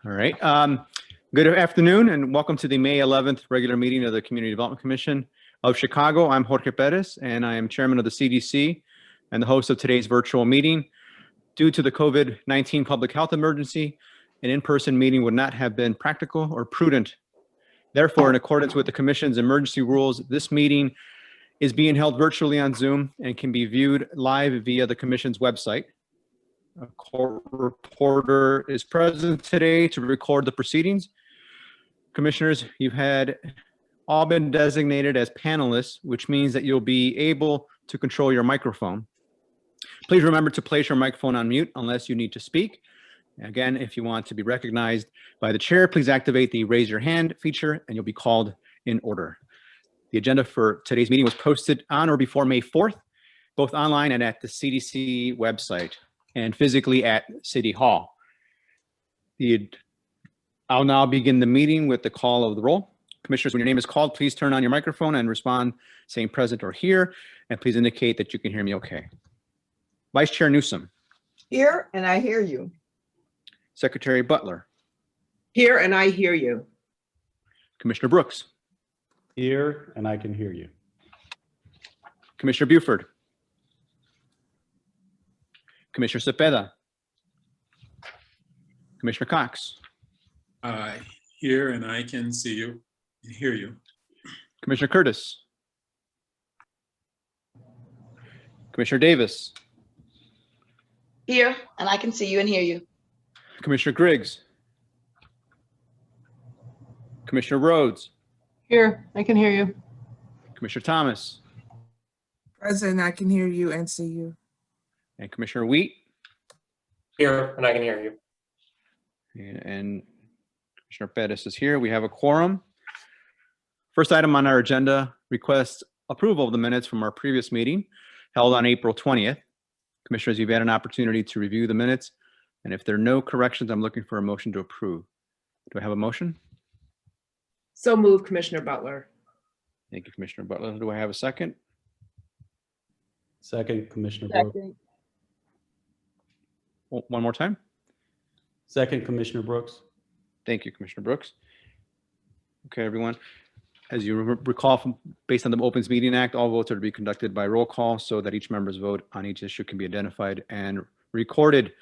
All right. Good afternoon and welcome to the May 11th regular meeting of the Community Development Commission of Chicago. I'm Jorge Perez and I am chairman of the CDC and the host of today's virtual meeting. Due to the COVID-19 public health emergency, an in-person meeting would not have been practical or prudent. Therefore, in accordance with the Commission's emergency rules, this meeting is being held virtually on Zoom and can be viewed live via the Commission's website. A court reporter is present today to record the proceedings. Commissioners, you've had all been designated as panelists, which means that you'll be able to control your microphone. Please remember to place your microphone on mute unless you need to speak. Again, if you want to be recognized by the chair, please activate the raise your hand feature and you'll be called in order. The agenda for today's meeting was posted on or before May 4th, both online and at the CDC website and physically at City Hall. I'll now begin the meeting with the call of the roll. Commissioners, when your name is called, please turn on your microphone and respond saying present or here, and please indicate that you can hear me okay. Vice Chair Newsom. Here, and I hear you. Secretary Butler. Here, and I hear you. Commissioner Brooks. Here, and I can hear you. Commissioner Buford. Commissioner Cepeda. Commissioner Cox. Here, and I can see you, hear you. Commissioner Curtis. Commissioner Davis. Here, and I can see you and hear you. Commissioner Griggs. Commissioner Rhodes. Here, I can hear you. Commissioner Thomas. Present, I can hear you and see you. And Commissioner Wheat. Here, and I can hear you. And Commissioner Pettis is here. We have a quorum. First item on our agenda, request approval of the minutes from our previous meeting held on April 20th. Commissioners, you've had an opportunity to review the minutes. And if there are no corrections, I'm looking for a motion to approve. Do I have a motion? So moved, Commissioner Butler. Thank you, Commissioner Butler. Do I have a second? Second, Commissioner Brooks. One more time. Second, Commissioner Brooks. Thank you, Commissioner Brooks. Okay, everyone. As you recall, based on the Opens Meeting Act, all votes are to be conducted by roll call so that each member's vote on each issue can be identified and recorded.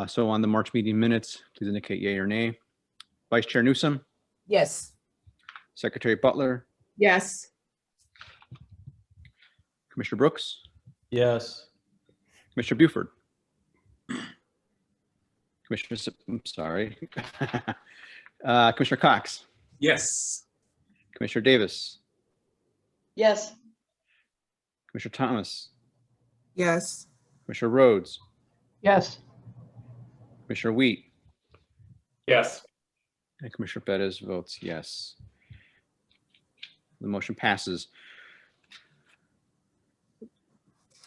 So on the March meeting minutes, please indicate yay or nay. Vice Chair Newsom. Yes. Secretary Butler. Yes. Commissioner Brooks. Yes. Commissioner Buford. Commissioner Cox. Yes. Commissioner Davis. Yes. Commissioner Thomas. Yes. Commissioner Rhodes. Yes. Commissioner Wheat. Yes. And Commissioner Pettis votes yes. The motion passes.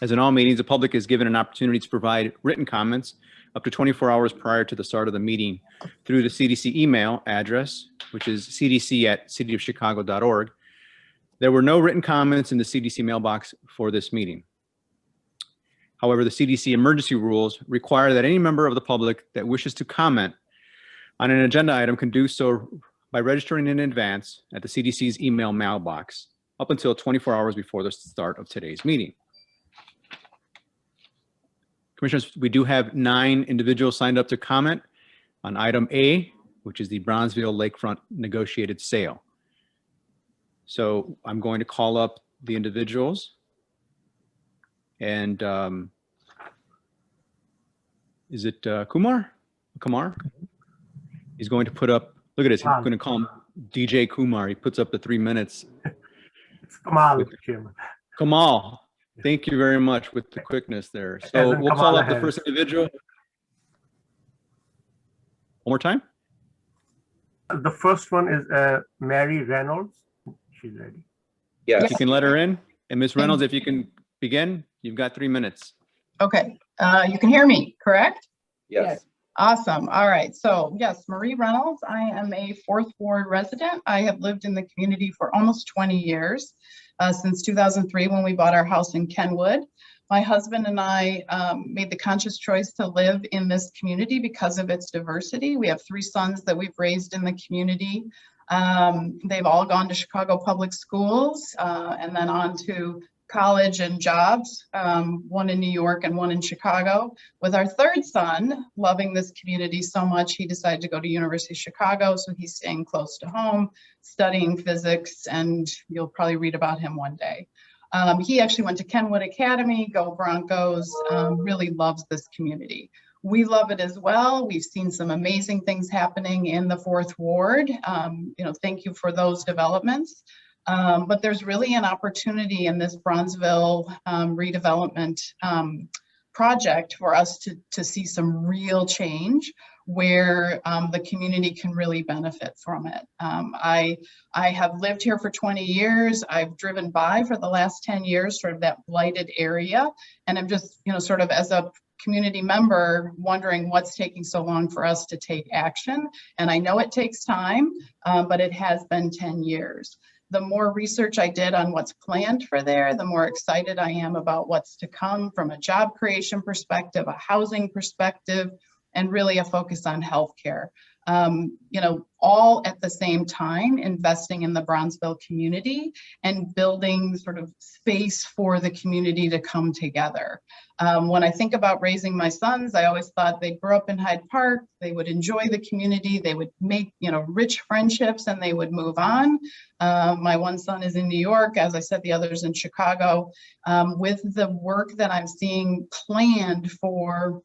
As in all meetings, the public is given an opportunity to provide written comments up to 24 hours prior to the start of the meeting through the CDC email address, which is cdc@cityofchicago.org. There were no written comments in the CDC mailbox for this meeting. However, the CDC emergency rules require that any member of the public that wishes to comment on an agenda item can do so by registering in advance at the CDC's email mailbox up until 24 hours before the start of today's meeting. Commissioners, we do have 9 individuals signed up to comment on item A, which is the Bronzeville Lakefront negotiated sale. So I'm going to call up the individuals. And is it Kumar? He's going to put up, look at this, he's going to call him DJ Kumar. He puts up the 3 minutes. It's Kamal, Mr. Chairman. Kamal. Thank you very much with the quickness there. So we'll call up the first individual. One more time. The first one is Mary Reynolds. She's ready. Yes. You can let her in. And Ms. Reynolds, if you can begin, you've got 3 minutes. Okay, you can hear me, correct? Yes. Awesome. All right. So yes, Marie Reynolds. I am a 4th Ward resident. I have lived in the community for almost 20 years, since 2003 when we bought our house in Kenwood. My husband and I made the conscious choice to live in this community because of its diversity. We have 3 sons that we've raised in the community. They've all gone to Chicago public schools and then on to college and jobs, one in New York and one in Chicago. With our 3rd son, loving this community so much, he decided to go to University of Chicago, so he's staying close to home, studying physics, and you'll probably read about him one day. He actually went to Kenwood Academy, go Broncos, really loves this community. We love it as well. We've seen some amazing things happening in the 4th Ward. Thank you for those developments. But there's really an opportunity in this Bronzeville redevelopment project for us to see some real change where the community can really benefit from it. I have lived here for 20 years. I've driven by for the last 10 years, sort of that blighted area. And I'm just, sort of as a community member wondering what's taking so long for us to take action. And I know it takes time, but it has been 10 years. The more research I did on what's planned for there, the more excited I am about what's to come from a job creation perspective, a housing perspective, and really a focus on healthcare. All at the same time, investing in the Bronzeville community and building sort of space for the community to come together. When I think about raising my sons, I always thought they'd grow up in Hyde Park, they would enjoy the community, they would make, rich friendships, and they would move on. My one son is in New York, as I said, the other's in Chicago. With the work that I'm seeing planned for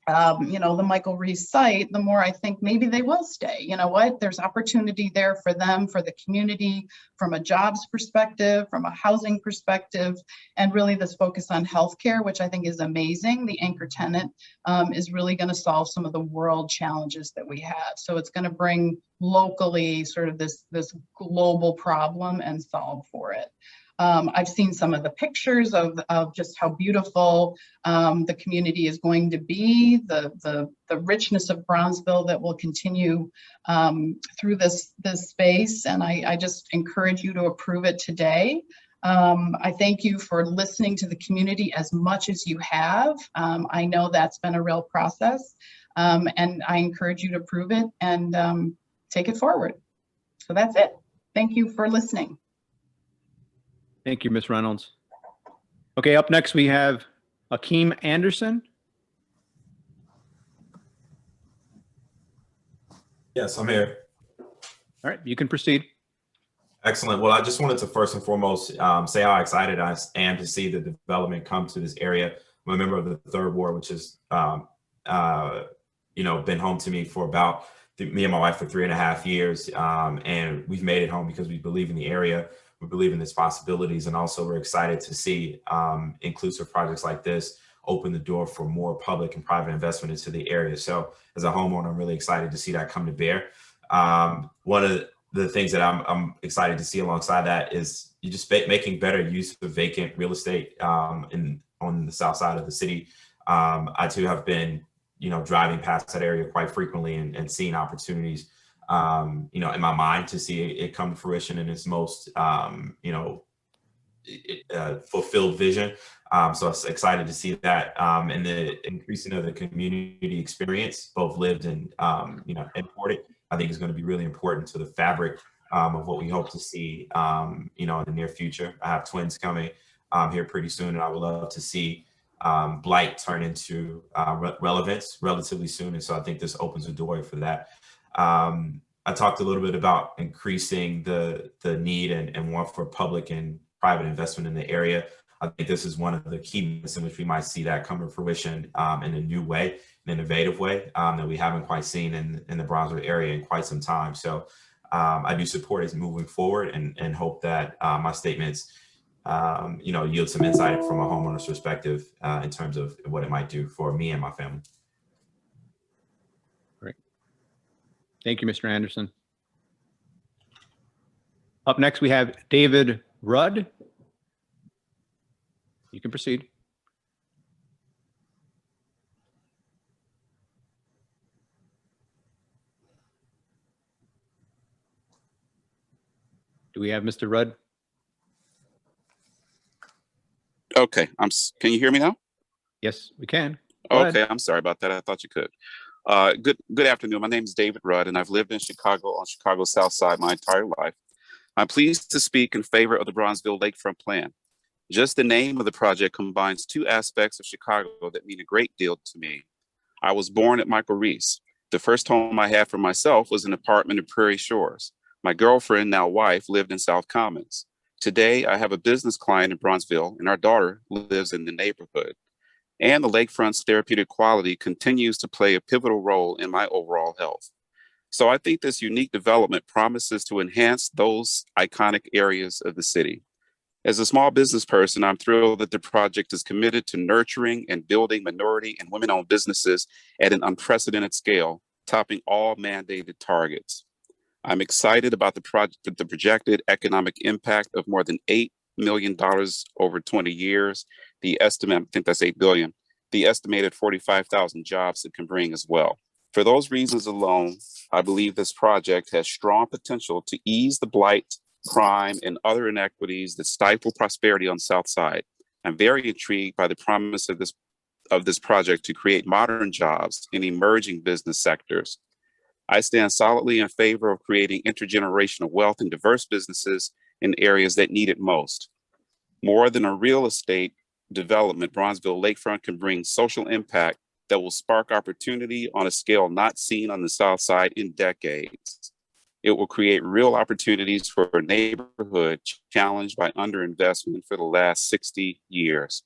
the Michael Reese site, the more I think maybe they will stay. You know what? There's opportunity there for them, for the community, from a jobs perspective, from a housing perspective, and really this focus on healthcare, which I think is amazing. The anchor tenant is really going to solve some of the world challenges that we have. So it's going to bring locally sort of this global problem and solve for it. I've seen some of the pictures of just how beautiful the community is going to be, the richness of Bronzeville that will continue through this space. And I just encourage you to approve it today. I thank you for listening to the community as much as you have. I know that's been a real process, and I encourage you to approve it and take it forward. So that's it. Thank you for listening. Thank you, Ms. Reynolds. Okay, up next we have Akeem Anderson. Yes, I'm here. All right, you can proceed. Excellent. Well, I just wanted to first and foremost say how excited I am to see the development come to this area. I'm a member of the 3rd Ward, which has, been home to me for about me and my wife for 3.5 years, and we've made it home because we believe in the area. We believe in its possibilities, and also we're excited to see inclusive projects like this open the door for more public and private investment into the area. So as a homeowner, I'm really excited to see that come to bear. One of the things that I'm excited to see alongside that is you just making better use of vacant real estate on the south side of the city. I too have been, driving past that area quite frequently and seeing opportunities in my mind to see it come to fruition in its most, fulfilled vision. So I'm excited to see that and the increasing of the community experience, both lived and, imported, I think is going to be really important to the fabric of what we hope to see, in the near future. I have twins coming here pretty soon, and I would love to see blight turn into relevance relatively soon. And so I think this opens the door for that. I talked a little bit about increasing the need and want for public and private investment in the area. I think this is one of the key moments in which we might see that come to fruition in a new way, an innovative way that we haven't quite seen in the Bronzeville area in quite some time. So I do support it moving forward and hope that my statements, yield some insight from a homeowner's perspective in terms of what it might do for me and my family. Thank you, Mr. Anderson. Up next, we have David Rudd. You can proceed. Do we have Mr. Rudd? Okay, can you hear me now? Yes, we can. Go ahead. Okay, I'm sorry about that. I thought you could. Good afternoon. My name is David Rudd, and I've lived in Chicago on Chicago's South Side my entire life. I'm pleased to speak in favor of the Bronzeville Lakefront plan. Just the name of the project combines two aspects of Chicago that mean a great deal to me. I was born at Michael Reese. The first home I had for myself was an apartment in Prairie Shores. My girlfriend, now wife, lived in South Commons. Today, I have a business client in Bronzeville, and our daughter lives in the neighborhood. And the lakefront's therapeutic quality continues to play a pivotal role in my overall health. So I think this unique development promises to enhance those iconic areas of the city. As a small business person, I'm thrilled that the project is committed to nurturing and building minority and women-owned businesses at an unprecedented scale, topping all mandated targets. I'm excited about the projected economic impact of more than $8 million over 20 years. The estimate, I think that's 8 billion, the estimated 45,000 jobs it can bring as well. For those reasons alone, I believe this project has strong potential to ease the blight, crime, and other inequities that stifle prosperity on the South Side. I'm very intrigued by the promise of this project to create modern jobs in emerging business sectors. I stand solidly in favor of creating intergenerational wealth and diverse businesses in areas that need it most. More than a real estate development, Bronzeville Lakefront can bring social impact that will spark opportunity on a scale not seen on the South Side in decades. It will create real opportunities for a neighborhood challenged by underinvestment for the last 60 years.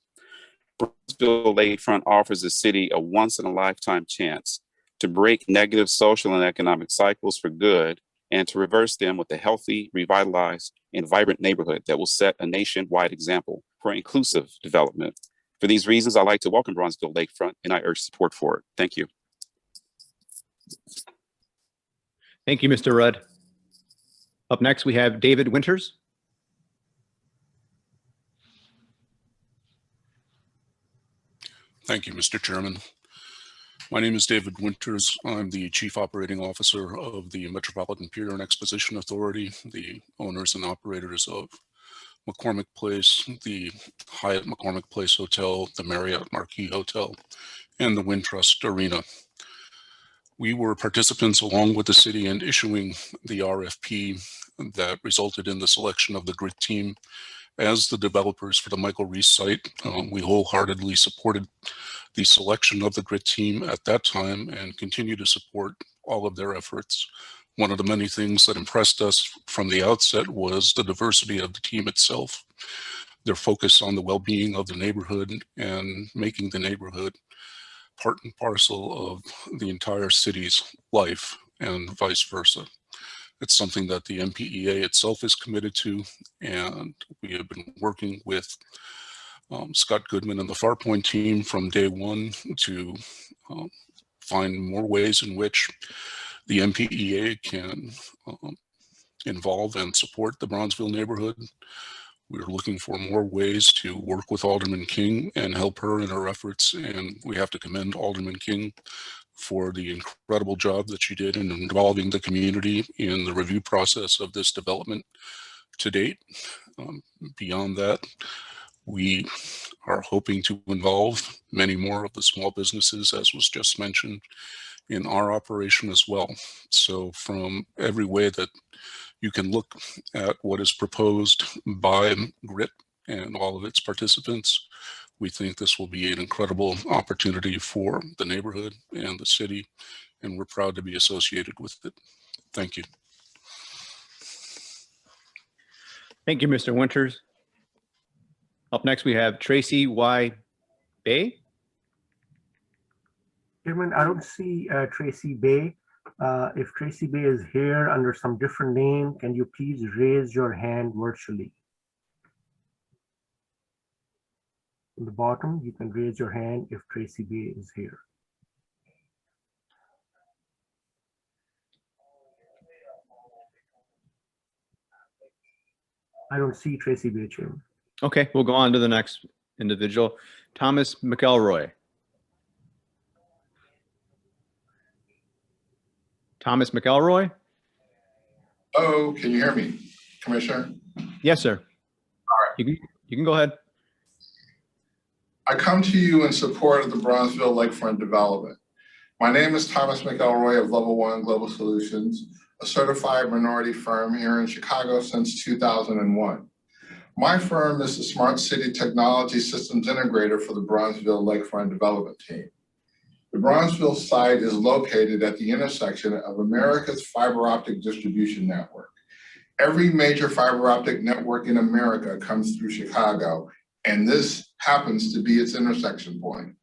Bronzeville Lakefront offers the city a once-in-a-lifetime chance to break negative social and economic cycles for good and to reverse them with a healthy, revitalized, and vibrant neighborhood that will set a nationwide example for inclusive development. For these reasons, I'd like to welcome Bronzeville Lakefront, and I urge support for it. Thank you. Thank you, Mr. Rudd. Up next, we have David Winters. Thank you, Mr. Chairman. My name is David Winters. I'm the Chief Operating Officer of the Metropolitan Pier and Exposition Authority, the owners and operators of McCormick Place, the Hyatt McCormick Place Hotel, the Marriott Marquis Hotel, and the Wintrust Arena. We were participants along with the city in issuing the RFP that resulted in the selection of the GRIT team as the developers for the Michael Reese site. We wholeheartedly supported the selection of the GRIT team at that time and continue to support all of their efforts. One of the many things that impressed us from the outset was the diversity of the team itself, their focus on the well-being of the neighborhood and making the neighborhood part and parcel of the entire city's life and vice versa. It's something that the MPEA itself is committed to, and we have been working with Scott Goodman and the Farpoint team from day one to find more ways in which the MPEA can involve and support the Bronzeville neighborhood. We're looking for more ways to work with Alderman King and help her in her efforts, and we have to commend Alderman King for the incredible job that she did in involving the community in the review process of this development to date. Beyond that, we are hoping to involve many more of the small businesses, as was just mentioned, in our operation as well. So from every way that you can look at what is proposed by GRIT and all of its participants, we think this will be an incredible opportunity for the neighborhood and the city, and we're proud to be associated with it. Thank you. Thank you, Mr. Winters. Up next, we have Tracy Y. Bay. Chairman, I don't see Tracy Bay. If Tracy Bay is here under some different name, can you please raise your hand virtually? In the bottom, you can raise your hand if Tracy Bay is here. I don't see Tracy Bay, Chairman. Okay, we'll go on to the next individual. Thomas McElroy. Thomas McElroy? Oh, can you hear me, Commissioner? Yes, sir. All right. You can go ahead. I come to you in support of the Bronzeville Lakefront development. My name is Thomas McElroy of Level 1 Global Solutions, a certified minority firm here in Chicago since 2001. My firm is the Smart City Technology Systems Integrator for the Bronzeville Lakefront development team. The Bronzeville site is located at the intersection of America's fiber optic distribution network. Every major fiber optic network in America comes through Chicago, and this happens to be its intersection point.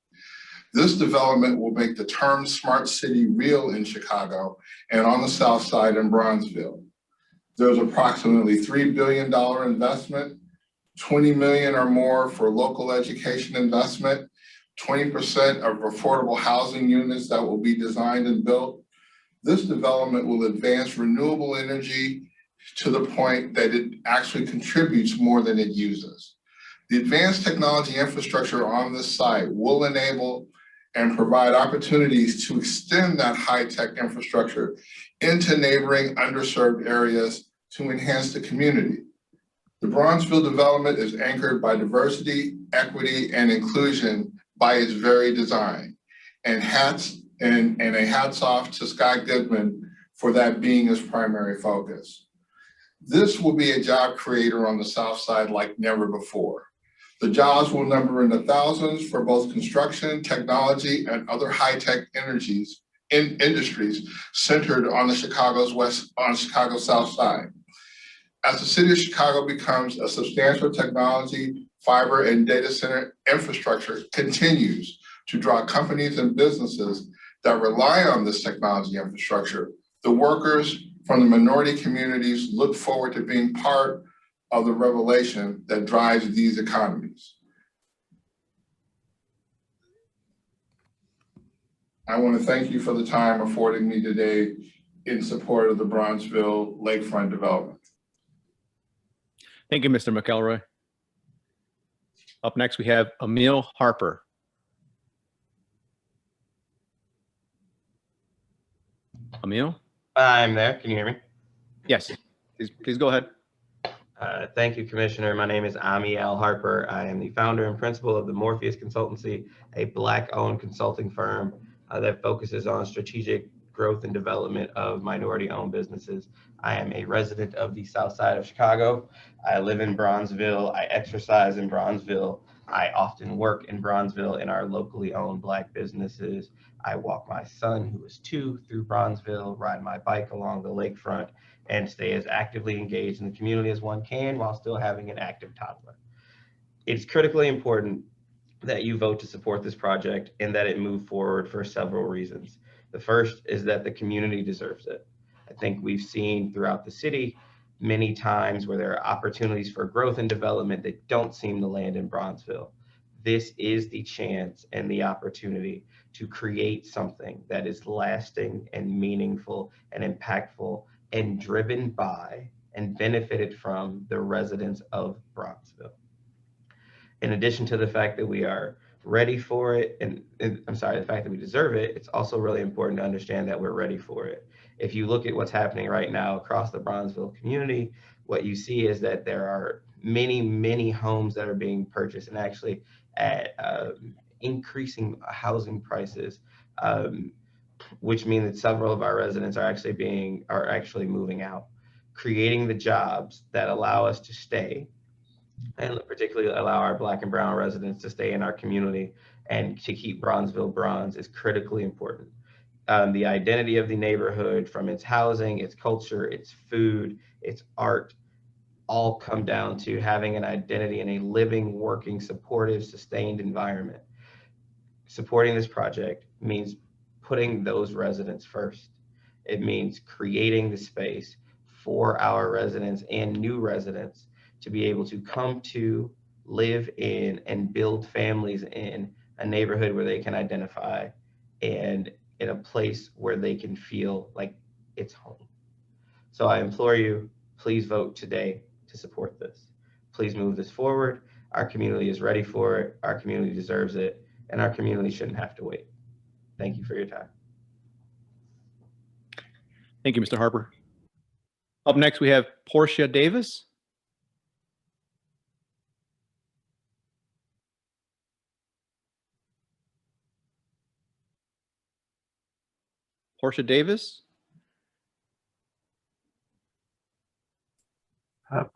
This development will make the term smart city real in Chicago and on the south side in Bronzeville. There's approximately $3 billion investment, 20 million or more for local education investment, 20% of affordable housing units that will be designed and built. This development will advance renewable energy to the point that it actually contributes more than it uses. The advanced technology infrastructure on this site will enable and provide opportunities to extend that high-tech infrastructure into neighboring underserved areas to enhance the community. The Bronzeville development is anchored by diversity, equity, and inclusion by its very design. And a hats off to Scott Goodman for that being his primary focus. This will be a job creator on the south side like never before. The jobs will number in the thousands for both construction, technology, and other high-tech industries centered on the Chicago's south side. As the city of Chicago becomes a substantial technology, fiber, and data center infrastructure continues to draw companies and businesses that rely on this technology infrastructure, the workers from the minority communities look forward to being part of the revelation that drives these economies. I want to thank you for the time afforded me today in support of the Bronzeville Lakefront development. Thank you, Mr. McElroy. Up next, we have Emil Harper. Emil? I'm there. Can you hear me? Yes. Please go ahead. Thank you, Commissioner. My name is Amiel Harper. I am the founder and principal of the Morpheus Consultancy, a Black-owned consulting firm that focuses on strategic growth and development of minority-owned businesses. I am a resident of the South Side of Chicago. I live in Bronzeville. I exercise in Bronzeville. I often work in Bronzeville in our locally owned Black businesses. I walk my son, who is 2, through Bronzeville, ride my bike along the lakefront, and stay as actively engaged in the community as one can while still having an active toddler. It's critically important that you vote to support this project and that it move forward for several reasons. The first is that the community deserves it. I think we've seen throughout the city many times where there are opportunities for growth and development that don't seem to land in Bronzeville. This is the chance and the opportunity to create something that is lasting and meaningful and impactful and driven by and benefited from the residents of Bronzeville. In addition to the fact that we are ready for it, and the fact that we deserve it, it's also really important to understand that we're ready for it. If you look at what's happening right now across the Bronzeville community, what you see is that there are many, many homes that are being purchased, and actually at increasing housing prices, which mean that several of our residents are actually moving out, creating the jobs that allow us to stay, and particularly allow our Black and brown residents to stay in our community and to keep Bronzeville bronze is critically important. The identity of the neighborhood, from its housing, its culture, its food, its art, all come down to having an identity in a living, working, supportive, sustained environment. Supporting this project means putting those residents first. It means creating the space for our residents and new residents to be able to come to, live in, and build families in a neighborhood where they can identify and in a place where they can feel like it's home. So I implore you, please vote today to support this. Please move this forward. Our community is ready for it. Our community deserves it, and our community shouldn't have to wait. Thank you for your time. Thank you, Mr. Harper. Up next, we have Porsha Davis. Porsha Davis.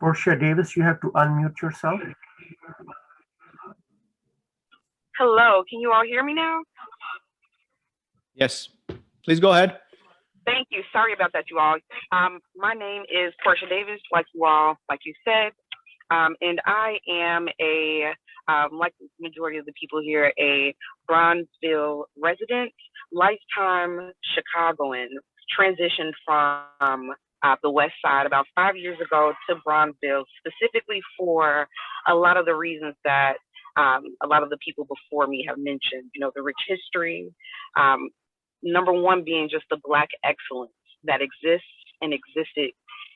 Porsha Davis, you have to unmute yourself. Hello, can you all hear me now? Yes, please go ahead. Thank you. Sorry about that, you all. My name is Porsha Davis, like you said, and I am like the majority of the people here, a Bronzeville resident, lifetime Chicagoan, transitioned from the West Side about 5 years ago to Bronzeville, specifically for a lot of the reasons that a lot of the people before me have mentioned, you know, the rich history, number one being just the Black excellence that exists and existed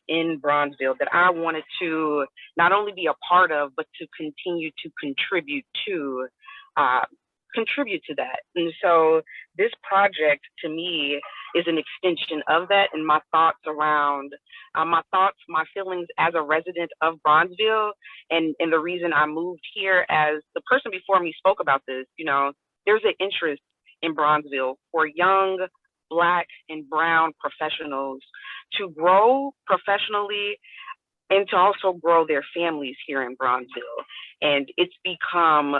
in Bronzeville that I wanted to not only be a part of, but to continue to contribute to that. And so this project to me is an extension of that, and my thoughts around my feelings as a resident of Bronzeville, and the reason I moved here. As the person before me spoke about this, you know, there's an interest in Bronzeville for young Black and brown professionals to grow professionally and to also grow their families here in Bronzeville. And it's become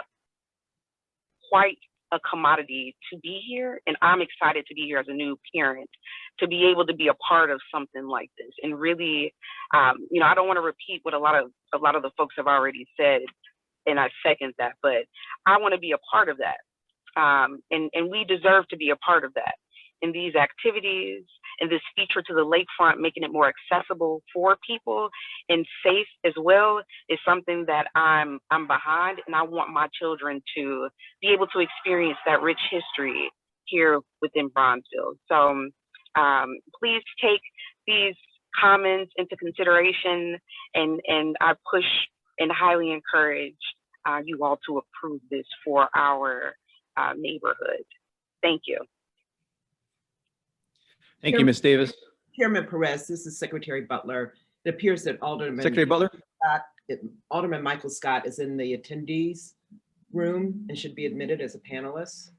quite a commodity to be here. And I'm excited to be here as a new parent, to be able to be a part of something like this. And really, you know, I don't want to repeat what a lot of the folks have already said, and I second that, but I want to be a part of that. And we deserve to be a part of that. In these activities and this feature to the lakefront, making it more accessible for people and safe as well, is something that I'm behind, and I want my children to be able to experience that rich history here within Bronzeville. So please take these comments into consideration, and I push and highly encourage you all to approve this for our neighborhood. Thank you. Thank you, Ms. Davis. Chairman Perez, this is Secretary Butler. It appears that Secretary Butler. Alderman Michael Scott is in the attendees room and should be admitted as a panelist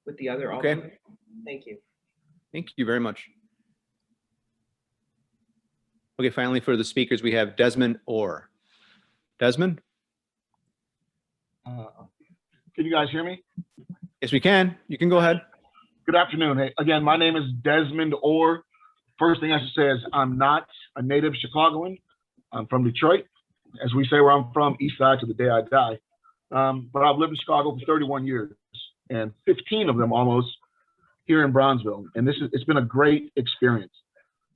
with the other aldermen. Okay. Thank you. Thank you very much. Okay, finally for the speakers, we have Desmond Orr. Desmond? Can you guys hear me? Yes, we can. You can go ahead. Good afternoon. Hey, again, my name is Desmond Orr. First thing I should say is I'm not a native Chicagoan. I'm from Detroit. As we say where I'm from, East Side to the day I die. But I've lived in Chicago for 31 years, and 15 of them almost here in Bronzeville. And it's been a great experience.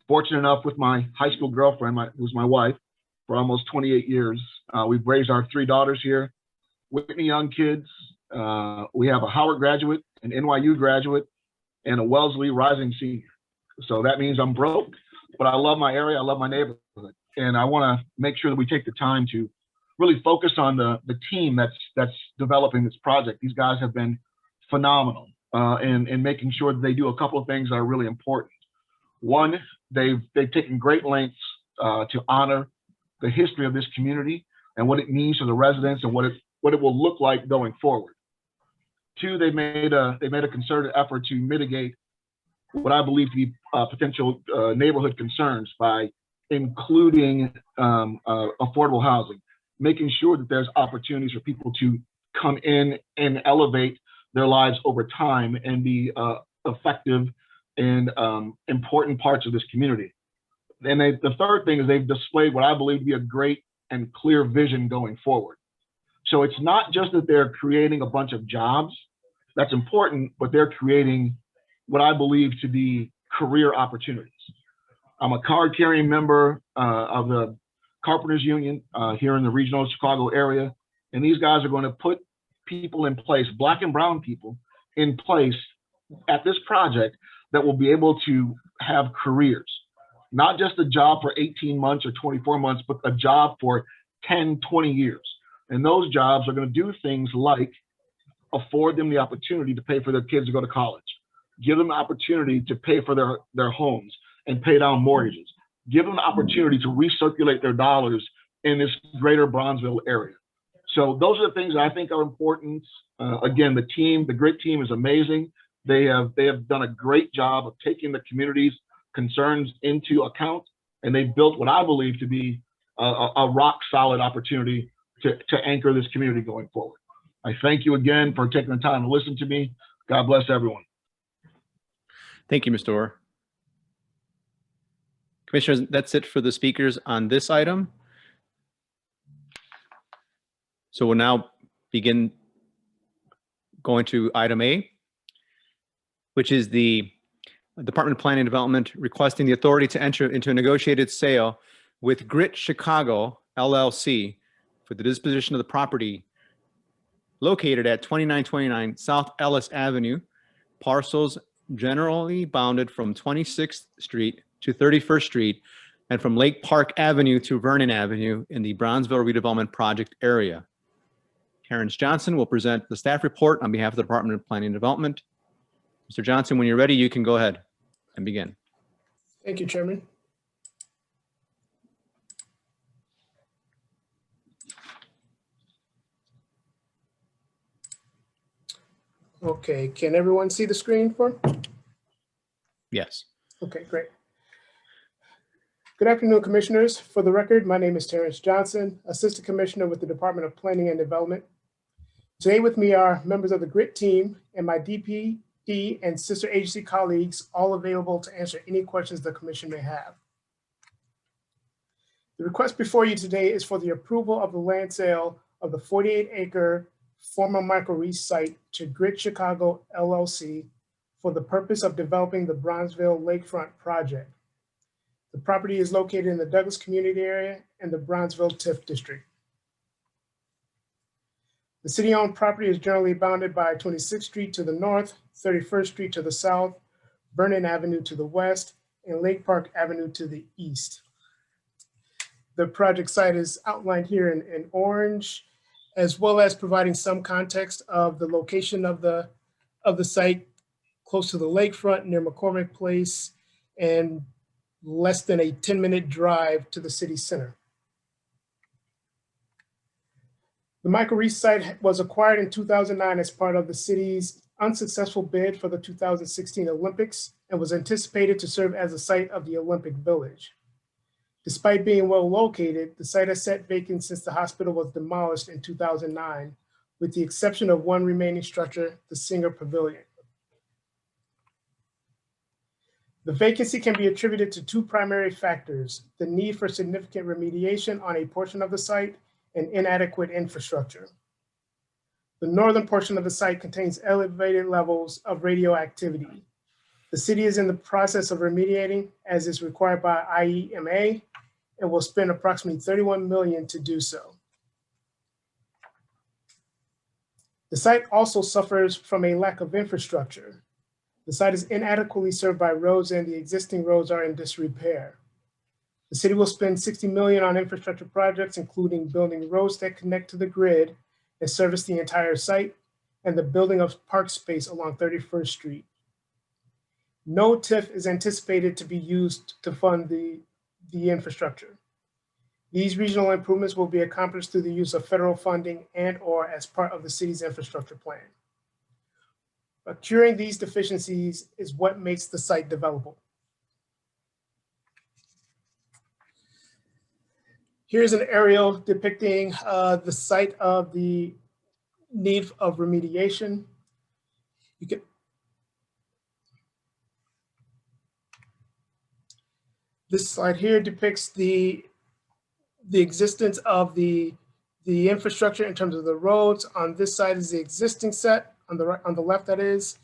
Fortunate enough with my high school girlfriend, who's my wife, for almost 28 years. We've raised our 3 daughters here, Whitney young kids. We have a Howard graduate, an NYU graduate, and a Wellesley Rising senior. So that means I'm broke, but I love my area, I love my neighborhood. And I wanna make sure that we take the time to really focus on the team that's developing this project. These guys have been phenomenal in making sure that they do a couple of things that are really important. One, they've taken great lengths to honor the history of this community and what it means to the residents and what it will look like going forward. Two, they made a concerted effort to mitigate what I believe to be potential neighborhood concerns by including affordable housing, making sure that there's opportunities for people to come in and elevate their lives over time and be effective and important parts of this community. And the third thing is they've displayed what I believe to be a great and clear vision going forward. So it's not just that they're creating a bunch of jobs, that's important, but they're creating what I believe to be career opportunities. I'm a card-carrying member of the Carpenters Union here in the regional Chicago area, and these guys are going to put people in place, Black and brown people in place at this project that will be able to have careers, not just a job for 18 months or 24 months, but a job for 10, 20 years. And those jobs are going to do things like afford them the opportunity to pay for their kids to go to college, give them the opportunity to pay for their homes and pay down mortgages, give them the opportunity to recirculate their dollars in this greater Bronzeville area. So those are the things that I think are important. Again, the grit team is amazing. They have done a great job of taking the community's concerns into account, and they built what I believe to be a rock solid opportunity to anchor this community going forward. I thank you again for taking the time to listen to me. God bless everyone. Thank you, Mr. Orr. Commissioners, that's it for the speakers on this item. So we'll now begin going to item A, which is the Department of Planning and Development requesting the authority to enter into a negotiated sale with Grit Chicago LLC for the disposition of the property located at 2929 South Ellis Avenue, parcels generally bounded from 26th Street to 31st Street and from Lake Park Avenue to Vernon Avenue in the Bronzeville redevelopment project area. Terrence Johnson will present the staff report on behalf of the Department of Planning and Development. Mr. Johnson, when you're ready, you can go ahead and begin. Thank you, Chairman. Okay, can everyone see the screen for? Yes. Okay, great. Good afternoon, Commissioners. For the record, my name is Terrence Johnson, Assistant Commissioner with the Department of Planning and Development. Today with me are members of the GRIT team and my DPD and sister agency colleagues, all available to answer any questions the Commission may have. The request before you today is for the approval of the land sale of the 48-acre former Michael Reese site to Grit Chicago LLC for the purpose of developing the Bronzeville Lakefront project. The property is located in the Douglas community area and the Bronzeville TIF district. The city-owned property is generally bounded by 26th Street to the north, 31st Street to the south, Vernon Avenue to the west, and Lake Park Avenue to the east. The project site is outlined here in orange, as well as providing some context of the location of the site close to the lakefront near McCormick Place and less than a 10-minute drive to the city center. The Michael Reese site was acquired in 2009 as part of the city's unsuccessful bid for the 2016 Olympics and was anticipated to serve as a site of the Olympic Village. Despite being well located, the site has sat vacant since the hospital was demolished in 2009, with the exception of one remaining structure, the Singer Pavilion. The vacancy can be attributed to two primary factors: the need for significant remediation on a portion of the site and inadequate infrastructure. The northern portion of the site contains elevated levels of radioactivity. The city is in the process of remediating as is required by IEMA and will spend approximately $31 million to do so. The site also suffers from a lack of infrastructure. The site is inadequately served by roads and the existing roads are in disrepair. The city will spend $60 million on infrastructure projects, including building roads that connect to the grid and service the entire site, and the building of park space along 31st Street. No TIF is anticipated to be used to fund the infrastructure. These regional improvements will be accomplished through the use of federal funding and/or as part of the city's infrastructure plan. But curing these deficiencies is what makes the site developable. Here's an aerial depicting the site of the need of remediation. This slide here depicts the existence of the infrastructure in terms of the roads. On this side is the existing set, on the left that is.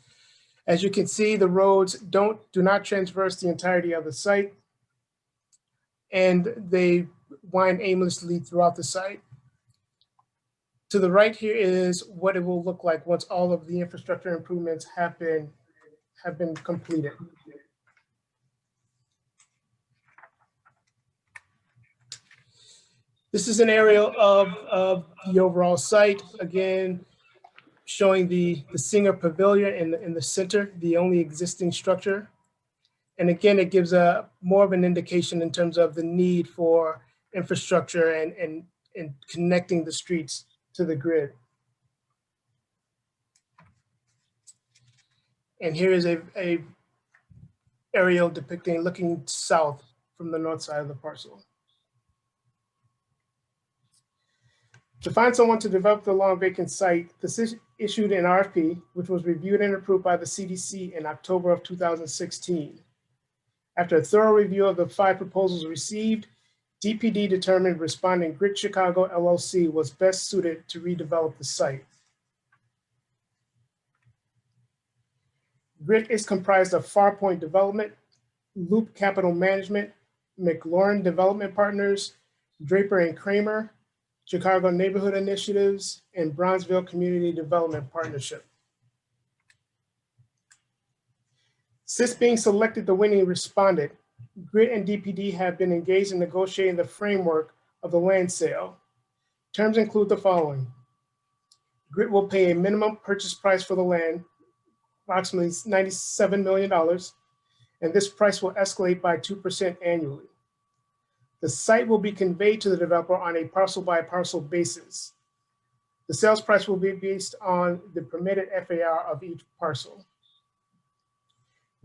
As you can see, the roads do not transverse the entirety of the site, and they wind aimlessly throughout the site. To the right here is what it will look like once all of the infrastructure improvements have been completed. This is an aerial of the overall site, again, showing the Singer Pavilion in the center, the only existing structure. And again, it gives more of an indication in terms of the need for infrastructure and connecting the streets to the grid. And here is a aerial depicting looking south from the north side of the parcel. To find someone to develop the long vacant site, the city issued an RFP, which was reviewed and approved by the CDC in October of 2016. After a thorough review of the 5 proposals received, DPD determined responding Grit Chicago LLC was best suited to redevelop the site. Grit is comprised of Farpoint Development, Loop Capital Management, McLaurin Development Partners, Draper and Kramer, Chicago Neighborhood Initiatives, and Bronzeville Community Development Partnership. Since being selected the winning respondent, Grit and DPD have been engaged in negotiating the framework of the land sale. Terms include the following. Grit will pay a minimum purchase price for the land, approximately $97 million, and this price will escalate by 2% annually. The site will be conveyed to the developer on a parcel by parcel basis. The sales price will be based on the permitted FAR of each parcel.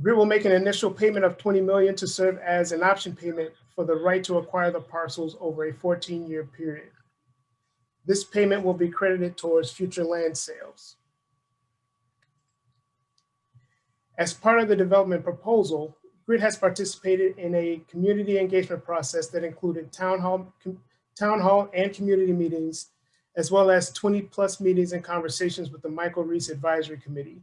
Grit will make an initial payment of $20 million to serve as an option payment for the right to acquire the parcels over a 14-year period. This payment will be credited towards future land sales. As part of the development proposal, Grit has participated in a community engagement process that included town hall and community meetings, as well as 20+ meetings and conversations with the Michael Reese Advisory Committee,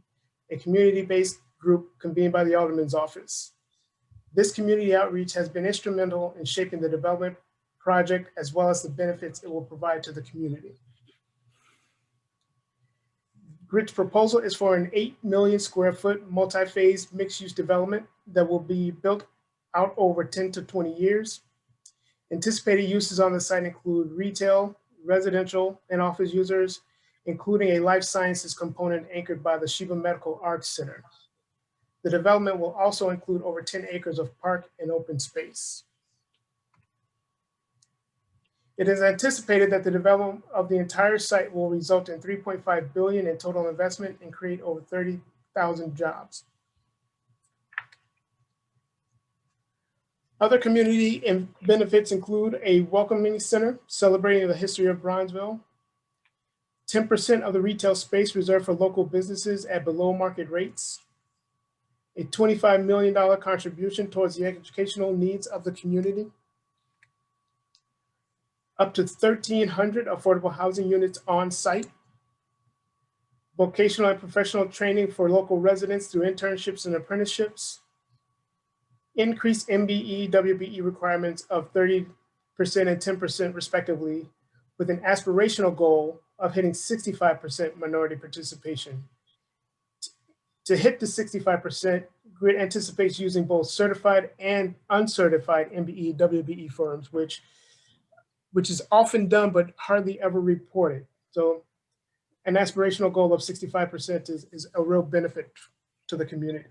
a community-based group convened by the Alderman's office. This community outreach has been instrumental in shaping the development project as well as the benefits it will provide to the community. Grit's proposal is for an 8 million square foot multi-phase mixed-use development that will be built out over 10 to 20 years. Anticipated uses on the site include retail, residential, and office users, including a life sciences component anchored by the Sheba Medical Arts Center. The development will also include over 10 acres of park and open space. It is anticipated that the development of the entire site will result in $3.5 billion in total investment and create over 30,000 jobs. Other community benefits include a welcoming center celebrating the history of Bronzeville, 10% of the retail space reserved for local businesses at below market rates, a $25 million contribution towards the educational needs of the community, up to 1,300 affordable housing units on site, vocational and professional training for local residents through internships and apprenticeships, increased MBE, WBE requirements of 30% and 10% respectively, with an aspirational goal of hitting 65% minority participation. To hit the 65%, Grit anticipates using both certified and uncertified MBE, WBE firms, which is often done but hardly ever reported. So an aspirational goal of 65% is a real benefit to the community.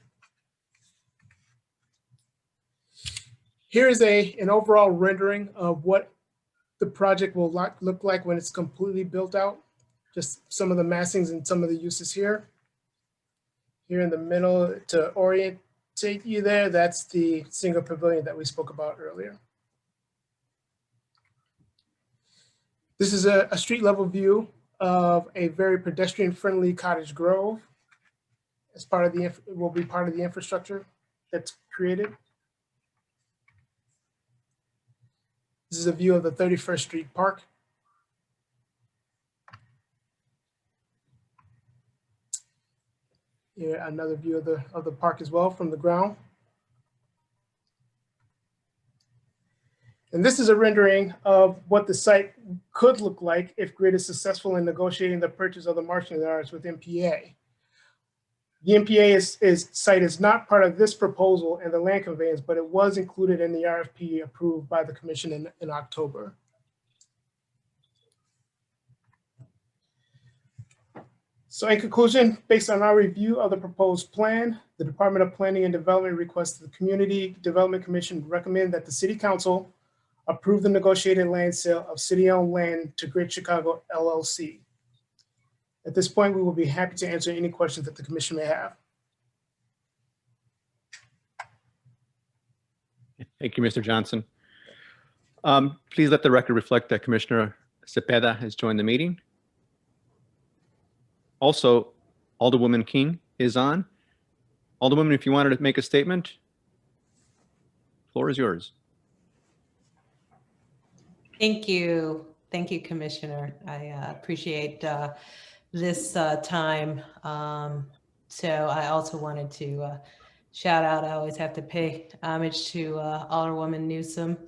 Here is an overall rendering of what the project will look like when it's completely built out. Just some of the massings and some of the uses here. Here in the middle to orientate you there, that's the single pavilion that we spoke about earlier. This is a street level view of a very pedestrian friendly cottage grove as part of the, will be part of the infrastructure that's created. This is a view of the 31st Street Park. Here, another view of the park as well from the ground. And this is a rendering of what the site could look like if Grit is successful in negotiating the purchase of the marshland yards with MPA. The MPA site is not part of this proposal and the land conveyance, but it was included in the RFP approved by the commission in October. So in conclusion, based on our review of the proposed plan, the Department of Planning and Development requests the Community Development Commission recommend that the City Council approve the negotiated land sale of city-owned land to Grit Chicago LLC. At this point, we will be happy to answer any questions that the commission may have. Thank you, Mr. Johnson. Please let the record reflect that Commissioner Cepeda has joined the meeting. Also, Alderwoman King is on. Alderwoman, if you wanted to make a statement, floor is yours. Thank you. Thank you, Commissioner. I appreciate this time. So I also wanted to shout out, I always have to pay homage to Alderwoman Newsom,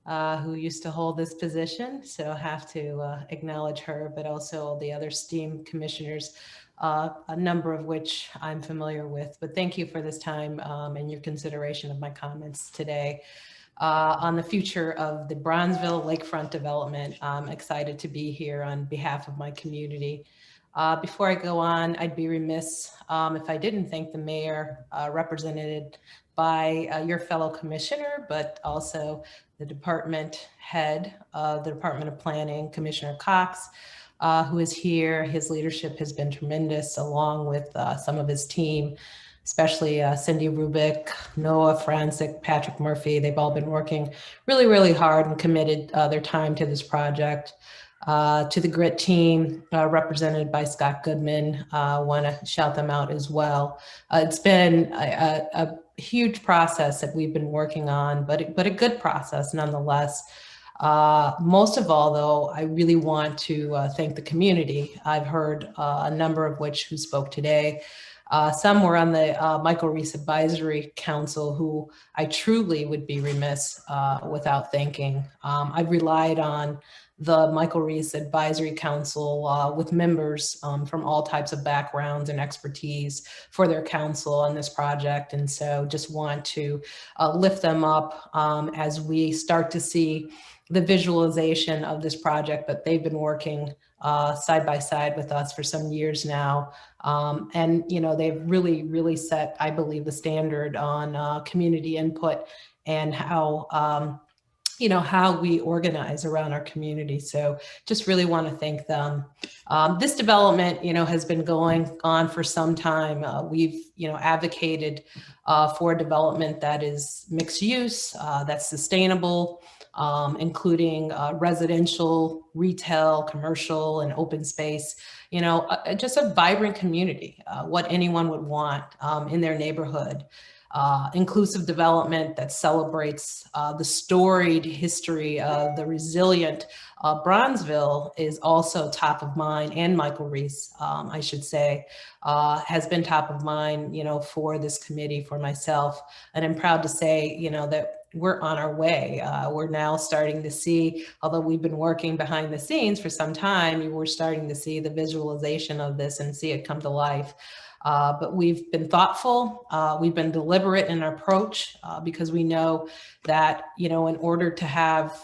who used to hold this position. So I have to acknowledge her, but also all the other esteemed commissioners, a number of which I'm familiar with. But thank you for this time and your consideration of my comments today. On the future of the Bronzeville Lakefront development. I'm excited to be here on behalf of my community. Before I go on, I'd be remiss if I didn't thank the mayor, represented by your fellow commissioner, but also the department head of the Department of Planning, Commissioner Cox, who is here. His leadership has been tremendous, along with some of his team, especially Cindy Rubik, Noah Franzik, Patrick Murphy. They've all been working really, really hard and committed their time to this project. To the GRIT team, represented by Scott Goodman, want to shout them out as well. It's been a huge process that we've been working on, but a good process nonetheless. Most of all, though, I really want to thank the community. I've heard a number of which who spoke today. Some were on the Michael Reese Advisory Council, who I truly would be remiss without thanking. I've relied on the Michael Reese Advisory Council with members from all types of backgrounds and expertise for their counsel on this project. And so just want to lift them up as we start to see the visualization of this project, but they've been working side by side with us for some years now. And, you know, they've really, really set, I believe, the standard on community input and how, you know, how we organize around our community. So just really want to thank them. This development, you know, has been going on for some time. We've, you know, advocated for a development that is mixed use, that's sustainable, including residential, retail, commercial, and open space. You know, just a vibrant community, what anyone would want in their neighborhood. Inclusive development that celebrates the storied history of the resilient Bronzeville is also top of mind, and Michael Reese, I should say, has been top of mind, you know, for this committee, for myself. And I'm proud to say, you know, that we're on our way. We're now starting to see, although we've been working behind the scenes for some time, we're starting to see the visualization of this and see it come to life. But we've been thoughtful, we've been deliberate in our approach because we know that, you know, in order to have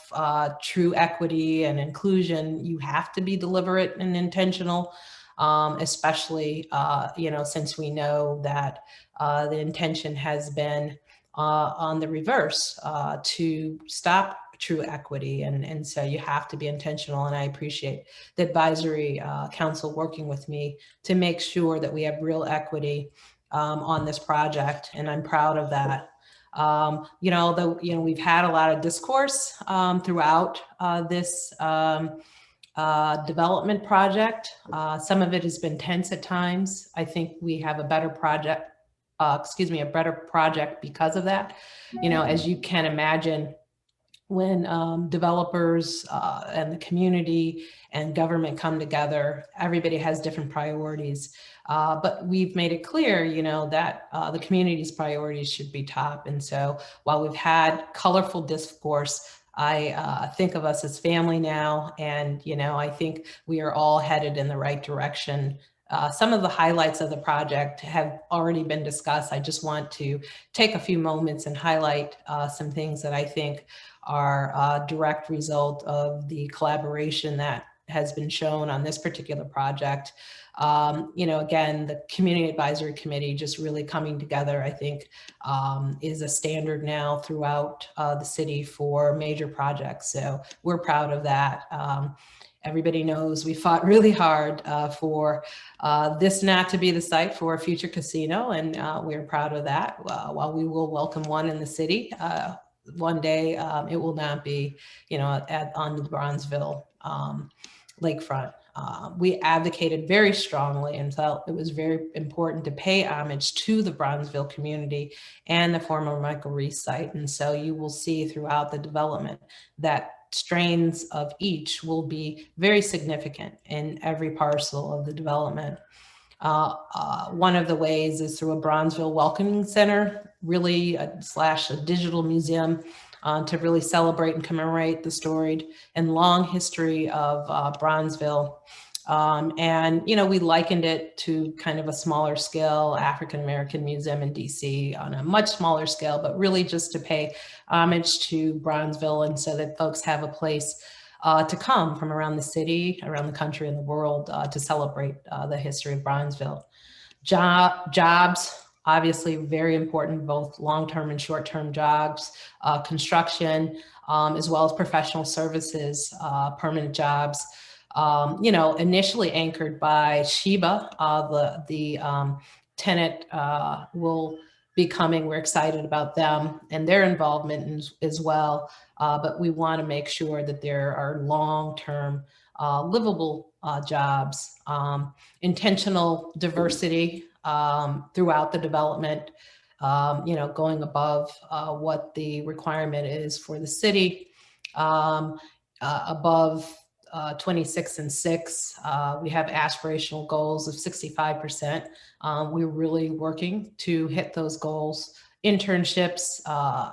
true equity and inclusion, you have to be deliberate and intentional, especially, you know, since we know that the intention has been on the reverse to stop true equity. And so you have to be intentional. And I appreciate the advisory council working with me to make sure that we have real equity on this project. And I'm proud of that. You know, although, you know, we've had a lot of discourse throughout this development project. Some of it has been tense at times. I think we have a better project, a better project because of that. You know, as you can imagine, when developers and the community and government come together, everybody has different priorities. But we've made it clear, you know, that the community's priorities should be top. And so while we've had colorful discourse, I think of us as family now. And, you know, I think we are all headed in the right direction. Some of the highlights of the project have already been discussed. I just want to take a few moments and highlight some things that I think are a direct result of the collaboration that has been shown on this particular project. You know, again, the Community Advisory Committee just really coming together, I think, is a standard now throughout the city for major projects. So we're proud of that. Everybody knows we fought really hard for this not to be the site for a future casino, and we're proud of that. While we will welcome one in the city, one day it will not be, on the Bronzeville lakefront. We advocated very strongly and felt it was very important to pay homage to the Bronzeville community and the former Michael Reese site. And so you will see throughout the development that strains of each will be very significant in every parcel of the development. One of the ways is through a Bronzeville Welcoming Center, really / a digital museum to really celebrate and commemorate the storied and long history of Bronzeville. And, we likened it to kind of a smaller scale African-American museum in DC on a much smaller scale, but really just to pay homage to Bronzeville and so that folks have a place to come from around the city, around the country and the world to celebrate the history of Bronzeville. Jobs, obviously very important, both long-term and short-term jobs, construction, as well as professional services, permanent jobs. Initially anchored by Sheba, the tenant will be coming. We're excited about them and their involvement as well. But we want to make sure that there are long-term livable jobs, intentional diversity throughout the development, going above what the requirement is for the city, above 26 and 6. We have aspirational goals of 65%. We're really working to hit those goals. Internships,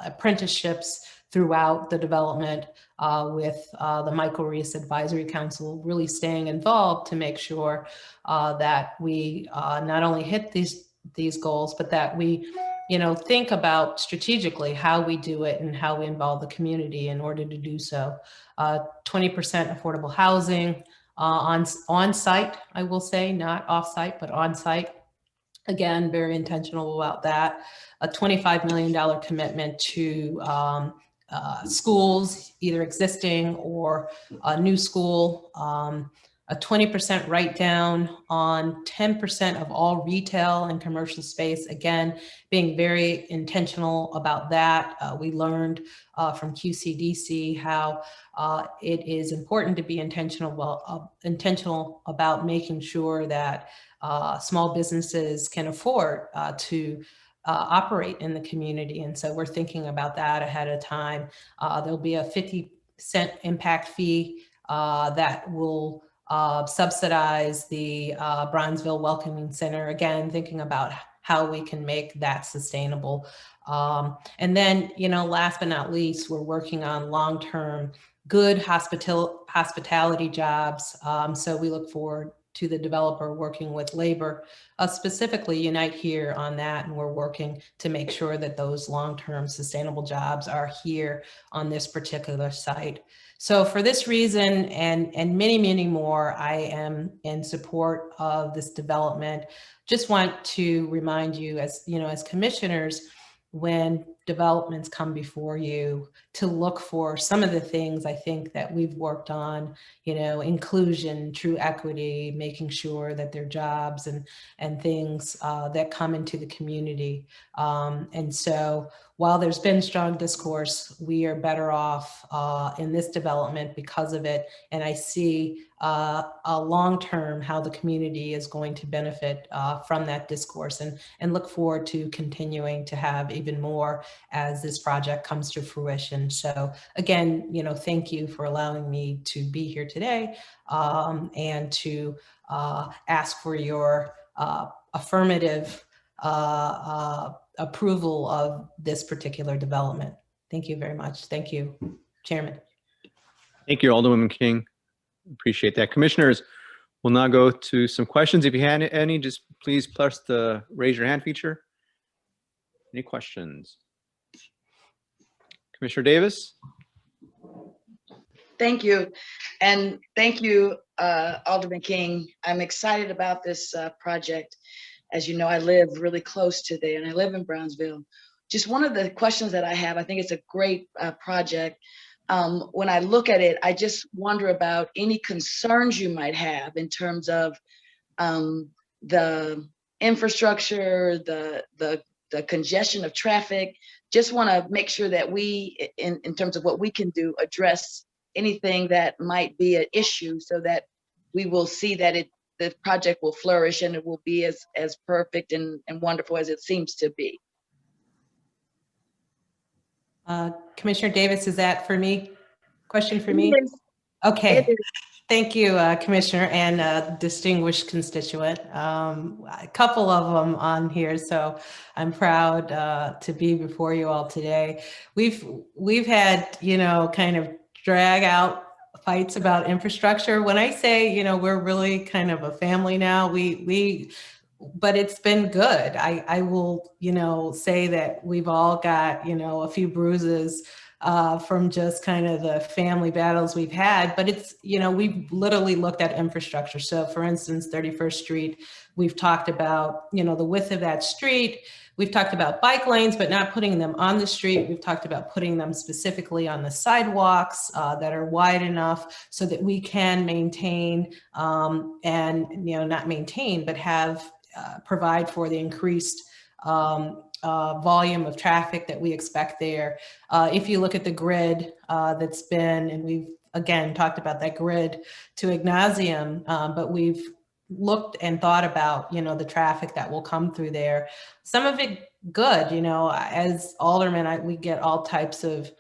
apprenticeships throughout the development with the Michael Reese Advisory Council really staying involved to make sure that we not only hit these goals, but that we think about strategically how we do it and how we involve the community in order to do so. 20% affordable housing on site, I will say, not off site, but on site. Again, very intentional about that. A $25 million commitment to schools, either existing or a new school. A 20% write down on 10% of all retail and commercial space. Again, being very intentional about that. We learned from QCDC how it is important to be intentional about making sure that small businesses can afford to operate in the community. And so we're thinking about that ahead of time. There'll be a 50-cent impact fee that will subsidize the Bronzeville Welcoming Center. Again, thinking about how we can make that sustainable. And then, last but not least, we're working on long-term good hospitality jobs. So we look forward to the developer working with labor, specifically Unite Here on that. And we're working to make sure that those long-term sustainable jobs are here on this particular site. So for this reason and many, many more, I am in support of this development. Just want to remind you as commissioners, when developments come before you, to look for some of the things I think that we've worked on, inclusion, true equity, making sure that there are jobs and things that come into the community. And so while there's been strong discourse, we are better off in this development because of it. And I see a long-term how the community is going to benefit from that discourse and look forward to continuing to have even more as this project comes to fruition. So again, thank you for allowing me to be here today and to ask for your affirmative approval of this particular development. Thank you very much. Thank you, Chairman. Thank you, Alderwoman King. Appreciate that. Commissioners, we'll now go to some questions. If you had any, just please press the raise your hand feature. Any questions? Commissioner Davis? Thank you. And thank you, Alderman King. I'm excited about this project. As you know, I live really close to there and I live in Bronzeville. Just one of the questions that I have, I think it's a great project. When I look at it, I just wonder about any concerns you might have in terms of the infrastructure, the congestion of traffic, just want to make sure that we, in terms of what we can do, address anything that might be an issue so that we will see that the project will flourish and it will be as perfect and wonderful as it seems to be. Commissioner Davis, is that for me? Question for me? Yes. Okay. It is. Thank you, Commissioner and distinguished constituent. A couple of them on here, so I'm proud to be before you all today. We've had, kind of drag out fights about infrastructure. When I say, we're really kind of a family now, but it's been good. I will, say that we've all got, a few bruises from just kind of the family battles we've had, but it's, we've literally looked at infrastructure. So for instance, 31st Street, we've talked about, the width of that street. We've talked about bike lanes, but not putting them on the street. We've talked about putting them specifically on the sidewalks that are wide enough so that we can maintain and, not maintain, but have provide for the increased volume of traffic that we expect there. If you look at the grid that's been, and we've again talked about that grid to ad nauseum, but we've looked and thought about, the traffic that will come through there. Some of it good, as aldermen, we get all types of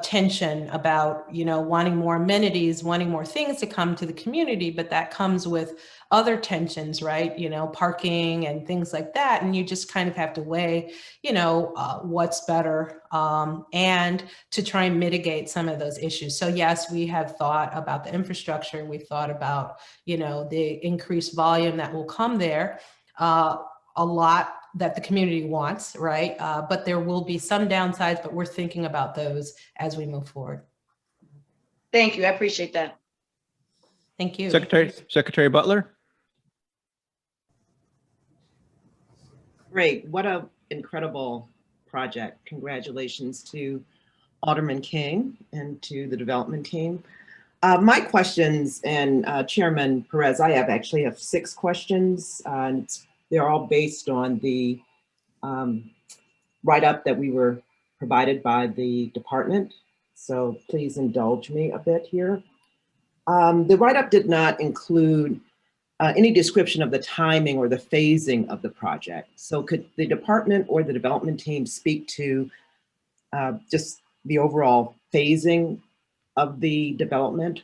tension about, wanting more amenities, wanting more things to come to the community, but that comes with other tensions, right? Parking and things like that. And you just kind of have to weigh, what's better and to try and mitigate some of those issues. So yes, we have thought about the infrastructure. We've thought about, the increased volume that will come there. A lot that the community wants, right? But there will be some downsides, but we're thinking about those as we move forward. Thank you, I appreciate that. Thank you. Secretary Butler. Great, what a incredible project. Congratulations to Alderman King and to the development team. My questions, and Chairman Perez, I actually have 6 questions. They're all based on the write-up that we were provided by the department. So please indulge me a bit here. The write-up did not include any description of the timing or the phasing of the project. So could the department or the development team speak to just the overall phasing of the development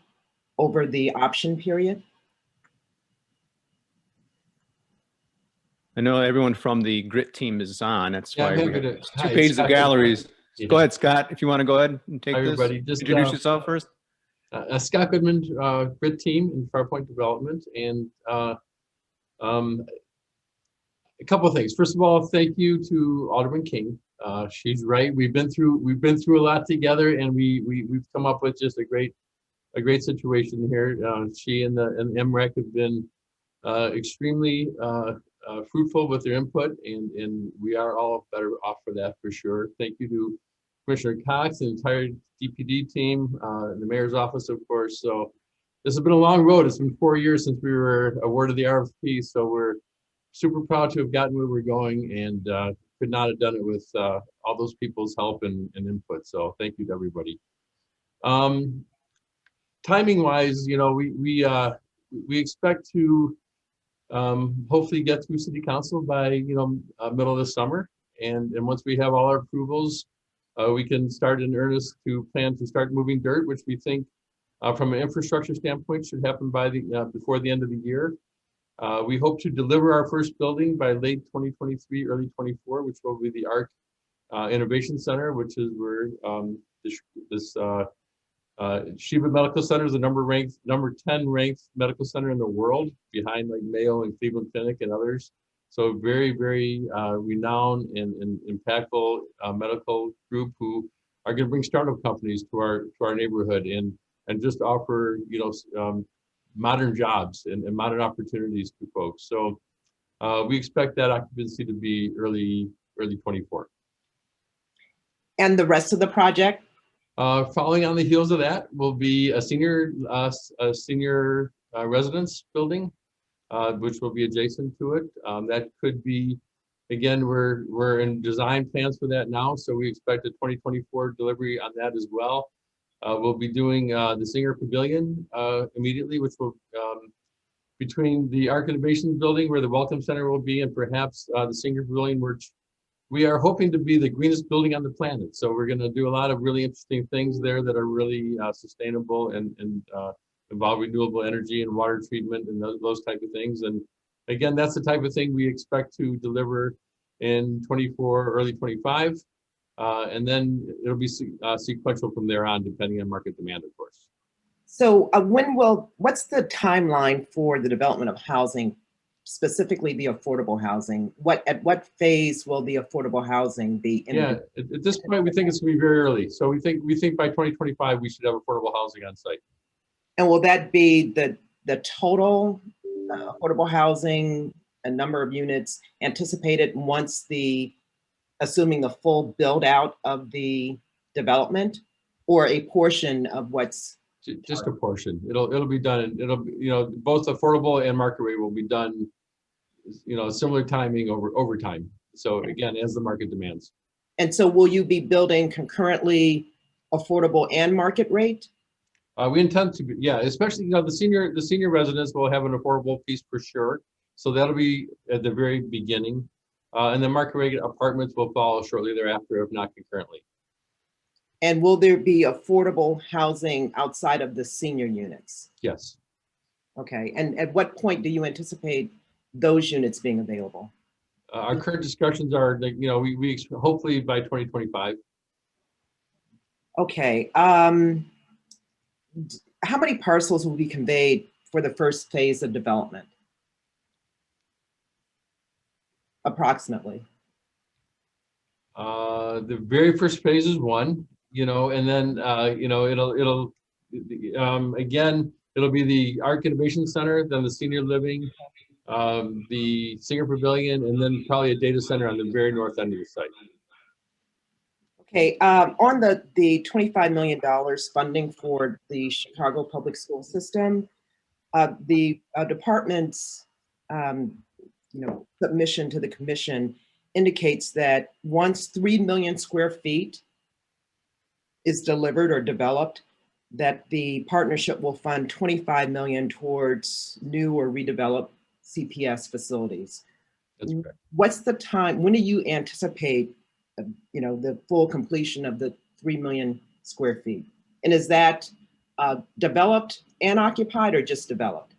over the option period? I know everyone from the GRIT team is on. That's Yeah, why I'm we happy have to- 2 hi, pages of Scott. galleries. Yeah. Go ahead, Scott, if you want to go ahead and take Hi, this. everybody. Just, Introduce yourself first. Scott Goodman, GRIT team in Farpoint Development, and a couple of things. First of all, thank you to Alderman King. She's right. We've been through a lot together, and we've come up with just a great situation here. She and the MREC have been extremely fruitful with their input, and we are all better off for that for sure. Thank you to Commissioner Cox and the entire DPD team, and the mayor's office, of course. So this has been a long road. It's been 4 years since we were awarded the RFP, so we're super proud to have gotten where we're going, and could not have done it with all those people's help and input. So thank you to everybody. Timing wise, we expect to hopefully get through city council by middle of the summer, and once we have all our approvals, we can start in earnest to plan to start moving dirt, which we think from an infrastructure standpoint should happen by before the end of the year. We hope to deliver our first building by late 2023, early 24, which will be the ARC Innovation Center, which is where this Sheba Medical Center is the number 10 ranked medical center in the world, behind like Mayo and Cleveland Clinic and others. So very, very renowned and impactful medical group who are going to bring startup companies to our neighborhood and just offer modern jobs and modern opportunities to folks. So we expect that occupancy to be early 24. And the rest of the project? Following on the heels of that will be a senior residence building, which will be adjacent to it. That could be Again, we're in design plans for that now, so we expect a 2024 delivery on that as well. We'll be doing the Singer Pavilion immediately, which will between the Arc Innovations building where the Welcome Center will be, and perhaps the Singer Pavilion, which we are hoping to be the greenest building on the planet. So we're going to do a lot of really interesting things there that are really sustainable and involve renewable energy and water treatment and those type of things. And again, that's the type of thing we expect to deliver in 24, early 25. And then it'll be sequential from there on, depending on market demand, of course. So what's the timeline for the development of housing, specifically the affordable housing? At what phase will the affordable housing be in? Yeah, at this point, we think it's gonna be very early. So we think by 2025, we should have affordable housing on site. And will that be the total affordable housing, a number of units anticipated once assuming the full build out of the development, or a portion of what's? Just a portion. It'll be done. It'll be, both affordable and market rate will be done, similar timing over time. So again, as the market demands. And so will you be building concurrently affordable and market rate? We intend to be, yeah, especially, the senior residents will have an affordable piece for sure. So that'll be at the very beginning. And the market rate apartments will follow shortly thereafter, if not concurrently. And will there be affordable housing outside of the senior units? Yes. Okay, and at what point do you anticipate those units being available? Our current discussions are that, we hopefully by 2025. Okay, how many parcels will be conveyed for the first phase of development? Approximately. The very first phase is 1, and then again, it'll be the Arc Innovation Center, then the senior living, the Singer Pavilion, and then probably a data center on the very north end of the site. Okay, on the $25 million funding for the Chicago public school system, the department's submission to the commission indicates that once 3 million square feet is delivered or developed, that the partnership will fund 25 million towards new or redeveloped CPS facilities. That's correct. What's the time, when do you anticipate, the full completion of the 3 million square feet? And is that developed and occupied, or just developed?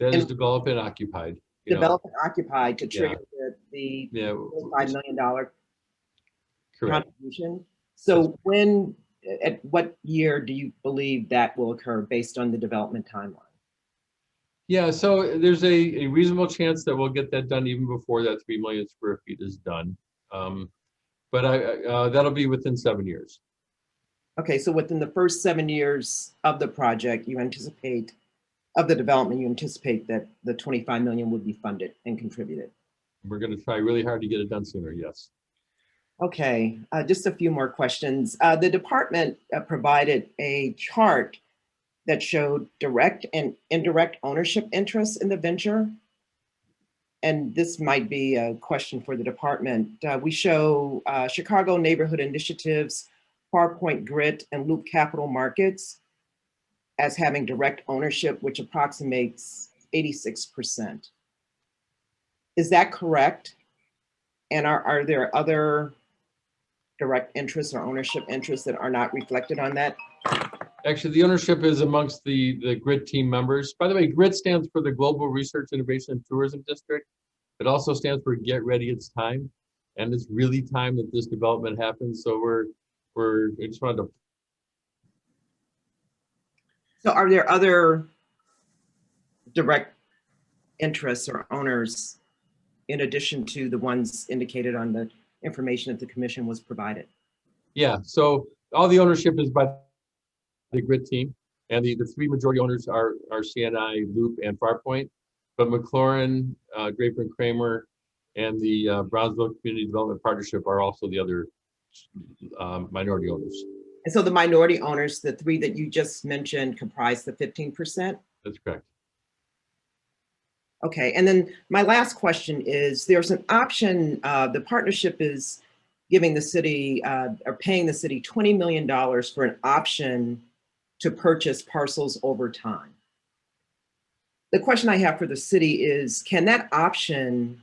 That is developed and occupied. Developed and occupied to trigger the $5 million contribution. So at what year do you believe that will occur based on the development timeline? Yeah, so there's a reasonable chance that we'll get that done even before that 3 million square feet is done. But that'll be within 7 years. Okay, so within the first 7 years of the project, of the development, you anticipate that the 25 million would be funded and contributed. We're going to try really hard to get it done sooner, yes. Okay, just a few more questions. The department provided a chart that showed direct and indirect ownership interests in the venture. And this might be a question for the department. We show Chicago Neighborhood Initiatives, Farpoint Grit, and Loop Capital Markets as having direct ownership, which approximates 86%. Is that correct? And are there other direct interests or ownership interests that are not reflected on that? Actually, the ownership is amongst the GRIT team members. By the way, GRIT stands for the Global Research, Innovation, and Tourism District. It also stands for Get Ready, It's Time. And it's really time that this development happens. So I just wanted to. So are there other direct interests or owners in addition to the ones indicated on the information that the commission was provided? Yeah, so all the ownership is by the GRIT team, and the 3 majority owners are CNI, Loop, and Farpoint, but McLaurin, Draper and Kramer, and the Bronzeville Community Development Partnership are also the other minority owners. And so the minority owners, the 3 that you just mentioned, comprise the 15%? That's correct. Okay, and then my last question is, there's an option, the partnership is giving the city, or paying the city $20 million for an option to purchase parcels over time. The question I have for the city is, can that option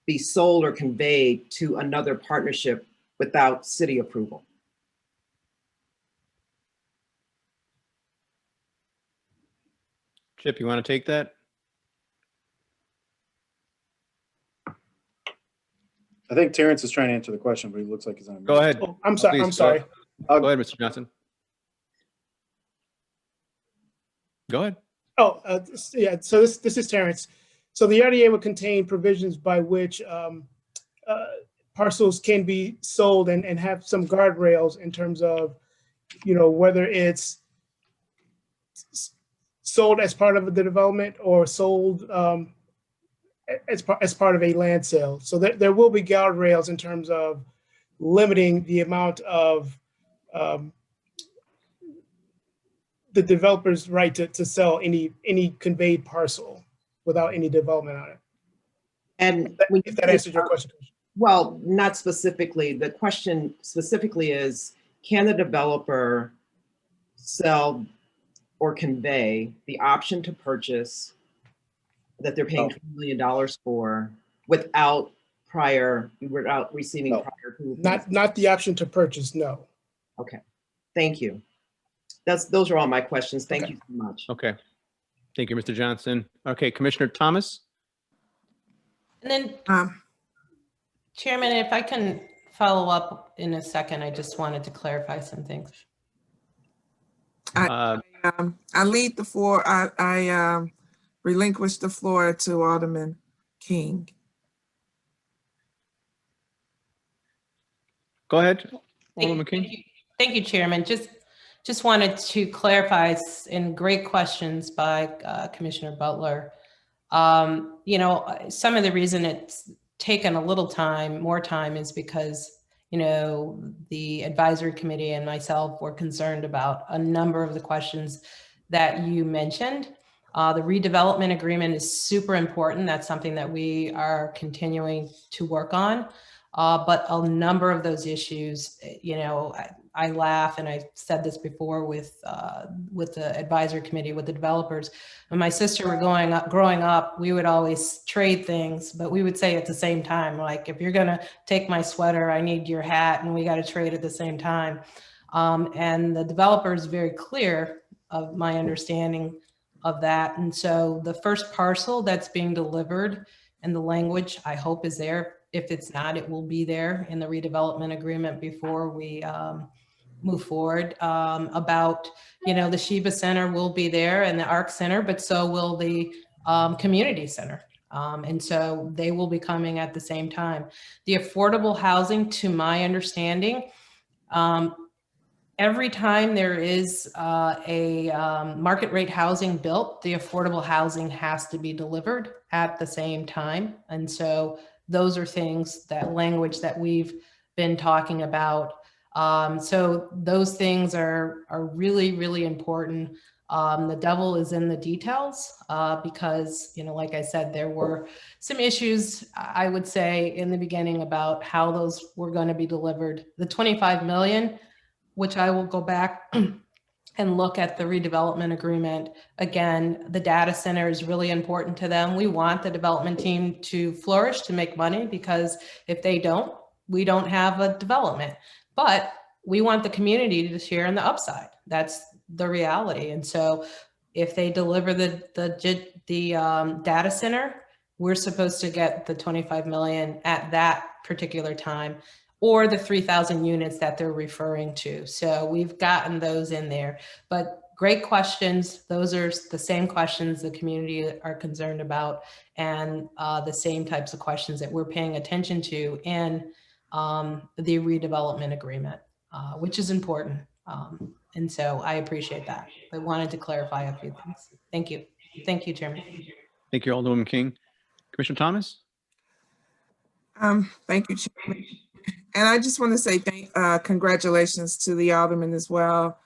be sold or conveyed to another partnership without city approval? Chip, you want to take that? I think Terrence is trying to answer the question, but he looks like he's on. Go ahead. Oh, I'm sorry. Please, I'm sorry. Go ahead, Mr. Johnson. Go ahead. Oh, yeah. So this is Terrence. So the RDA would contain provisions by which parcels can be sold and have some guardrails in terms of, whether it's sold as part of the development or sold as part of a land sale. So there will be guardrails in terms of limiting the amount of the developer's right to sell any conveyed parcel without any development on it. And if that answers your question. Well, not specifically. The question specifically is, can the developer sell or convey the option to purchase that they're paying $20 million for without receiving prior approval? Not the option to purchase, no. Okay, thank you. Those are all my questions. Thank you so much. Okay. Thank you, Mr. Johnson. Okay, Commissioner Thomas. And then, Chairman, if I can follow up in a second, I just wanted to clarify some things. I lead the floor. I relinquish the floor to Alderman King. Go ahead, Alderman King. Thank you, Chairman. Just wanted to clarify, and great questions by Commissioner Butler. Some of the reason it's taken a little time, more time, is because, the advisory committee and myself were concerned about a number of the questions that you mentioned. The redevelopment agreement is super important. That's something that we are continuing to work on. But a number of those issues, I laugh, and I said this before with the advisory committee, with the developers. When my sister were growing up, we would always trade things, but we would say at the same time, like, if you're gonna take my sweater, I need your hat, and we got to trade at the same time. And the developer is very clear of my understanding of that. And so the first parcel that's being delivered, and the language, I hope, is there. If it's not, it will be there in the redevelopment agreement before we move forward. About, the Sheba Center will be there and the ARC Center, but so will the community center. And so they will be coming at the same time. The affordable housing, to my understanding, every time there is a market rate housing built, the affordable housing has to be delivered at the same time. And so those are things, that language that we've been talking about. So those things are really, really important. The devil is in the details because, like I said, there were some issues, I would say, in the beginning about how those were going to be delivered. The 25 million, which I will go back and look at the redevelopment agreement. Again, the data center is really important to them. We want the development team to flourish, to make money, because if they don't, we don't have a development. But we want the community to share in the upside. That's the reality. And so if they deliver the data center, we're supposed to get the 25 million at that particular time, or the 3,000 units that they're referring to. So we've gotten those in there. But great questions. Those are the same questions the community are concerned about, and the same types of questions that we're paying attention to in the redevelopment agreement, which is important. And so I appreciate that. I wanted to clarify a few things. Thank you. Thank you, Chairman. Thank you, Alderwoman King. Commissioner Thomas? Thank you, Chairman. And I just want to say congratulations to the alderman as well.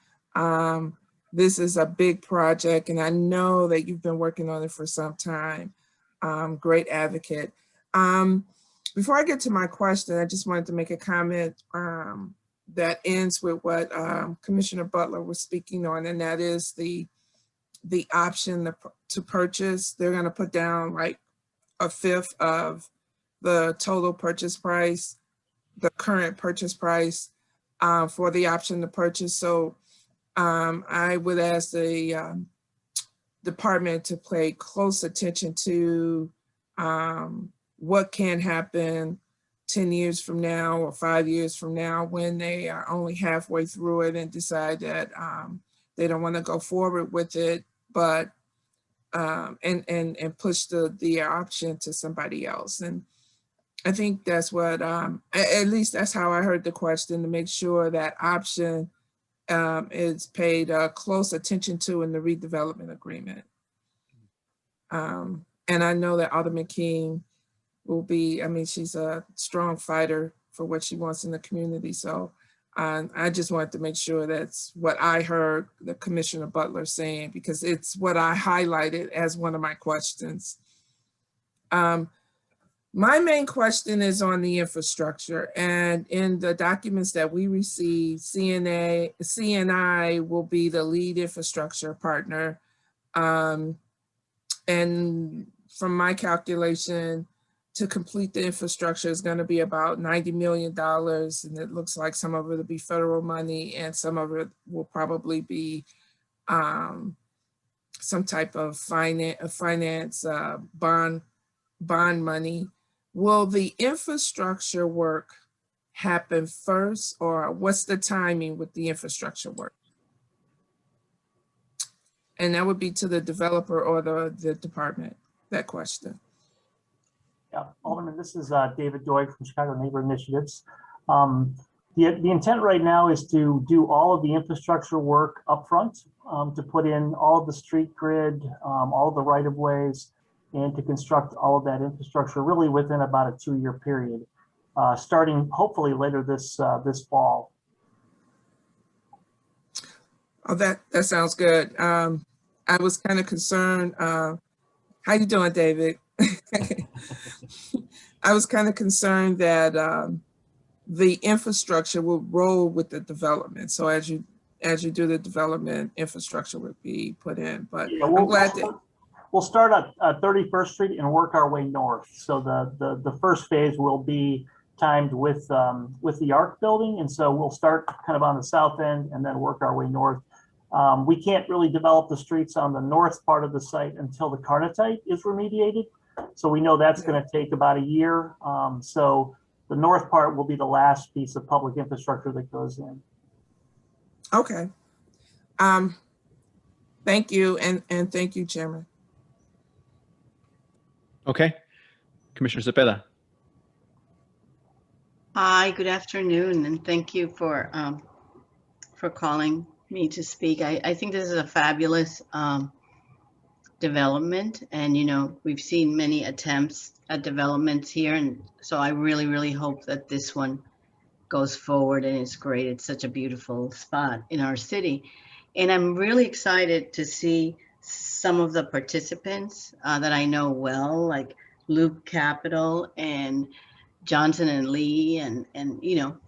This is a big project, and I know that you've been working on it for some time. great advocate. Before I get to my question, I just wanted to make a comment that ends with what Commissioner Butler was speaking on, and that is the option to purchase. They're going to put down like a fifth of the total purchase price, the current purchase price for the option to purchase. So I would ask the department to pay close attention to what can happen 10 years from now or 5 years from now when they are only halfway through it and decide that they don't want to go forward with it, but and push the option to somebody else. And I think that's what, at least that's how I heard the question, to make sure that option is paid close attention to in the redevelopment agreement. And I know that Alderman King will be, I mean, she's a strong fighter for what she wants in the community. So I just wanted to make sure that's what I heard the Commissioner Butler saying, because it's what I highlighted as one of my questions. My main question is on the infrastructure, and in the documents that we received, CNI will be the lead infrastructure partner. And from my calculation, to complete the infrastructure is going to be about $90 million. And it looks like some of it will be federal money and some of it will probably be some type of finance bond money. Will the infrastructure work happen first, or what's the timing with the infrastructure work? And that would be to the developer or the department, that question. Yeah, Alderman, this is David Doig from Chicago Neighbor Initiatives. The intent right now is to do all of the infrastructure work upfront, to put in all of the street grid, all of the right-of-ways, and to construct all of that infrastructure really within about a 2-year period, starting hopefully later this fall. Oh, that sounds good. I was kind of concerned. How you doing, David? I was kind of concerned that the infrastructure will roll with the development. So as you do the development, infrastructure would be put in. But yeah, I'm glad that we'll start at 31st Street and work our way north. So the first phase will be timed with the ARC building, and so we'll start kind of on the south end and then work our way north. We can't really develop the streets on the north part of the site until the carnotite is remediated. So we know that's going to take about a year. So the north part will be the last piece of public infrastructure that goes in. Okay. Thank you, and thank you, Chairman. Okay. Commissioner Cepeda. Hi, good afternoon, and thank you for calling me to speak. I think this is a fabulous development, and we've seen many attempts at developments here, and so I really, really hope that this one goes forward, and it's great. It's such a beautiful spot in our city, and I'm really excited to see some of the participants that I know well, like Loop Capital and Johnson and Lee, and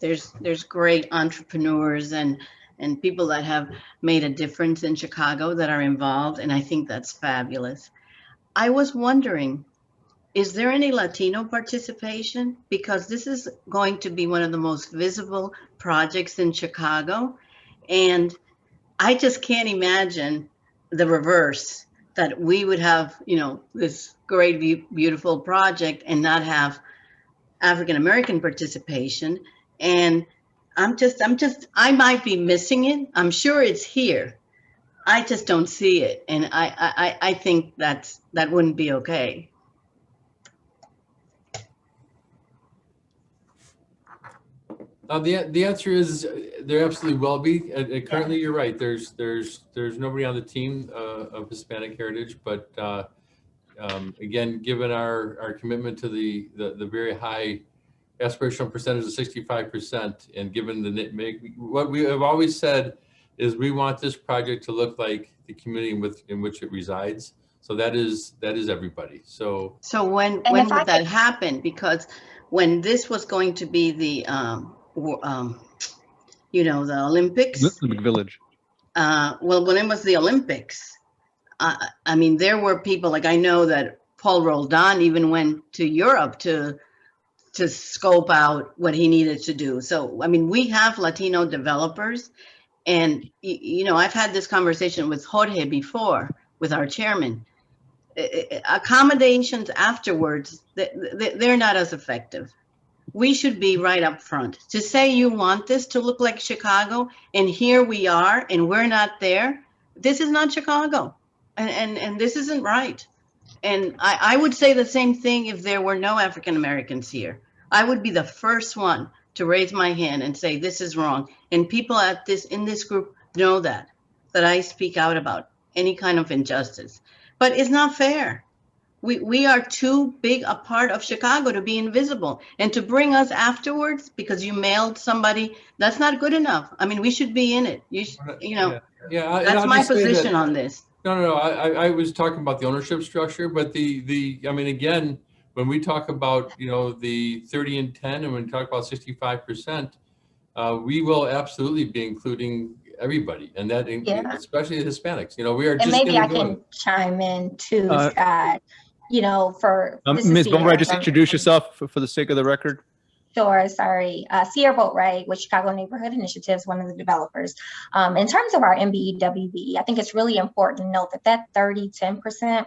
there's great entrepreneurs and people that have made a difference in Chicago that are involved, and I think that's fabulous. I was wondering, is there any Latino participation? Because this is going to be one of the most visible projects in Chicago, and I just can't imagine the reverse, that we would have, this great, beautiful project and not have African-American participation. And I might be missing it. I'm sure it's here. I just don't see it. And I think that wouldn't be okay. The answer is there absolutely will be. Currently, you're right. There's nobody on the team of Hispanic heritage, but again, given our commitment to the very high aspirational percentage of 65%, and given what we have always said is we want this project to look like the community in which it resides. So that is everybody. So when would that happen? Because when this was going to be the the Olympics. Olympic Village. Well, when it was the Olympics, I mean, there were people, like, I know that Paul Roldan even went to Europe to scope out what he needed to do. So, I mean, we have Latino developers, and, I've had this conversation with Jorge before, with our chairman. Accommodations afterwards, they're not as effective. We should be right up front. To say you want this to look like Chicago, and here we are, and we're not there, this is not Chicago, and this isn't right. And I would say the same thing if there were no African Americans here. I would be the first one to raise my hand and say this is wrong. And people in this group know that I speak out about any kind of injustice. But it's not fair. We are too big a part of Chicago to be invisible, and to bring us afterwards because you mailed somebody, that's not good enough. I mean, we should be in it. That's my position on this. No. I was talking about the ownership structure, but I mean, again, when we talk about, the 30 and 10, and when we talk about 65%, we will absolutely be including everybody, and that, especially the Hispanics. We are just. And maybe I can chime in too, Scott. Ms. Boatwright, just introduce yourself for the sake of the record. Sure, sorry. Sierra Boatwright with Chicago Neighborhood Initiatives, one of the developers. In terms of our MBEWB, I think it's really important to note that 10%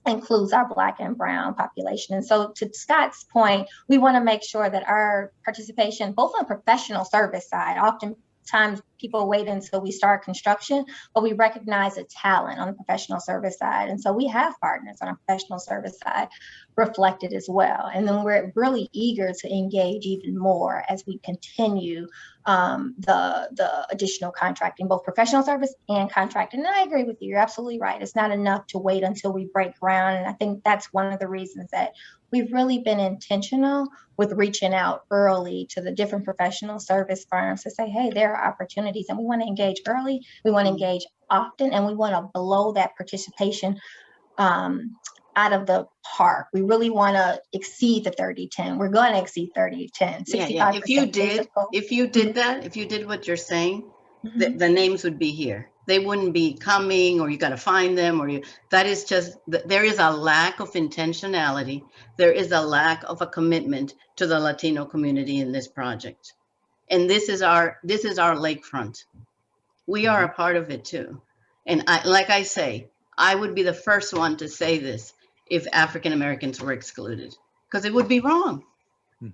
includes our Black and Brown population. And so to Scott's point, we want to make sure that our participation, both on the professional service side, oftentimes people wait until we start construction, but we recognize the talent on the professional service side. And so we have partners on our professional service side reflected as well. And then we're really eager to engage even more as we continue the additional contracting, both professional service and contracting. And I agree with you, you're absolutely right. It's not enough to wait until we break ground. And I think that's one of the reasons that we've really been intentional with reaching out early to the different professional service firms to say, hey, there are opportunities, and we want to engage early, we want to engage often, and we want to blow that participation out of the park. We really want to exceed the 30-10. We're going to exceed 30-10. Yeah. If you did what you're saying, the names would be here. They wouldn't be coming, or you got to find them, that is just, there is a lack of intentionality. There is a lack of a commitment to the Latino community in this project. And this is our lakefront. We are a part of it too. And like I say, I would be the first one to say this if African Americans were excluded, because it would be wrong.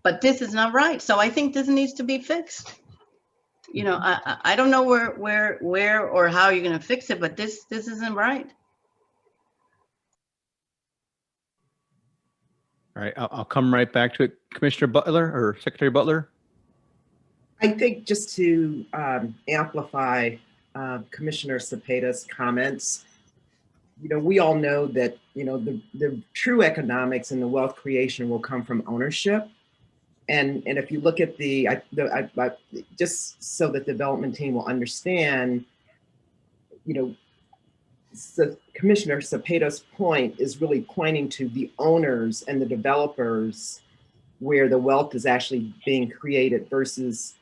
But this is not right. So I think this needs to be fixed. I don't know where or how you're going to fix it, but this isn't right. All right, I'll come right back to it. Commissioner Butler or Secretary Butler? I think just to amplify Commissioner Cepeda's comments, we all know that, the true economics and the wealth creation will come from ownership. And if you look at just so that the development team will understand, so Commissioner Cepeda's point is really pointing to the owners and the developers where the wealth is actually being created versus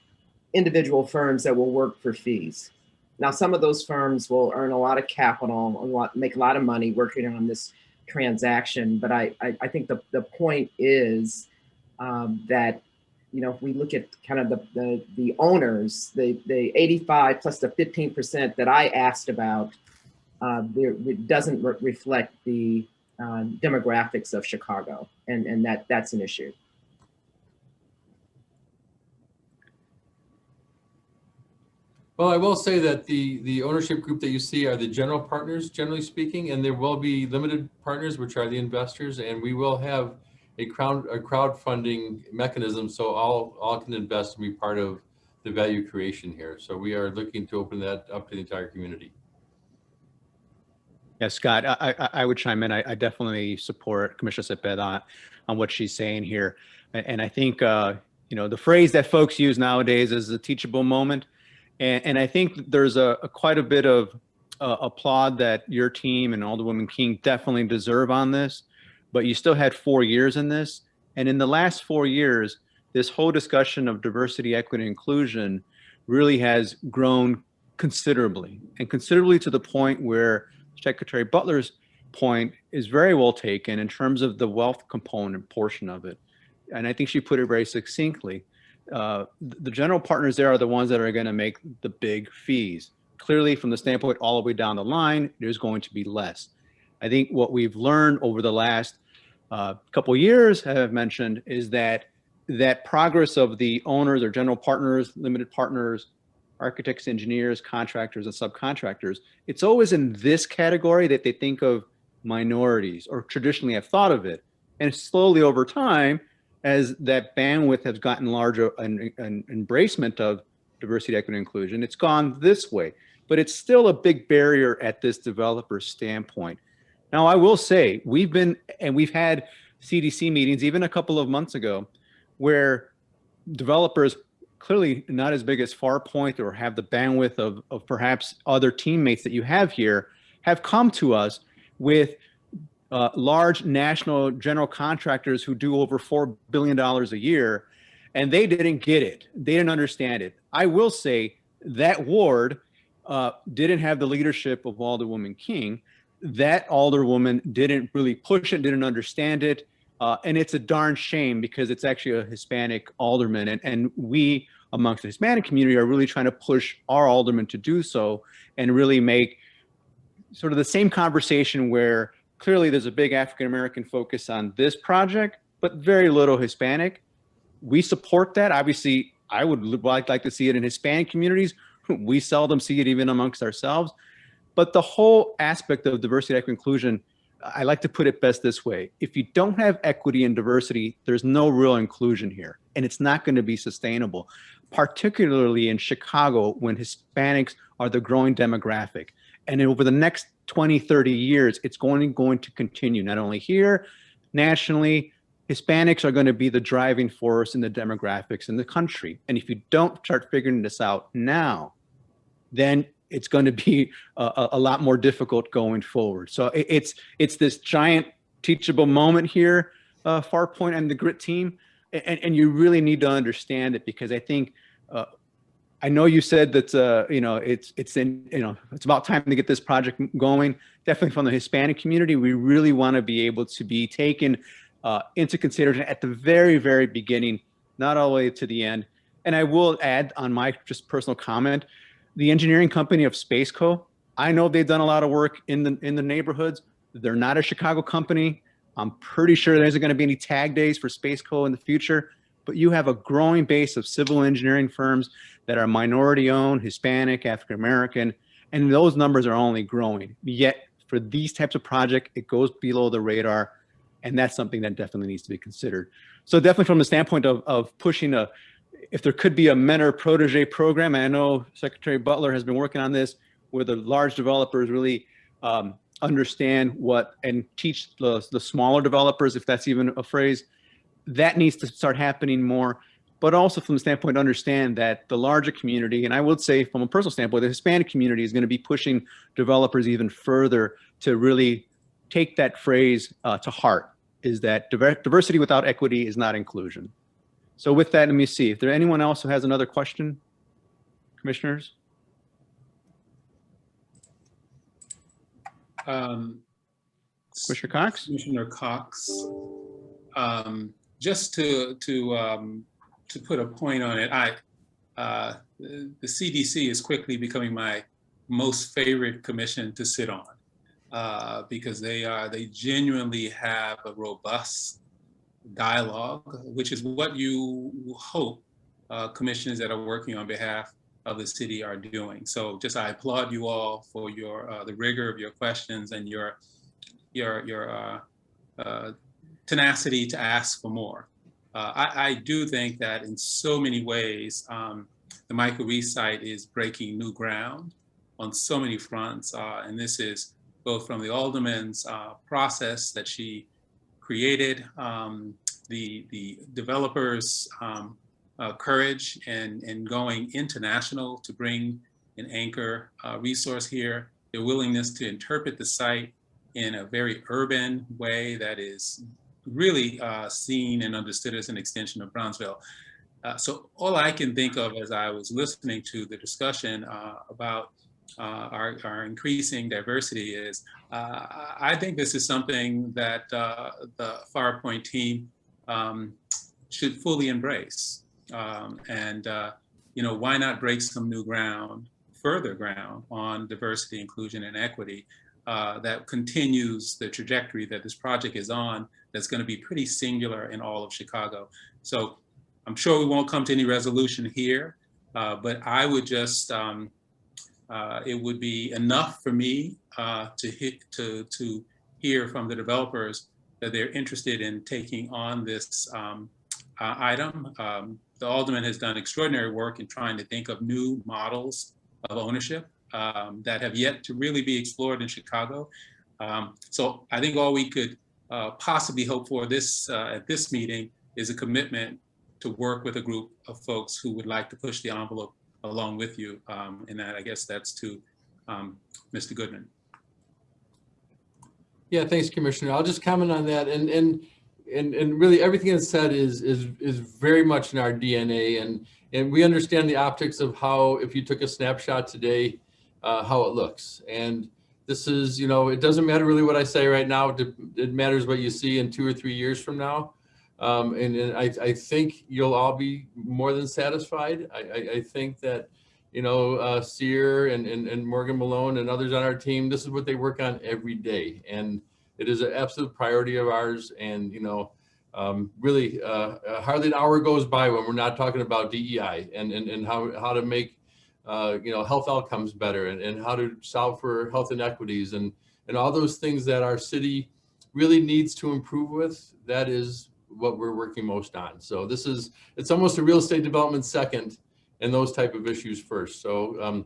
individual firms that will work for fees. Now, some of those firms will earn a lot of capital, make a lot of money working on this transaction. But I think the point is that, if we look at kind of the owners, the 85 plus the 15% that I asked about, it doesn't reflect the demographics of Chicago, and that's an issue. Well, I will say that the ownership group that you see are the general partners, generally speaking, and there will be limited partners, which are the investors, and we will have a crowdfunding mechanism so all can invest and be part of the value creation here. So we are looking to open that up to the entire community. Yeah, Scott, I would chime in. I definitely support Commissioner Cepeda on what she's saying here. And I think, the phrase that folks use nowadays is a teachable moment. And I think there's quite a bit of applaud that your team and Alderwoman King definitely deserve on this, but you still had 4 years in this. And in the last 4 years, this whole discussion of diversity, equity, and inclusion really has grown considerably, and considerably to the point where Secretary Butler's point is very well taken in terms of the wealth component portion of it. And I think she put it very succinctly. The general partners there are the ones that are going to make the big fees. Clearly, from the standpoint all the way down the line, there's going to be less. I think what we've learned over the last couple of years, as I've mentioned, is that progress of the owners or general partners, limited partners, architects, engineers, contractors, and subcontractors, it's always in this category that they think of minorities, or traditionally have thought of it. And slowly over time, as that bandwidth has gotten larger and embracement of diversity, equity, and inclusion, it's gone this way. But it's still a big barrier at this developer standpoint. Now, I will say, we've had CDC meetings even a couple of months ago where developers, clearly not as big as Farpoint or have the bandwidth of perhaps other teammates that you have here, have come to us with large national general contractors who do over $4 billion a year, and they didn't get it. They didn't understand it. I will say that ward didn't have the leadership of Alderwoman King. That Alderwoman didn't really push it, didn't understand it. And it's a darn shame, because it's actually a Hispanic alderman. And we, amongst the Hispanic community, are really trying to push our alderman to do so and really make sort of the same conversation where clearly there's a big African-American focus on this project, but very little Hispanic. We support that. Obviously, I would like to see it in Hispanic communities. We seldom see it even amongst ourselves. But the whole aspect of diversity, equity, inclusion, I like to put it best this way. If you don't have equity and diversity, there's no real inclusion here, and it's not going to be sustainable, particularly in Chicago when Hispanics are the growing demographic. And over the next 20, 30 years, it's going to continue, not only here, nationally. Hispanics are going to be the driving force in the demographics in the country. And if you don't start figuring this out now, then it's going to be a lot more difficult going forward. So it's this giant teachable moment here, Farpoint and the GRIT team, and you really need to understand it, because I think I know you said that it's about time to get this project going. Definitely from the Hispanic community, we really want to be able to be taken into consideration at the very, very beginning, not all the way to the end. And I will add on my just personal comment, the engineering company of Spaceco, I know they've done a lot of work in the neighborhoods. They're not a Chicago company. I'm pretty sure there isn't going to be any tag days for Spaceco in the future, but you have a growing base of civil engineering firms that are minority owned, Hispanic, African American, and those numbers are only growing. Yet for these types of projects, it goes below the radar, and that's something that definitely needs to be considered. So definitely from the standpoint of pushing if there could be a mentor-protege program, and I know Secretary Butler has been working on this, where the large developers really understand and teach the smaller developers, if that's even a phrase, that needs to start happening more. But also from the standpoint, understand that the larger community, and I would say from a personal standpoint, the Hispanic community is going to be pushing developers even further to really take that phrase to heart, is that diversity without equity is not inclusion. So with that, let me see if there anyone else who has another question, commissioners. Commissioner Cox. Commissioner Cox. Just to put a point on it, the CDC is quickly becoming my most favorite commission to sit on, because they genuinely have a robust dialogue, which is what you hope commissions that are working on behalf of the city are doing. So I applaud you all for the rigor of your questions and your tenacity to ask for more. I do think that in so many ways, the Michael Reese site is breaking new ground on so many fronts. And this is both from the alderman's process that she created, the developers' courage and going international to bring an anchor resource here, their willingness to interpret the site in a very urban way that is really seen and understood as an extension of Bronzeville. So all I can think of as I was listening to the discussion about our increasing diversity is, I think this is something that the FirePoint team should fully embrace. Why not break some new ground, further ground on diversity, inclusion, and equity that continues the trajectory that this project is on, that's going to be pretty singular in all of Chicago. So I'm sure we won't come to any resolution here, but I would just, it would be enough for me to hear from the developers that they're interested in taking on this item. The Alderman has done extraordinary work in trying to think of new models of ownership that have yet to really be explored in Chicago. So I think all we could possibly hope for this at this meeting is a commitment to work with a group of folks who would like to push the envelope along with you. And that, I guess that's to Mr. Goodman. Yeah, thanks, Commissioner. I'll just comment on that. And really everything that's said is very much in our DNA. And we understand the optics of how, if you took a snapshot today, how it looks. And this is, it doesn't matter really what I say right now. It matters what you see in 2 or 3 years from now. And I think you'll all be more than satisfied. I think that, Sear and Morgan Malone and others on our team, this is what they work on every day. And it is an absolute priority of ours. And, really hardly an hour goes by when we're not talking about DEI and how to make, health outcomes better and how to solve for health inequities and all those things that our city really needs to improve with. That is what we're working most on. So it's almost a real estate development second and those type of issues first. So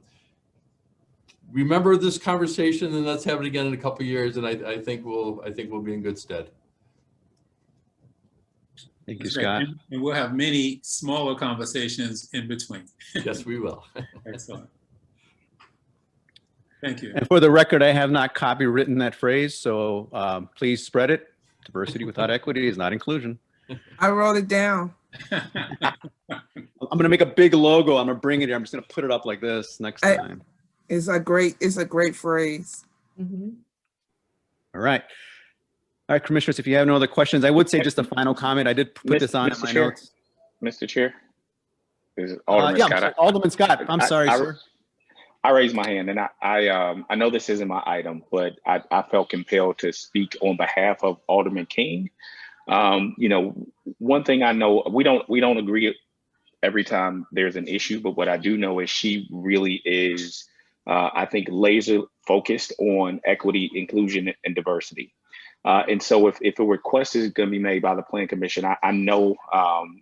remember this conversation and let's have it again in a couple of years. And I think we'll be in good stead. Thank you, Scott. And we'll have many smaller conversations in between. Yes, we will. Excellent. Thank you. And for the record, I have not copywritten that phrase, so please spread it. Diversity without equity is not inclusion. I wrote it down. I'm going to make a big logo. I'm going to bring it here. I'm just going to put it up like this next time. It's a great phrase. Mm-hmm. All right. All right, commissioners, if you have no other questions, I would say just a final comment. I did put this on in my notes. Mr. Chair, is it Alderman Scott? Alderman Scott. I'm sorry, sir. I raised my hand, and I know this isn't my item, but I felt compelled to speak on behalf of Alderman King. One thing I know, we don't agree every time there's an issue, but what I do know is she really is, I think, laser focused on equity, inclusion, and diversity. And so if a request is going to be made by the Plan Commission, I know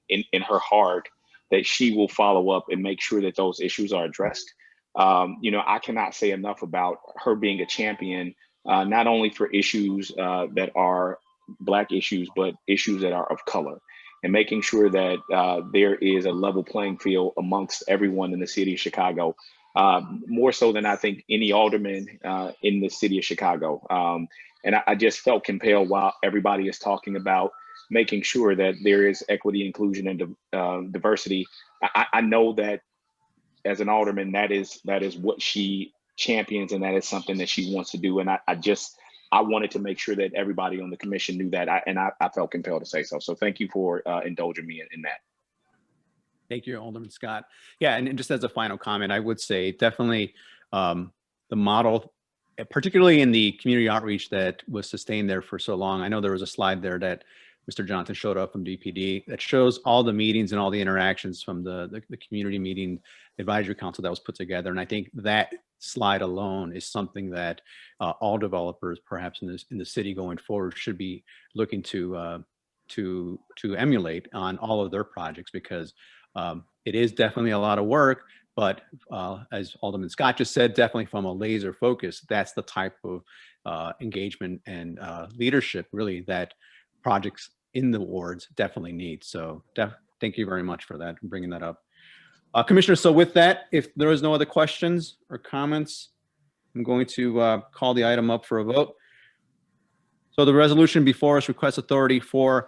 in her heart that she will follow up and make sure that those issues are addressed. I cannot say enough about her being a champion, not only for issues that are Black issues, but issues that are of color, and making sure that there is a level playing field amongst everyone in the city of Chicago, more so than I think any alderman in the city of Chicago. And I just felt compelled while everybody is talking about making sure that there is equity, inclusion, and diversity. I know that as an alderman, that is what she champions, and that is something that she wants to do. And I wanted to make sure that everybody on the commission knew that, and I felt compelled to say so. So thank you for indulging me in that. Thank you, Alderman Scott. Yeah, and just as a final comment, I would say definitely the model, particularly in the community outreach that was sustained there for so long. I know there was a slide there that Mr. Johnson showed up from DPD that shows all the meetings and all the interactions from the community meeting advisory council that was put together. And I think that slide alone is something that all developers, perhaps in the city going forward, should be looking to emulate on all of their projects, because it is definitely a lot of work. But as Alderman Scott just said, definitely from a laser focus, that's the type of engagement and leadership really that projects in the wards definitely need. So thank you very much for that and bringing that up. Commissioner, so with that, if there is no other questions or comments, I'm going to call the item up for a vote. So the resolution before us requests authority for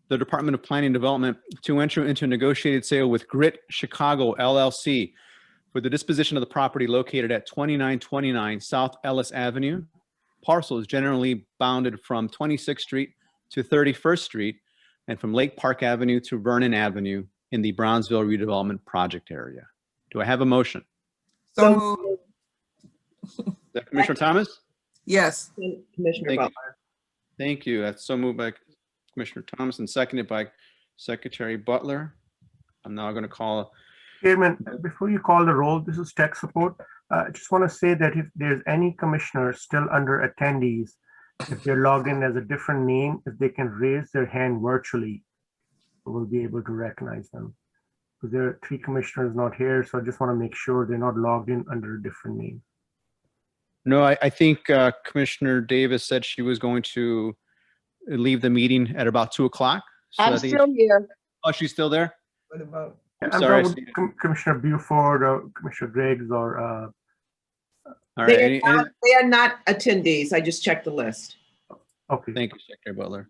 the Department of Planning and Development to enter into a negotiated sale with Grit Chicago LLC for the disposition of the property located at 2929 South Ellis Avenue. Parcels generally bounded from 26th Street to 31st Street and from Lake Park Avenue to Vernon Avenue in the Bronzeville redevelopment project area. Do I have a motion? So moved. Is that Commissioner Thomas? Yes. Commissioner Thank you. Butler. Thank you. That's so moved by Commissioner Thomas and seconded by Secretary Butler. I'm now going to call. Chairman, before you call the roll, this is tech support. I just want to say that if there's any commissioner still under attendees, if they're logged in as a different name, if they can raise their hand virtually, we'll be able to recognize them. Because there are 3 commissioners not here, so I just want to make sure they're not logged in under a different name. No, I think Commissioner Davis said she was going to leave the meeting at about 2 o'clock. So I'm I think still here. Oh, she's still there? What about? I'm I'm sorry. talking with Commissioner Buford or Commissioner Griggs or All right. They are not attendees. I just checked the list. Okay. Thank you, Secretary Butler.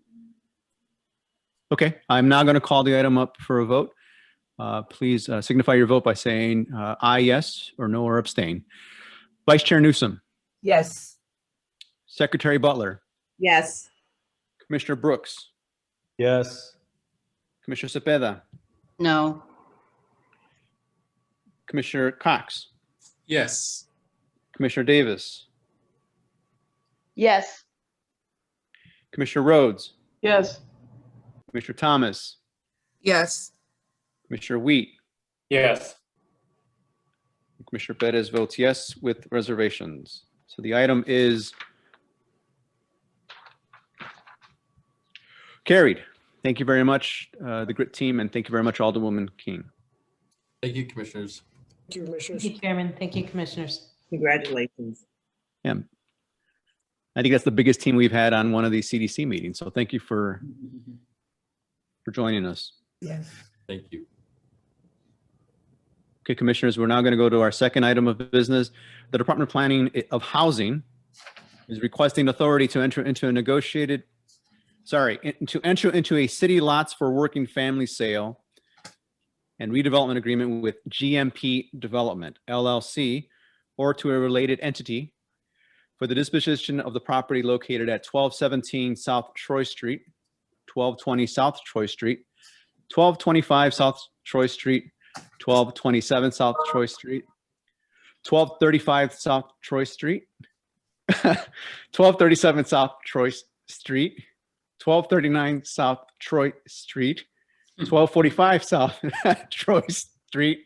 Okay, I'm now going to call the item up for a vote. Please signify your vote by saying aye, yes, or no, or abstain. Vice Chair Newsom, Yes. Secretary Butler, Yes. Commissioner Brooks, Yes. Commissioner Cepeda, No. Commissioner Cox, Yes. Commissioner Davis, Yes. Commissioner Rhodes, Yes. Commissioner Thomas, Yes. Commissioner Wheat, Yes. Commissioner Bettis votes yes with reservations. So the item is carried. Thank you very much, the GRIT team, and thank you very much, Alderwoman King. Thank you, commissioners. Thank you, Commissioners. Thank you, Chairman. Thank you, Commissioners. Congratulations. Yeah. I think that's the biggest team we've had on one of these CDC meetings. So thank you for joining us. Yes. Thank you. Okay, Commissioners, we're now going to go to our second item of business. The Department of Planning of Housing is requesting authority to enter into a negotiated, to enter into a city lots for working family sale and redevelopment agreement with GMP Development, LLC, or to a related entity for the disposition of the property located at 1217 South Troy Street, 1220 South Troy Street, 1225 South Troy Street, 1227 South Troy Street, 1235 South Troy Street, 1237 South Troy Street, 1239 South Troy Street, 1245 South Troy Street,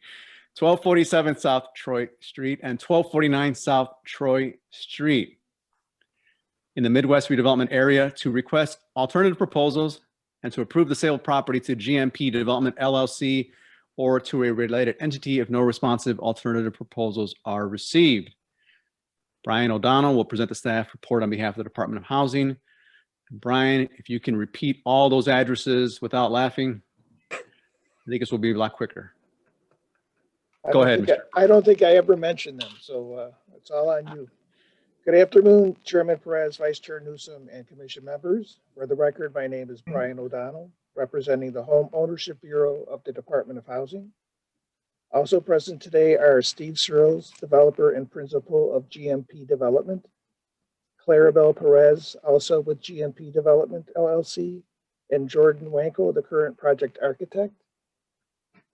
1247 South Troy Street, and 1249 South Troy Street in the Midwest redevelopment area to request alternative proposals and to approve the sale of property to GMP Development LLC or to a related entity if no responsive alternative proposals are received. Brian O'Donnell will present the staff report on behalf of the Department of Housing. Brian, if you can repeat all those addresses without laughing, I think this will be a lot quicker. Go ahead. I don't think I ever mentioned them, so it's all on you. Good afternoon, Chairman Perez, Vice Chair Newsom, and Commission members. For the record, my name is Brian O'Donnell, representing the Home Ownership Bureau of the Department of Housing. Also present today are Steve Searles, developer and principal of GMP Development, Clarabelle Perez, also with GMP Development LLC, and Jordan Wanko, the current project architect.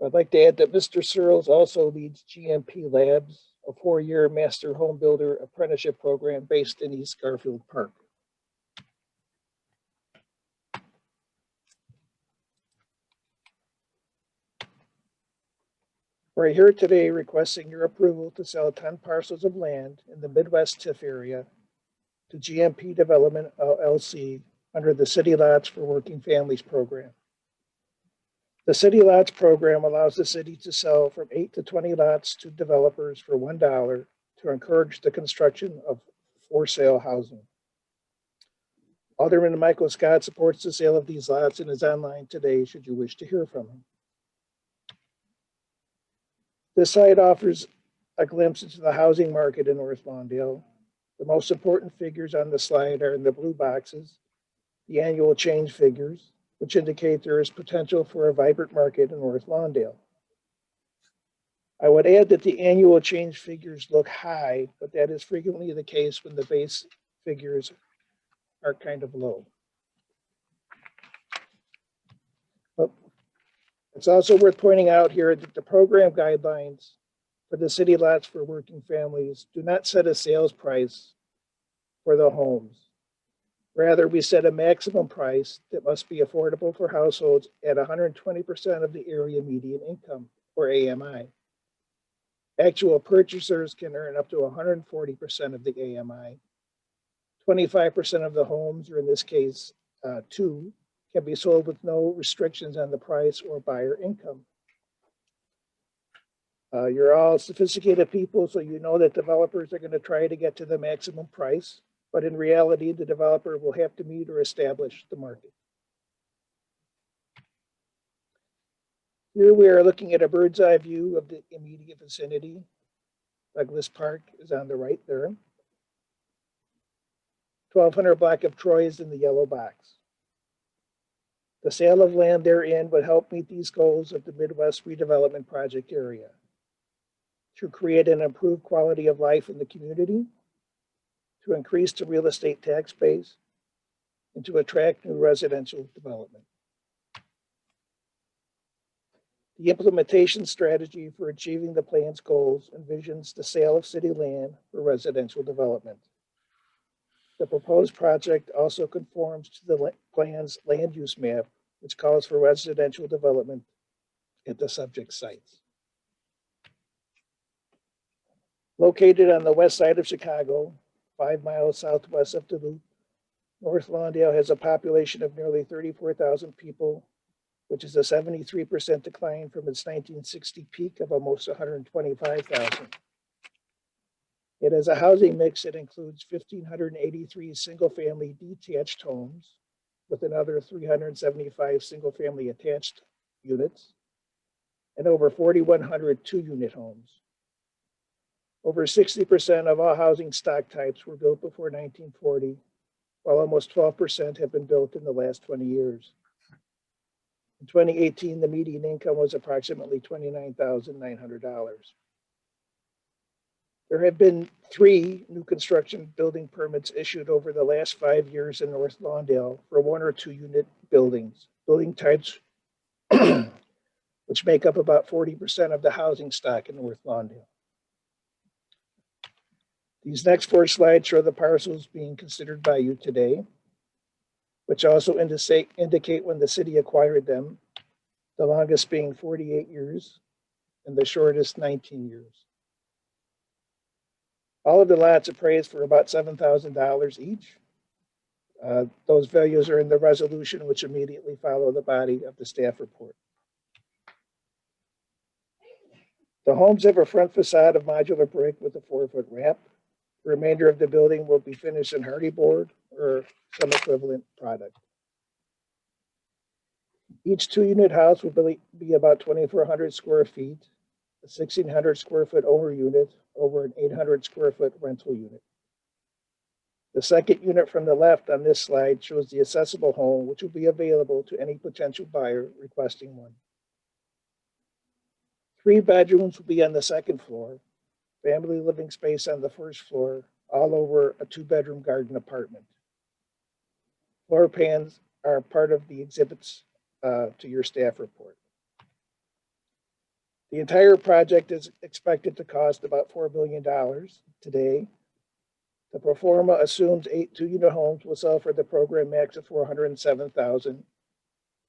I'd like to add that Mr. Searles also leads GMP Labs, a 4-year master home builder apprenticeship program based in East Garfield Park. We're here today requesting your approval to sell 10 parcels of land in the Midwest TIF area to GMP Development LLC under the City Lots for Working Families program. The City Lots program allows the city to sell from 8 to 20 lots to developers for $1 to encourage the construction of for-sale housing. Alderman Michael Scott supports the sale of these lots and is online today should you wish to hear from him. This site offers a glimpse into the housing market in North Lawndale. The most important figures on the slide are in the blue boxes, the annual change figures, which indicate there is potential for a vibrant market in North Lawndale. I would add that the annual change figures look high, but that is frequently the case when the base figures are kind of low. But it's also worth pointing out here that the program guidelines for the city lots for working families do not set a sales price for the homes. Rather, we set a maximum price that must be affordable for households at 120% of the area median income, or AMI. Actual purchasers can earn up to 140% of the AMI. 25% of the homes, or in this case, two, can be sold with no restrictions on the price or buyer income. You're all sophisticated people, so you know that developers are going to try to get to the maximum price, but in reality, the developer will have to meet or establish the market. Here we are looking at a bird's eye view of the immediate vicinity. Douglas Park is on the right there. 1200 block of Troy is in the yellow box. The sale of land therein would help meet these goals of the Midwest Redevelopment Project area to create an improved quality of life in the community, to increase the real estate tax base, and to attract new residential development. The implementation strategy for achieving the plan's goals envisions the sale of city land for residential development. The proposed project also conforms to the plan's land use map, which calls for residential development at the subject sites. Located on the west side of Chicago, 5 miles southwest of Duluth, North Lawndale has a population of nearly 34,000 people, which is a 73% decline from its 1960 peak of almost 125,000. It has a housing mix that includes 1,583 single-family detached homes with another 375 single-family attached units and over 4,100 two-unit homes. Over 60% of all housing stock types were built before 1940, while almost 12% have been built in the last 20 years. In 2018, the median income was approximately $29,900. There have been 3 new construction building permits issued over the last 5 years in North Lawndale for 1 or 2 unit buildings, building types which make up about 40% of the housing stock in North Lawndale. These next 4 slides show the parcels being considered by you today, which also indicate when the city acquired them, the longest being 48 years and the shortest 19 years. All of the lots appraised for about $7,000 each. Those values are in the resolution which immediately follow the body of the staff report. The homes have a front facade of modular brick with a 4-foot wrap. The remainder of the building will be finished in hardy board or some equivalent product. Each 2-unit house will be about 2,400 square feet, a 1,600 square foot owner unit over an 800 square foot rental unit. The second unit from the left on this slide shows the accessible home, which will be available to any potential buyer requesting one. 3 bedrooms will be on the second floor, family living space on the first floor, all over a 2-bedroom garden apartment. Floor plans are part of the exhibits to your staff report. The entire project is expected to cost about $4 billion today. The pro forma assumes 8 2-unit homes will sell for the program max of $407,000,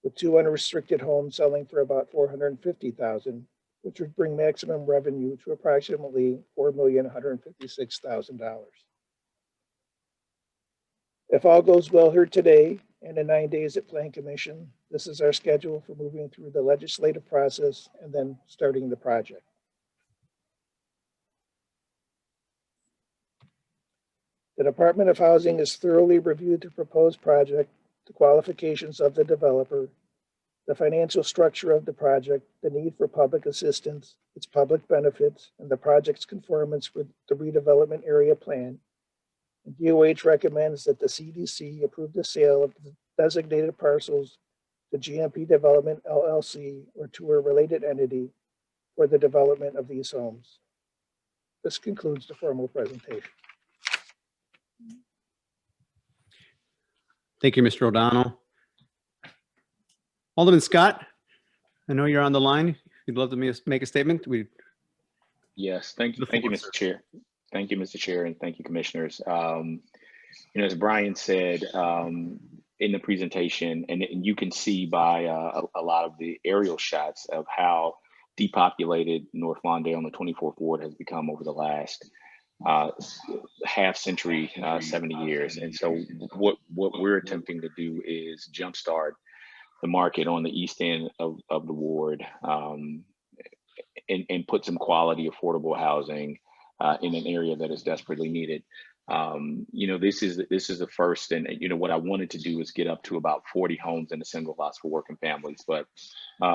with 2 unrestricted homes selling for about $450,000, which would bring maximum revenue to approximately $4,156,000. If all goes well here today and in 9 days at Plan Commission, this is our schedule for moving through the legislative process and then starting the project. The Department of Housing has thoroughly reviewed the proposed project, the qualifications of the developer, the financial structure of the project, the need for public assistance, its public benefits, and the project's conformance with the redevelopment area plan, DOH recommends that the CDC approve the sale of the designated parcels to GMP Development LLC or to a related entity for the development of these homes. This concludes the formal presentation. Thank you, Mr. O'Donnell. Alderman Scott, I know you're on the line. You'd love to make a statement. Yes, thank you, Mr. Chair. Thank you, Mr. Chair, and thank you, commissioners. As Brian said in the presentation, and you can see by a lot of the aerial shots of how depopulated North Lawndale and the 24th Ward has become over the last half century, 70 years. And so what we're attempting to do is jumpstart the market on the east end of the ward and put some quality, affordable housing in an area that is desperately needed. This is the first, and what I wanted to do is get up to about 40 homes in the single lots for working families, but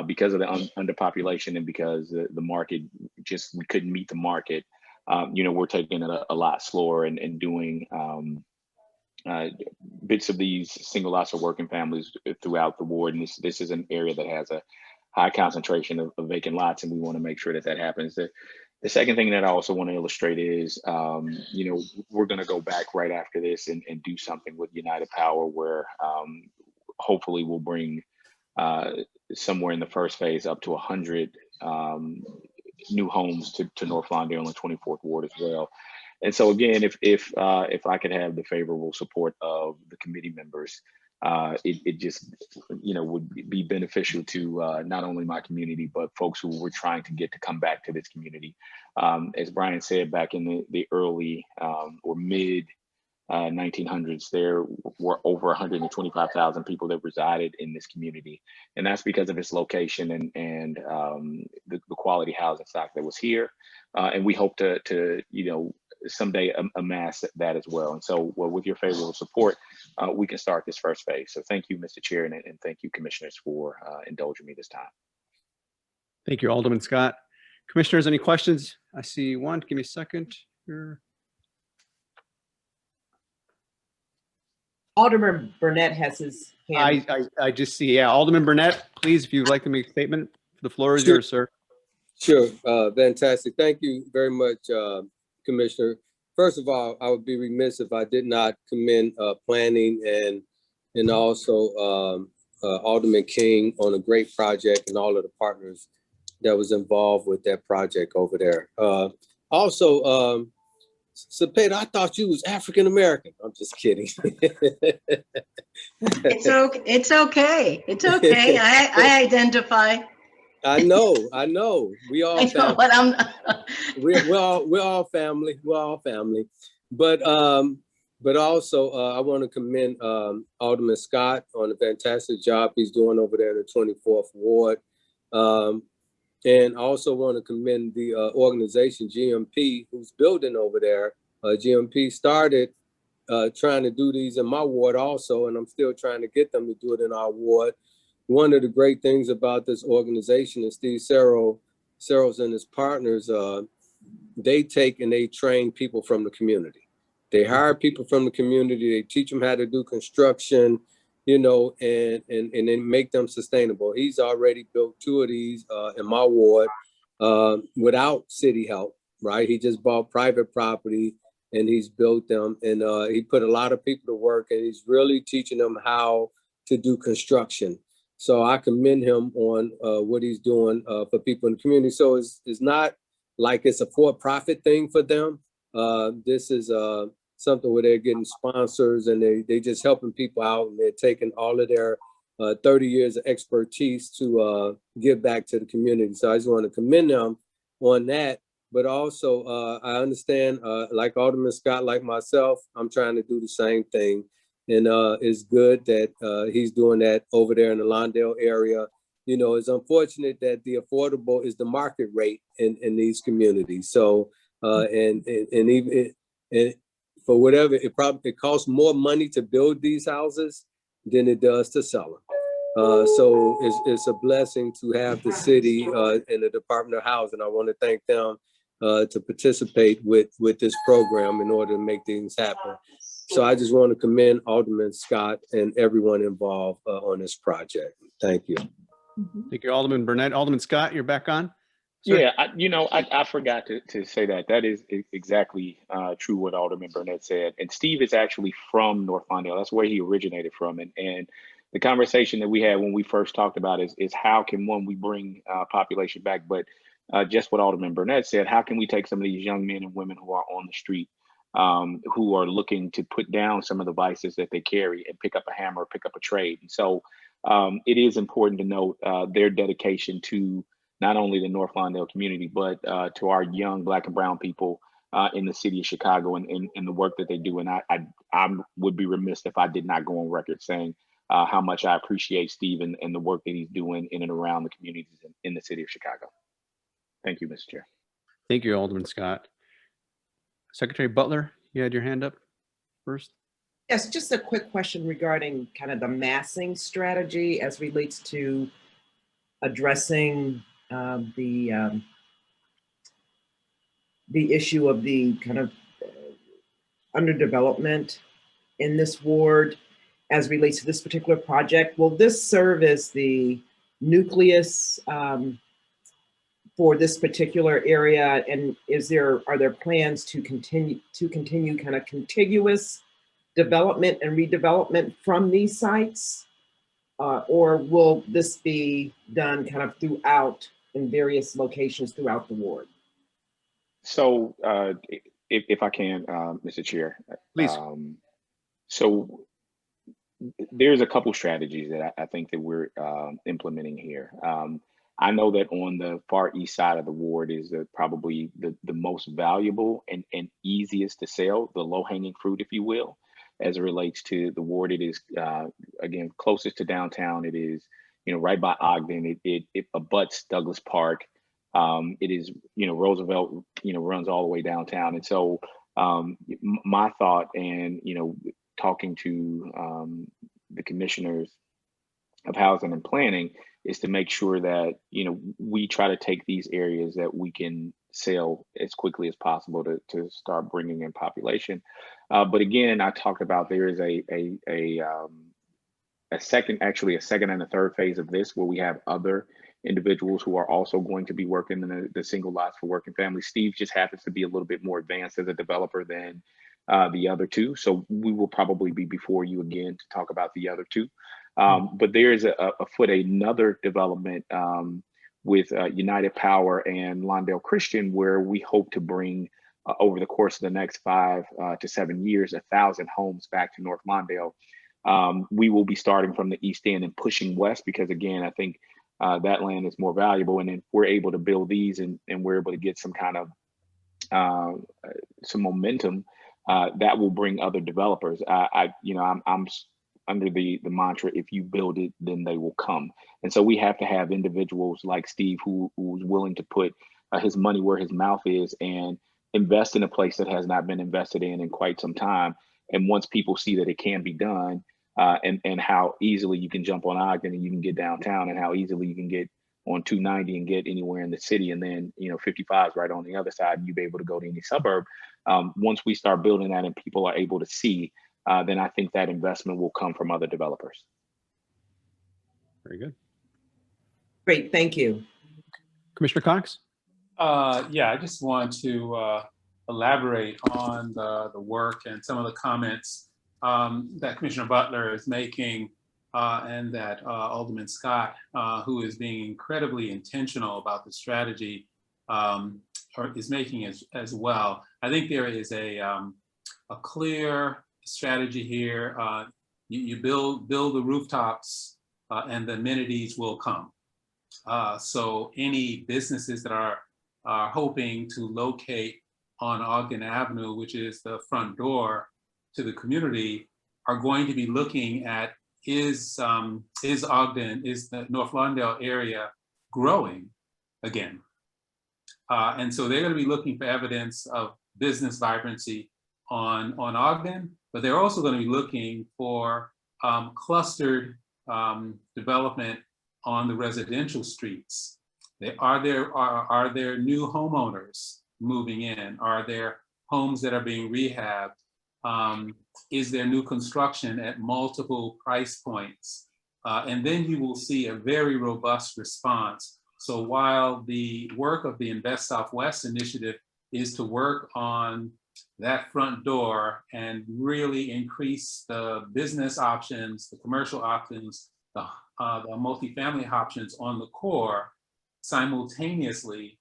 because of the underpopulation and because the market we couldn't meet the market, we're taking it a lot slower and doing bits of these single lots for working families throughout the ward. And this is an area that has a high concentration of vacant lots, and we want to make sure that happens. The second thing that I also want to illustrate is, we're going to go back right after this and do something with United Power where hopefully we'll bring somewhere in the first phase up to 100 new homes to North Lawndale and the 24th Ward as well. And so again, if I could have the favorable support of the committee members, it just would be beneficial to not only my community but folks who were trying to get to come back to this community. As Brian said, back in the early or mid 1900s, there were over 125,000 people that resided in this community, and that's because of its location and the quality housing stock that was here. And we hope to someday amass that as well. And so with your favorable support, we can start this first phase. So thank you, Mr. Chair, and thank you, commissioners, for indulging me this time. Thank you, Alderman Scott. Commissioners, any questions? I see one. Give me a second here. Alderman Burnett has his hand. I just see, yeah. Alderman Burnett, please, if you'd like to make a statement, the floor is yours, sir. Sure, fantastic. Thank you very much, Commissioner. First of all, I would be remiss if I did not commend planning and also Alderman King on a great project and all of the partners that was involved with that project over there. Also, Cepeda, I thought you was African American. I'm just kidding. It's okay. It's okay. I identify. I know. We all I know, but I'm not. we're all family. We're all family. But also I want to commend Alderman Scott on the fantastic job he's doing over there in the 24th Ward. And also want to commend the organization GMP who's building over there. GMP started trying to do these in my ward also, and I'm still trying to get them to do it in our ward. One of the great things about this organization is Steve Searles and his partners, they take and they train people from the community. They hire people from the community, they teach them how to do construction, and then make them sustainable. He's already built 2 of these in my ward without city help, right? He just bought private property and he's built them, and he put a lot of people to work, and he's really teaching them how to do construction. So I commend him on what he's doing for people in the community. So it's not like it's a for-profit thing for them. This is something where they're getting sponsors and they just helping people out, and they're taking all of their 30 years of expertise to give back to the community. So I just want to commend them on that. But also I understand, like Alderman Scott, like myself, I'm trying to do the same thing. And it's good that he's doing that over there in the Lawndale area. It's unfortunate that the affordable is the market rate in these communities. So and for whatever, it costs more money to build these houses than it does to sell them. So it's a blessing to have the city and the Department of Housing. I want to thank them to participate with this program in order to make things happen. So I just want to commend Alderman Scott and everyone involved on this project. Thank you. Thank you, Alderman Burnett. Alderman Scott, you're back on. Sir? Yeah, I forgot to say that. That is exactly true what Alderman Burnett said. And Steve is actually from North Lawndale. That's where he originated from. And the conversation that we had when we first talked about is how can we bring population back? But just what Alderman Burnett said, how can we take some of these young men and women who are on the street, who are looking to put down some of the vices that they carry and pick up a hammer or pick up a trade? And so it is important to note their dedication to not only the North Lawndale community, but to our young Black and brown people in the city of Chicago and the work that they do. And I would be remiss if I did not go on record saying how much I appreciate Steve and the work that he's doing in and around the communities in the city of Chicago. Thank you, Mr. Chair. Thank you, Alderman Scott. Secretary Butler, you had your hand up first. Yes, just a quick question regarding kind of the massing strategy as relates to addressing the issue of the kind of underdevelopment in this ward as relates to this particular project. Will this serve as the nucleus for this particular area? And are there plans to continue kind of contiguous development and redevelopment from these sites? Or will this be done kind of throughout in various locations throughout the ward? So if I can, Mr. Chair. Please. So there's a couple strategies that I think that we're implementing here. I know that on the far east side of the ward is probably the most valuable and easiest to sell, the low-hanging fruit, if you will, as it relates to the ward. It is, again, closest to downtown. It is, right by Ogden. It abuts Douglas Park. It is, Roosevelt, runs all the way downtown. And so my thought and, talking to the commissioners of housing and planning is to make sure that, we try to take these areas that we can sell as quickly as possible to start bringing in population. But again, I talked about there is a second and a third phase of this where we have other individuals who are also going to be working in the single lots for working families. Steve just happens to be a little bit more advanced as a developer than the other two. So we will probably be before you again to talk about the other two. But there is another development with United Power and Lawndale Christian, where we hope to bring over the course of the next 5 to 7 years, 1,000 homes back to North Lawndale. We will be starting from the east end and pushing west because, again, I think that land is more valuable. And then we're able to build these and we're able to get some kind of some momentum that will bring other developers. I'm under the mantra, if you build it, then they will come. And so we have to have individuals like Steve who's willing to put his money where his mouth is and invest in a place that has not been invested in quite some time. And once people see that it can be done, and how easily you can jump on Ogden and you can get downtown, and how easily you can get on 290 and get anywhere in the city, and then 55 is right on the other side, and you'll be able to go to any suburb. Once we start building that and people are able to see, then I think that investment will come from other developers. Very good. Great, thank you. Commissioner Cox? Yeah, I just want to elaborate on the work and some of the comments that Commissioner Butler is making and that Alderman Scott, who is being incredibly intentional about the strategy, is making as well. I think there is a clear strategy here. You build the rooftops and the amenities will come. So any businesses that are hoping to locate on Ogden Avenue, which is the front door to the community, are going to be looking at is Ogden, is the North Lawndale area growing again? And so they're going to be looking for evidence of business vibrancy on Ogden, but they're also going to be looking for clustered development on the residential streets. Are there new homeowners moving in? Are there homes that are being rehabbed? is there new construction at multiple price points? And then you will see a very robust response. So while the work of the Invest Southwest initiative is to work on that front door and really increase the business options, the commercial options, the multifamily options on the core, simultaneously,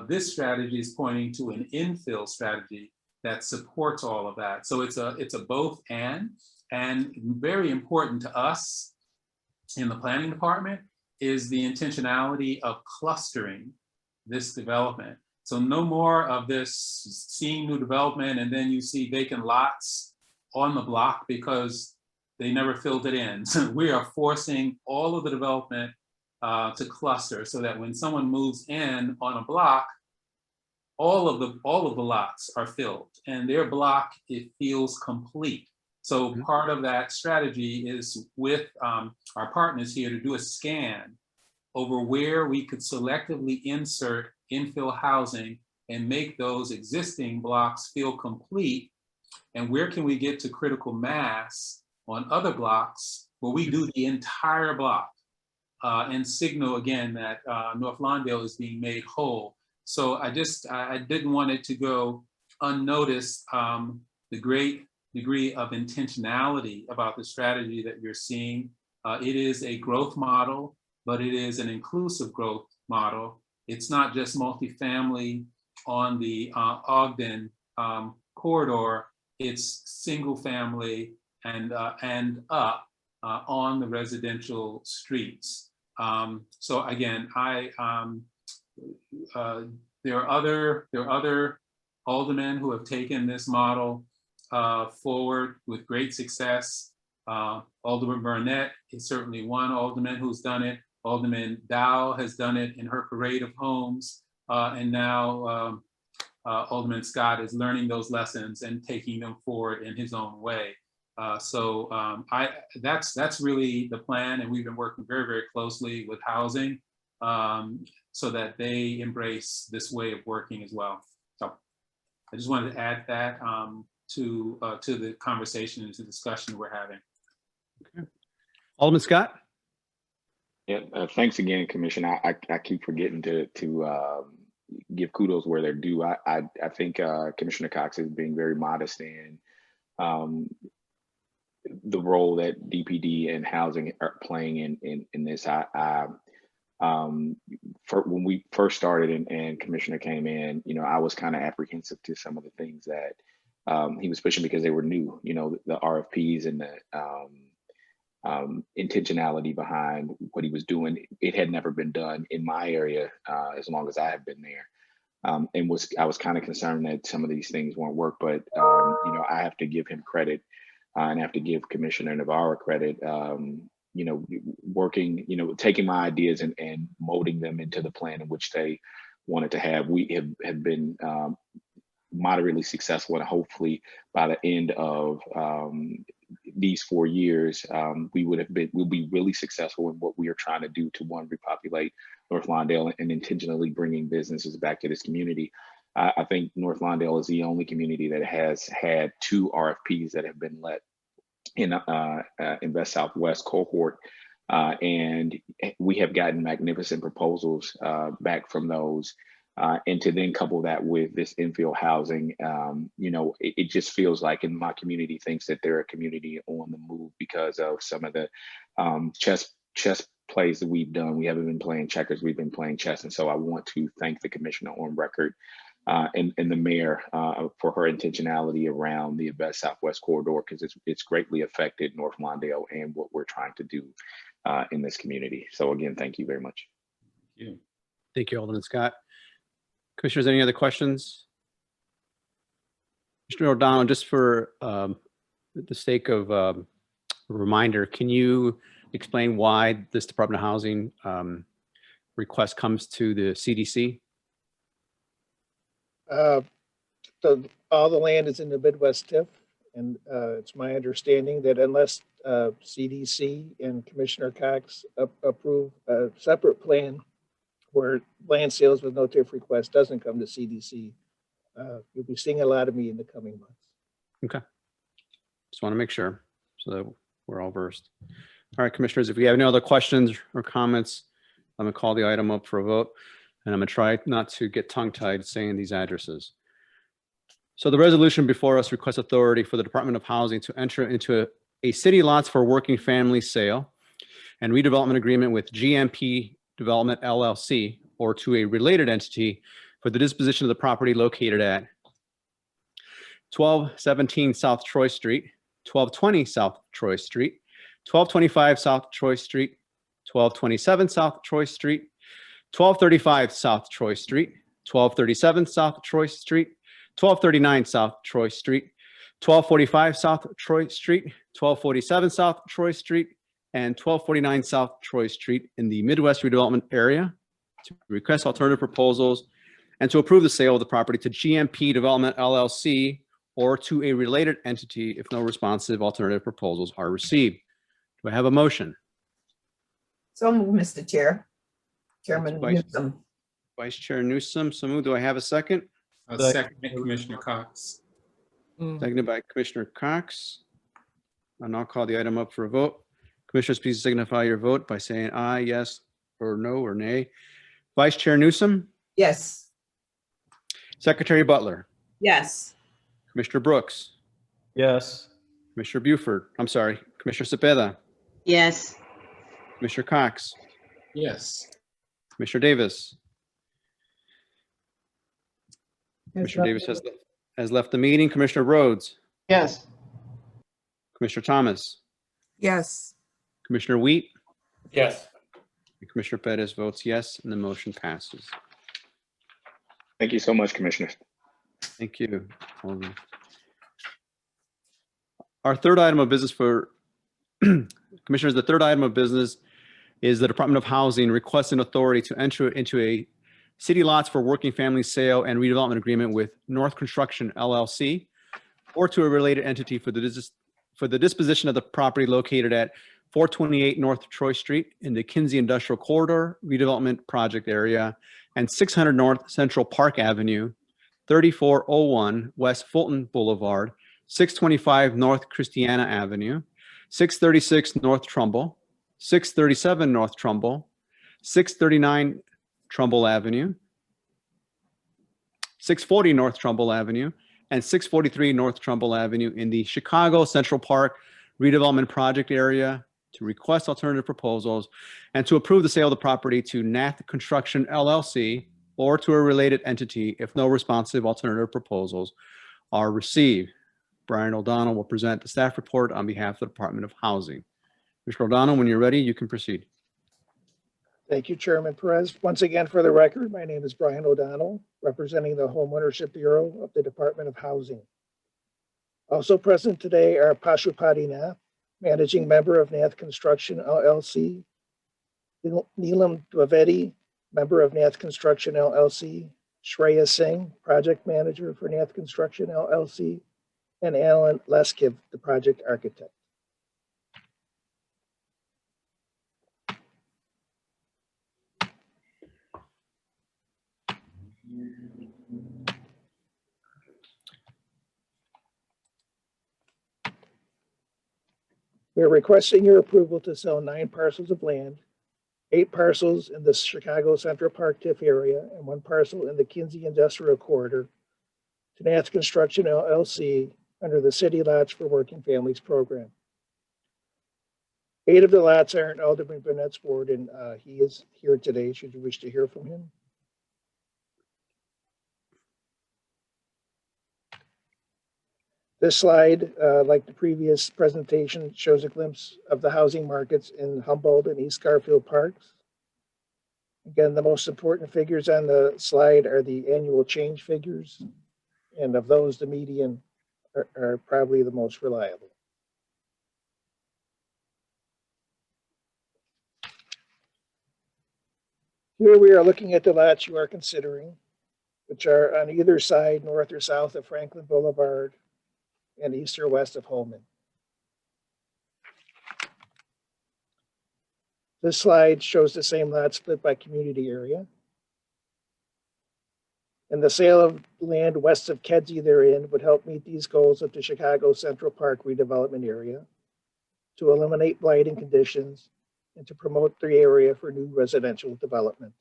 this strategy is pointing to an infill strategy that supports all of that. So it's a both and very important to us in the planning department is the intentionality of clustering this development. So no more of this seeing new development and then you see vacant lots on the block because they never filled it in. So we are forcing all of the development to cluster so that when someone moves in on a block, all of the lots are filled and their block, it feels complete. So part of that strategy is with our partners here to do a scan over where we could selectively insert infill housing and make those existing blocks feel complete. And where can we get to critical mass on other blocks where we do the entire block and signal again that North Lawndale is being made whole. So I didn't want it to go unnoticed, the great degree of intentionality about the strategy that you're seeing. It is a growth model, but it is an inclusive growth model. It's not just multifamily on the Ogden corridor, it's single family and up on the residential streets. So again, there are other aldermen who have taken this model forward with great success. Alderman Burnett is certainly one alderman who's done it. Alderman Dow has done it in her parade of homes. And now Alderman Scott is learning those lessons and taking them forward in his own way. So that's really the plan. And we've been working very, very closely with housing so that they embrace this way of working as well. So I just wanted to add that to the conversation and to the discussion we're having. Okay. Alderman Scott? Yeah, thanks again, Commissioner. I keep forgetting to give kudos where they're due. I think Commissioner Cox is being very modest in the role that DPD and housing are playing in this. When we first started and Commissioner came in, I was kind of apprehensive to some of the things that he was pushing because they were new, the RFPs and the intentionality behind what he was doing. It had never been done in my area as long as I have been there. And I was kind of concerned that some of these things won't work, but I have to give him credit and have to give Commissioner Navarro credit, working, taking my ideas and molding them into the plan in which they wanted to have. We have been moderately successful, and hopefully by the end of these 4 years, we'll be really successful in what we are trying to do to, one, repopulate North Lawndale and intentionally bringing businesses back to this community. I think North Lawndale is the only community that has had 2 RFPs that have been let in Invest Southwest cohort. And we have gotten magnificent proposals back from those. And to then couple that with this infill housing, it just feels like in my community thinks that they're a community on the move because of some of the chess plays that we've done. We haven't been playing checkers, we've been playing chess. And so I want to thank the commissioner on record and the mayor for her intentionality around the Invest Southwest corridor, because it's greatly affected North Lawndale and what we're trying to do in this community. So again, thank you very much. Thank you. Thank you, Alderman Scott. Commissioners, any other questions? Commissioner O'Donnell, just for the sake of a reminder, can you explain why this Department of Housing request comes to the CDC? All the land is in the Midwest TIF, and it's my understanding that unless CDC and Commissioner Cox approve a separate plan where land sales with no TIF request doesn't come to CDC, you'll be seeing a lot of me in the coming months. Okay, Just want to make sure so that we're all versed. All right, commissioners, if we have no other questions or comments, I'm going to call the item up for a vote, and I'm going to try not to get tongue-tied saying these addresses. So the resolution before us requests authority for the Department of Housing to enter into a city lots for working family sale and redevelopment agreement with GMP Development LLC or to a related entity for the disposition of the property located at 1217 South Troy Street, 1220 South Troy Street, 1225 South Troy Street, 1227 South Troy Street, 1235 South Troy Street, 1237 South Troy Street, 1239 South Troy Street, 1245 South Troy Street, 1247 South Troy Street, and 1249 South Troy Street in the Midwest redevelopment area to request alternative proposals and to approve the sale of the property to GMP Development LLC or to a related entity if no responsive alternative proposals are received. Do I have a motion? So moved, Mr. Chair. Chairman Newsom. Vice Chair Newsom, so moved. Do I have a second? I'll second Commissioner Cox. Seconded by Commissioner Cox. And I'll call the item up for a vote. Commissioners, please signify your vote by saying aye, yes, or no, or nay. Vice Chair Newsom, Yes. Secretary Butler, Yes. Commissioner Brooks, Yes. Commissioner Buford, I'm sorry, Commissioner Cepeda, Yes. Commissioner Cox, Yes. Commissioner Davis. Commissioner Davis has left the meeting. Commissioner Rhodes, Yes. Commissioner Thomas, Yes. Commissioner Wheat, Yes. and Commissioner Pettis votes yes, and the motion passes. Thank you so much, Commissioners. Thank you. Our third item of business for Commissioners, the third item of business is the Department of Housing requesting authority to enter into a city lots for working family sale and redevelopment agreement with North Construction LLC or to a related entity for the disposition of the property located at 428 North Troy Street in the Kinsey Industrial Corridor redevelopment project area and 600 North Central Park Avenue, 3401 West Fulton Boulevard, 625 North Christiana Avenue, 636 North Trumbull, 637 North Trumbull, 639 Trumbull Avenue, 640 North Trumbull Avenue, and 643 North Trumbull Avenue in the Chicago Central Park redevelopment project area to request alternative proposals and to approve the sale of the property to Nath Construction LLC or to a related entity if no responsive alternative proposals are received. Brian O'Donnell will present the staff report on behalf of the Department of Housing. Mr. O'Donnell, when you're ready, you can proceed. Thank you, Chairman Perez. Once again, for the record, my name is Brian O'Donnell, representing the Homeownership Bureau of the Department of Housing. Also present today are Pashupati Nath, Managing Member of Nath Construction LLC, Neelam Dwivedi, Member of Nath Construction LLC, Shreya Singh, Project Manager for Nath Construction LLC, and Alan Leskiv, the Project Architect. We are requesting your approval to sell 9 parcels of land, 8 parcels in the Chicago Central Park TIF area, and 1 parcel in the Kinsey Industrial Corridor to Nath Construction LLC under the City Lots for Working Families program. 8 of the lots are in Alderman Burnett's ward, and he is here today should you wish to hear from him. This slide, like the previous presentation, shows a glimpse of the housing markets in Humboldt and East Garfield parks. Again, the most important figures on the slide are the annual change figures, and of those, the median are probably the most reliable. Here we are looking at the lots you are considering, which are on either side, north or south of Franklin Boulevard and east or west of Holman. This slide shows the same lot split by community area. and the sale of land west of Kedzie therein would help meet these goals of the Chicago Central Park redevelopment area, to eliminate blighting conditions, and to promote the area for new residential development.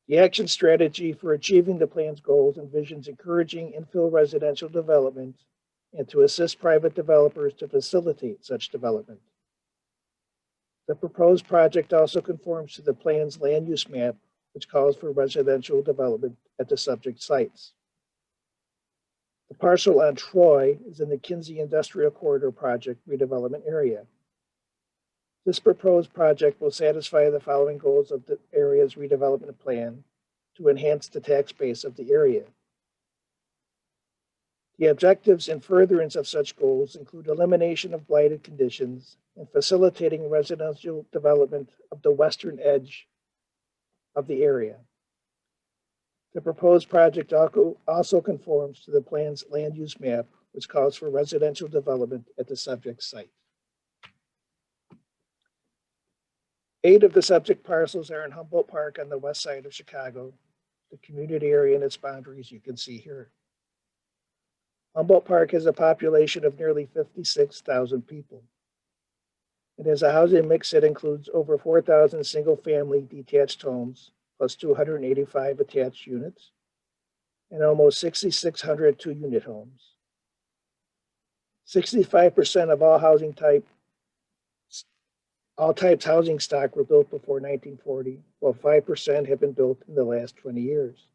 The action strategy for achieving the plan's goals envisions encouraging infill residential development and to assist private developers to facilitate such development. The proposed project also conforms to the plan's land use map, which calls for residential development at the subject sites. The parcel on Troy is in the Kinsey Industrial Corridor Project redevelopment area. This proposed project will satisfy the following goals of the area's redevelopment plan to enhance the tax base of the area. The objectives and furtherance of such goals include elimination of blighted conditions and facilitating residential development of the western edge of the area. The proposed project also conforms to the plan's land use map, which calls for residential development at the subject site. 8 of the subject parcels are in Humboldt Park on the west side of Chicago. The community area and its boundaries you can see here. Humboldt Park has a population of nearly 56,000 people. It has a housing mix that includes over 4,000 single-family detached homes, plus 285 attached units, and almost 6,600 two-unit homes. 65% of all types housing stock were built before 1940, while 5% have been built in the last 20 years.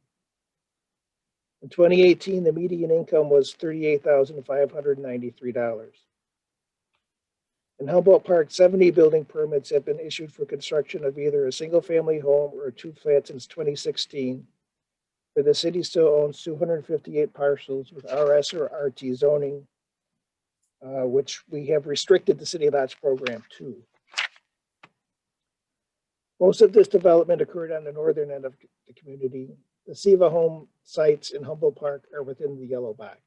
In 2018, the median income was $38,593. In Humboldt Park, 70 building permits have been issued for construction of either a single-family home or a two-flat since 2016, where the city still owns 258 parcels with RS or RT zoning, which we have restricted the city lots program to. Most of this development occurred on the northern end of the community. The SEVA home sites in Humboldt Park are within the yellow box.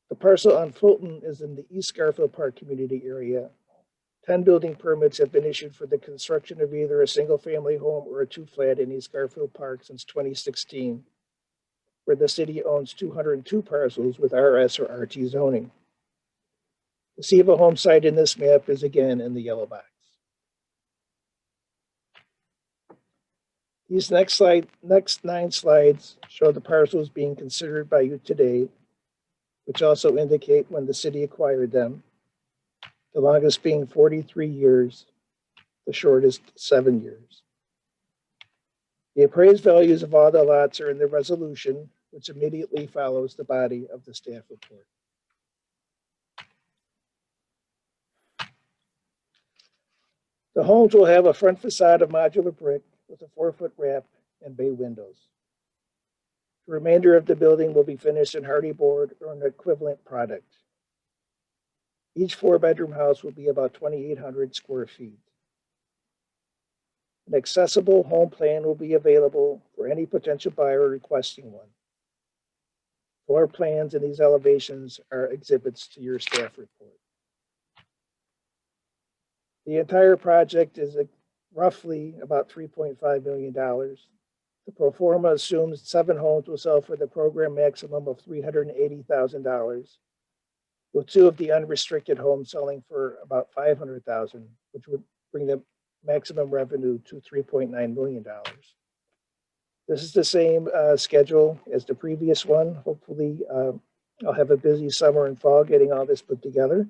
The parcel on Fulton is in the East Garfield Park community area. 10 building permits have been issued for the construction of either a single-family home or a two-flat in East Garfield Park since 2016, where the city owns 202 parcels with RS or RT zoning. The SEVA home site in this map is again in the yellow box. These next 9 slides show the parcels being considered by you today, which also indicate when the city acquired them, the longest being 43 years, the shortest 7 years. The appraised values of all the lots are in the resolution, which immediately follows the body of the staff report. The homes will have a front facade of modular brick with a 4-foot wrap and bay windows. The remainder of the building will be finished in hardy board or an equivalent product. Each 4-bedroom house will be about 2,800 square feet. An accessible home plan will be available for any potential buyer requesting one. Floor plans and these elevations are exhibits to your staff report. The entire project is roughly about $3.5 million. The pro forma assumes 7 homes will sell for the program maximum of $380,000, with 2 of the unrestricted homes selling for about $500,000, which would bring the maximum revenue to $3.9 million. This is the same schedule as the previous one. Hopefully, I'll have a busy summer and fall getting all this put together.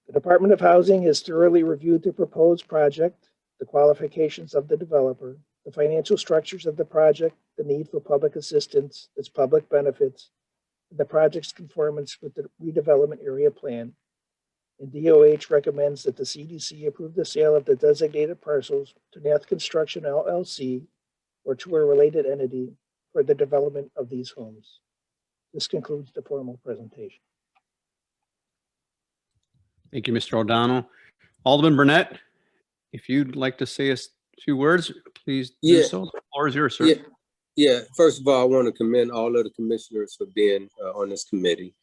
The Department of Housing has thoroughly reviewed the proposed project, the qualifications of the developer, the financial structures of the project, the need for public assistance, its public benefits, and the project's conformance with the redevelopment area plan. And DOH recommends that the CDC approve the sale of the designated parcels to Nath Construction LLC or to a related entity for the development of these homes. This concludes the formal presentation. Thank you, Mr. O'Donnell. Alderman Burnett, if you'd like to say a few words, please do so. The floor is yours, sir. Yeah. First of all, I want to commend all of the commissioners for being on this committee.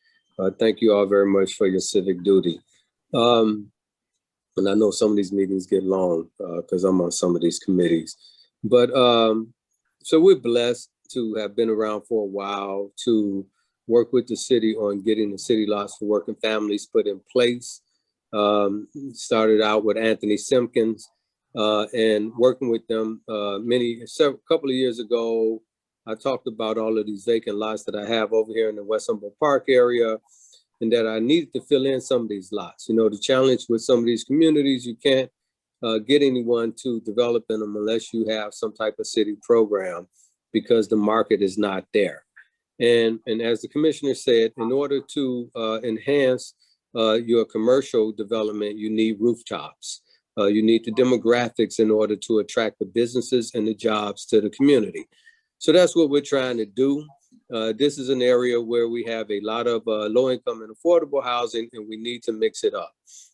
Thank you all very much for your civic duty. And I know some of these meetings get long because I'm on some of these committees. But so we're blessed to have been around for a while to work with the city on getting the city lots for working families put in place. Started out with Anthony Simpkins and working with them couple of years ago. I talked about all of these vacant lots that I have over here in the West Humboldt Park area, and that I needed to fill in some of these lots. You know, the challenge with some of these communities, you can't get anyone to develop in them unless you have some type of city program, because the market is not there. And as the commissioner said, in order to enhance your commercial development, you need rooftops. You need the demographics in order to attract the businesses and the jobs to the community. So that's what we're trying to do. This is an area where we have a lot of low-income and affordable housing, and we need to mix it up.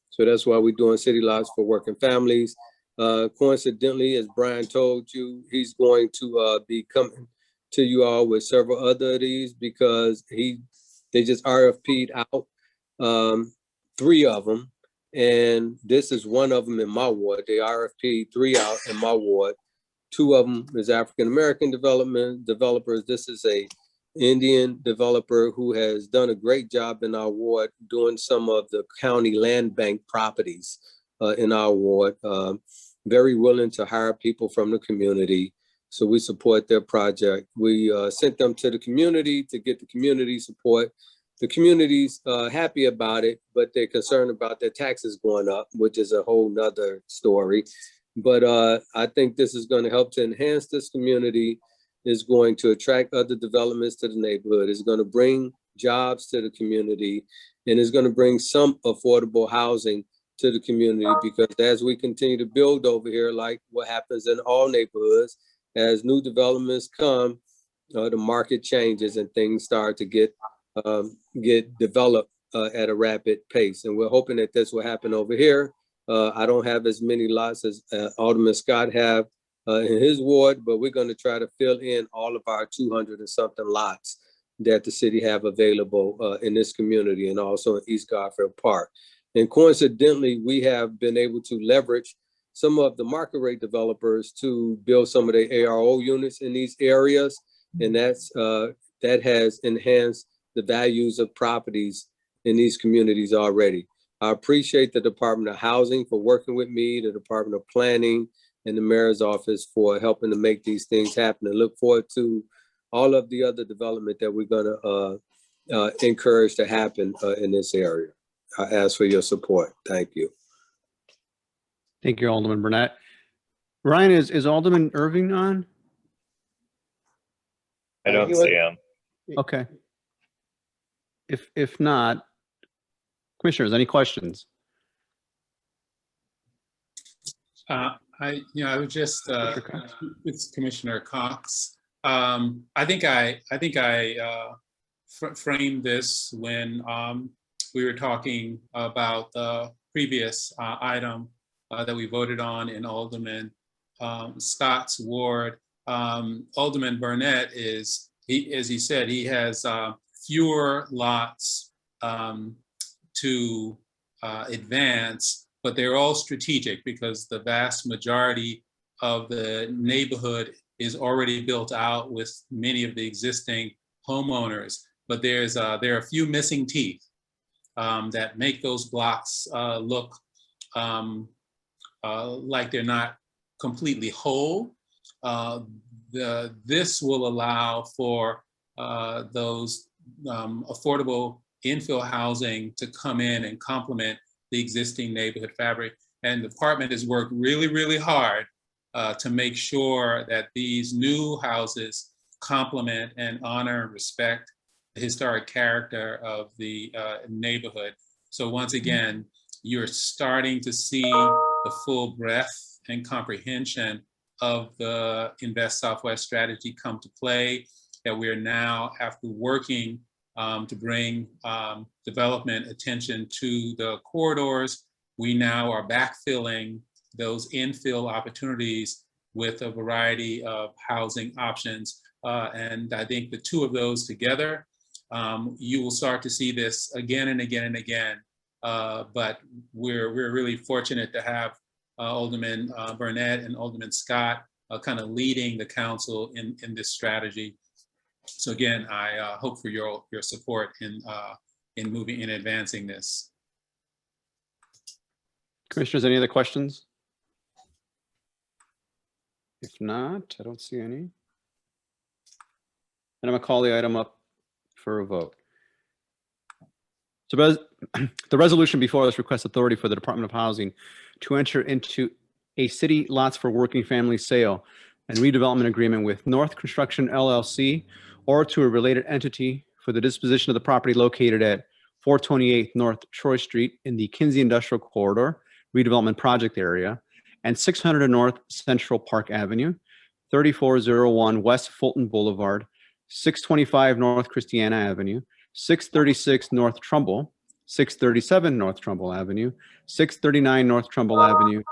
So that's why we're doing city lots for working families. Coincidentally, as Brian told you, he's going to be coming to you all with several other of these, because they just RFP'd out 3 of them. And this is one of them in my ward. They RFP'd 3 out in my ward. 2 of them is African-American developers. This is a Indian developer who has done a great job in our ward doing some of the county land bank properties in our ward. Very willing to hire people from the community. So we support their project. We sent them to the community to get the community support. The community's happy about it, but they're concerned about their taxes going up, which is a whole nother story. But I think this is going to help to enhance this community, is going to attract other developments to the neighborhood, is going to bring jobs to the community, and is going to bring some affordable housing to the community, because as we continue to build over here, like what happens in all neighborhoods, as new developments come, the market changes and things start to get developed at a rapid pace. And we're hoping that this will happen over here. I don't have as many lots as Alderman Scott have in his ward, but we're going to try to fill in all of our 200 and something lots that the city have available in this community, and also in East Garfield Park. And coincidentally, we have been able to leverage some of the market rate developers to build some of the ARO units in these areas. And that has enhanced the values of properties in these communities already. I appreciate the Department of Housing for working with me, the Department of Planning, and the Mayor's Office for helping to make these things happen, and look forward to all of the other development that we're going to encourage to happen in this area. I ask for your support. Thank you. Thank you, Alderman Burnett. Ryan, is Alderman Irving on? I don't see him. Okay. If not, commissioners, any questions? I would just with Commissioner Cox. I think I framed this when we were talking about the previous item that we voted on in Alderman Scott's ward. Alderman Burnett as he said, he has fewer lots to advance, but they're all strategic because the vast majority of the neighborhood is already built out with many of the existing homeowners. But there are a few missing teeth that make those blocks look like they're not completely whole. This will allow for those affordable infill housing to come in and complement the existing neighborhood fabric. And the department has worked really, really hard to make sure that these new houses complement and honor and respect the historic character of the neighborhood. So once again, you're starting to see the full breadth and comprehension of the Invest Southwest strategy come to play, that we're now, after working to bring development attention to the corridors, we now are backfilling those infill opportunities with a variety of housing options. And I think the two of those together, you will start to see this again and again and again but we're really fortunate to have Alderman Burnett and Alderman Scott kind of leading the council in this strategy. So again, I hope for your support in advancing this. Commissioners, any other questions? If not, I don't see any. And I'm gonna call the item up for a vote. So the resolution before us requests authority for the Department of Housing to enter into a city lots for working family sale and redevelopment agreement with North Construction LLC or to a related entity for the disposition of the property located at 428 North Troy Street in the Kinsey Industrial Corridor redevelopment project area and 600 North Central Park Avenue, 3401 West Fulton Boulevard, 625 North Christiana Avenue, 636 North Trumbull, 637 North Trumbull Avenue, 639 North Trumbull Avenue,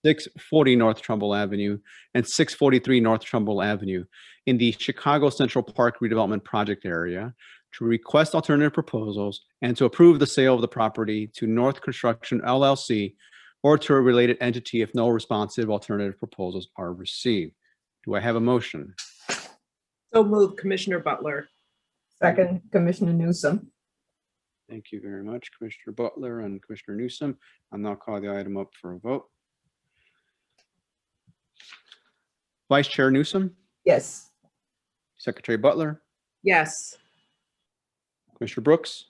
640 North Trumbull Avenue, and 643 North Trumbull Avenue in the Chicago Central Park redevelopment project area to request alternative proposals and to approve the sale of the property to North Construction LLC or to a related entity if no responsive alternative proposals are received. Do I have a motion? So moved, Commissioner Butler. Second, Commissioner Newsom. Thank you very much, Commissioner Butler and Commissioner Newsom. I'll now call the item up for a vote. Vice Chair Newsom, Yes. Secretary Butler, Yes. Commissioner Brooks,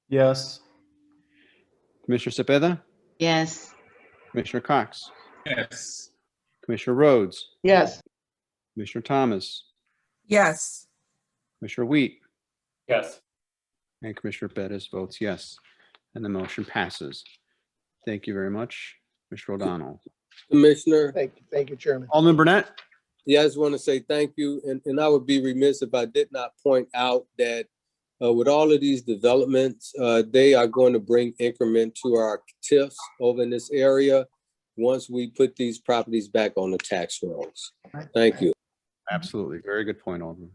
Yes. Commissioner Cepeda, Yes. Commissioner Cox, Yes. Commissioner Rhodes, Yes. Commissioner Thomas, Yes. Commissioner Wheat, Yes. and Commissioner Bettis votes yes, and the motion passes. Thank you very much, Mr. O'Donnell. Commissioner. Thank you, Chairman. Alderman Burnett. Yeah, I just want to say thank you. And I would be remiss if I did not point out that with all of these developments, they are going to bring increment to our TIFs over in this area once we put these properties back on the tax rolls. Thank you. Absolutely. Very good point, Alderman.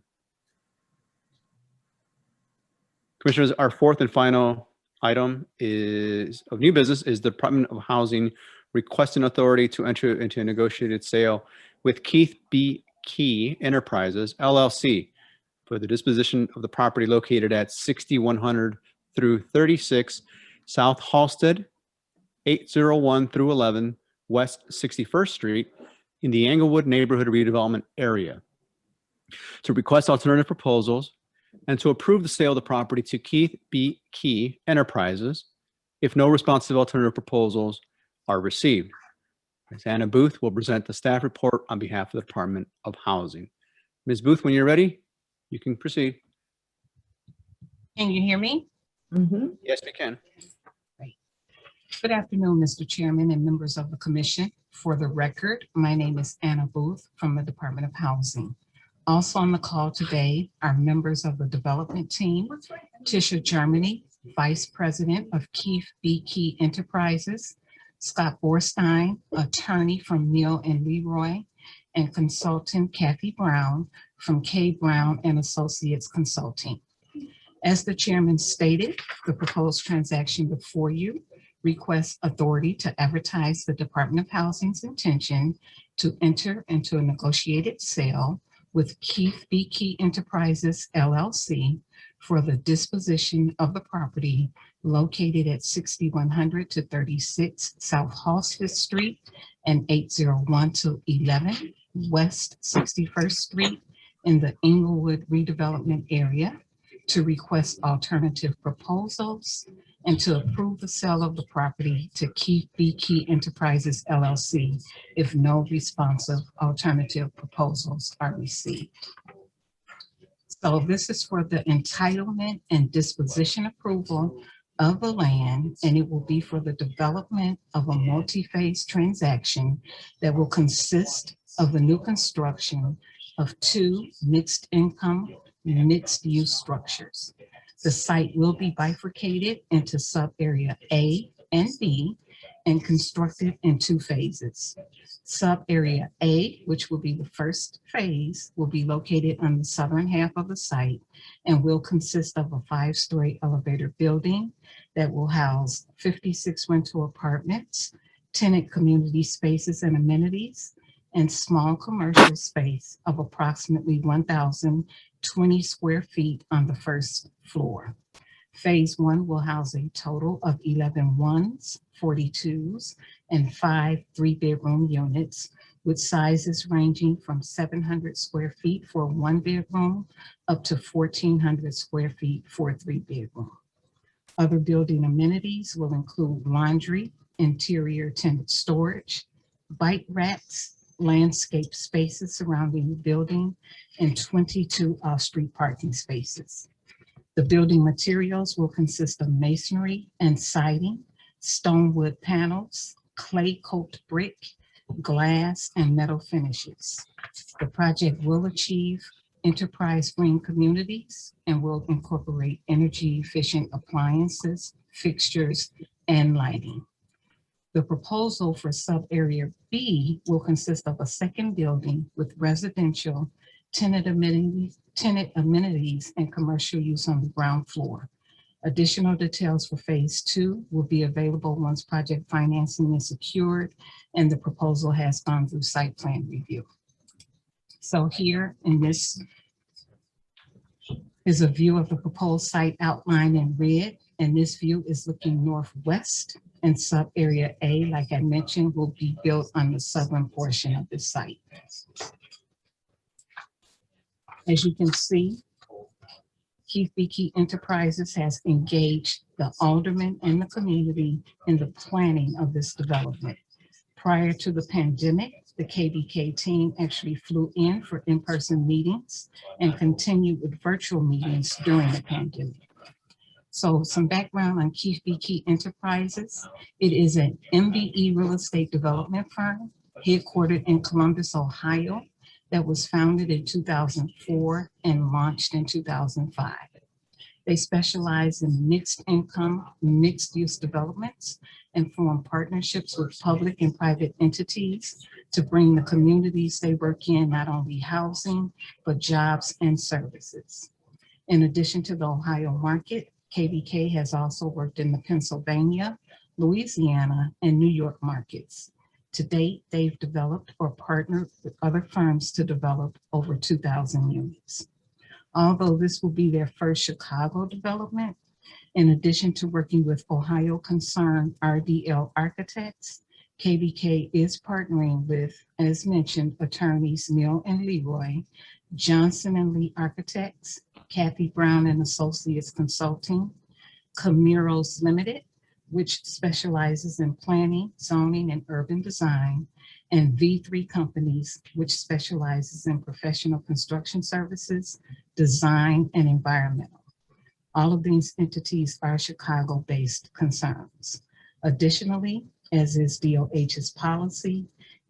Commissioners, our fourth and final item is of new business is the Department of Housing requesting authority to enter into a negotiated sale with Keith B. Key Enterprises, LLC, for the disposition of the property located at 6100 through 36 South Halsted, 801 through 11 West 61st Street in the Englewood Neighborhood Redevelopment Area, to request alternative proposals and to approve the sale of the property to Keith B. Key Enterprises if no responsive alternative proposals are received. Ms. Anna Booth will present the staff report on behalf of the Department of Housing. Ms. Booth, when you're ready, you can proceed. Can you hear me? Yes, we can. Good afternoon, Mr. Chairman and members of the commission. For the record, my name is Anna Booth from the Department of Housing. Also on the call today are members of the development team, Tisha Germany, Vice President of Keith B. Key Enterprises, Scott Borstein, attorney from Neal and Leroy, and consultant Kathy Brown from K. Brown and Associates Consulting. As the chairman stated, the proposed transaction before you requests authority to advertise the Department of Housing's intention to enter into a negotiated sale with Keith B. Key Enterprises, LLC, for the disposition of the property located at 6100 to 36 South Halsted Street and 801 to 11 West 61st Street in the Englewood redevelopment area, to request alternative proposals and to approve the sale of the property to Keith B. Key Enterprises, LLC, if no responsive alternative proposals are received. So this is for the entitlement and disposition approval of the land, and it will be for the development of a multi-phase transaction that will consist of the new construction of 2 mixed-income, mixed-use structures. The site will be bifurcated into sub-area A and B, and constructed in 2 phases. Sub-area A, which will be the first phase, will be located on the southern half of the site and will consist of a 5-story elevator building that will house 56 rental apartments, tenant community spaces and amenities, and small commercial space of approximately 1,020 square feet on the first floor. Phase 1 will house a total of 11 1s, 42s, and 5 3-bedroom units with sizes ranging from 700 square feet for a 1-bedroom up to 1,400 square feet for a 3-bedroom. Other building amenities will include laundry, interior tenant storage, bike racks, landscape spaces surrounding the building, and 22 off-street parking spaces. The building materials will consist of masonry and siding, stone wood panels, clay coped brick, glass, and metal finishes. The project will achieve enterprise green communities and will incorporate energy efficient appliances, fixtures, and lighting. The proposal for sub-area B will consist of a second building with residential, tenant amenities, and commercial use on the ground floor. Additional details for phase 2 will be available once project financing is secured and the proposal has gone through site plan review. So here in this is a view of the proposed site outlined in red, and this view is looking northwest, and sub-area A, like I mentioned, will be built on the southern portion of the site. As you can see, Keith B. Key Enterprises has engaged the aldermen and the community in the planning of this development. Prior to the pandemic, the KBK team actually flew in for in-person meetings and continued with virtual meetings during the pandemic. So some background on Keith B. Key Enterprises. It is an MBE real estate development firm headquartered in Columbus, Ohio, that was founded in 2004 and launched in 2005. They specialize in mixed income, mixed use developments and form partnerships with public and private entities to bring the communities they work in not only housing, but jobs and services. In addition to the Ohio market, KBK has also worked in the Pennsylvania, Louisiana, and New York markets. To date, they've developed or partnered with other firms to develop over 2,000 units. Although this will be their first Chicago development, in addition to working with Ohio concerned RDL Architects, KBK is partnering with, as mentioned, attorneys Neal and Leroy, Johnson and Lee Architects, Kathy Brown and Associates Consulting, Camiros Limited, which specializes in planning, zoning, and urban design, and V3 Companies, which specializes in professional construction services, design, and environmental. All of these entities are Chicago-based concerns. Additionally, as is DOH's policy,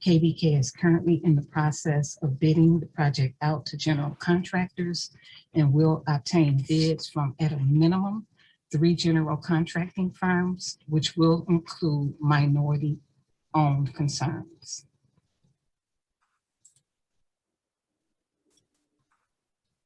KBK is currently in the process of bidding the project out to general contractors and will obtain bids from, at a minimum, 3 general contracting firms, which will include minority-owned concerns.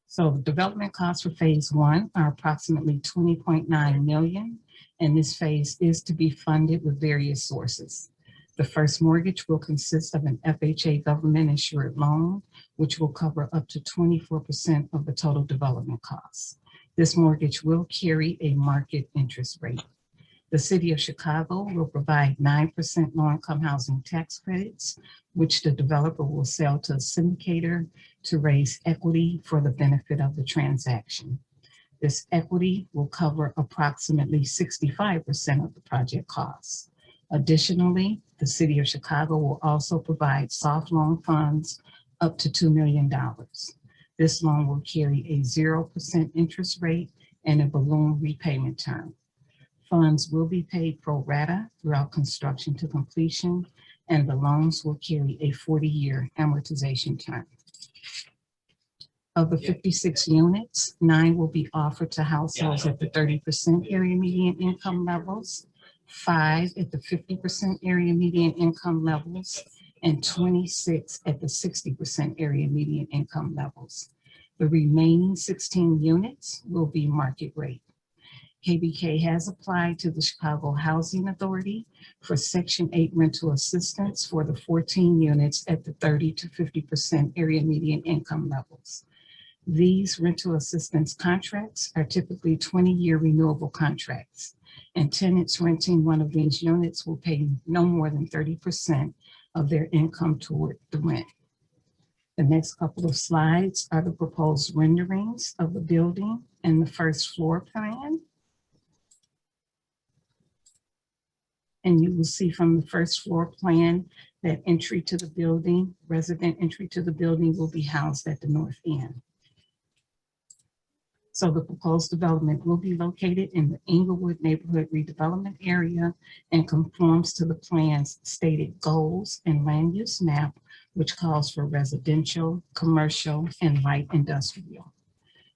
So the development costs for phase 1 are approximately $20.9 million, and this phase is to be funded with various sources. The first mortgage will consist of an FHA government insured loan, which will cover up to 24% of the total development costs. This mortgage will carry a market interest rate. The City of Chicago will provide 9% low-income housing tax credits, which the developer will sell to a syndicator to raise equity for the benefit of the transaction. This equity will cover approximately 65% of the project costs. Additionally, the City of Chicago will also provide soft loan funds up to $2 million. This loan will carry a 0% interest rate and a balloon repayment term. Funds will be paid pro rata throughout construction to completion, and the loans will carry a 40-year amortization term. Of the 56 units, 9 will be offered to households at the 30% area median income levels. 5 at the 50% area median income levels, and 26 at the 60% area median income levels. The remaining 16 units will be market rate. KBK has applied to the Chicago Housing Authority for Section 8 rental assistance for the 14 units at the 30 to 50% area median income levels. These rental assistance contracts are typically 20-year renewable contracts, and tenants renting one of these units will pay no more than 30% of their income toward the rent. The next couple of slides are the proposed renderings of the building and the first floor plan. And you will see from the first floor plan that entry to the building, resident entry to the building, will be housed at the north end. So the proposed development will be located in the Englewood neighborhood redevelopment area and conforms to the plan's stated goals and land use map, which calls for residential, commercial, and light industrial.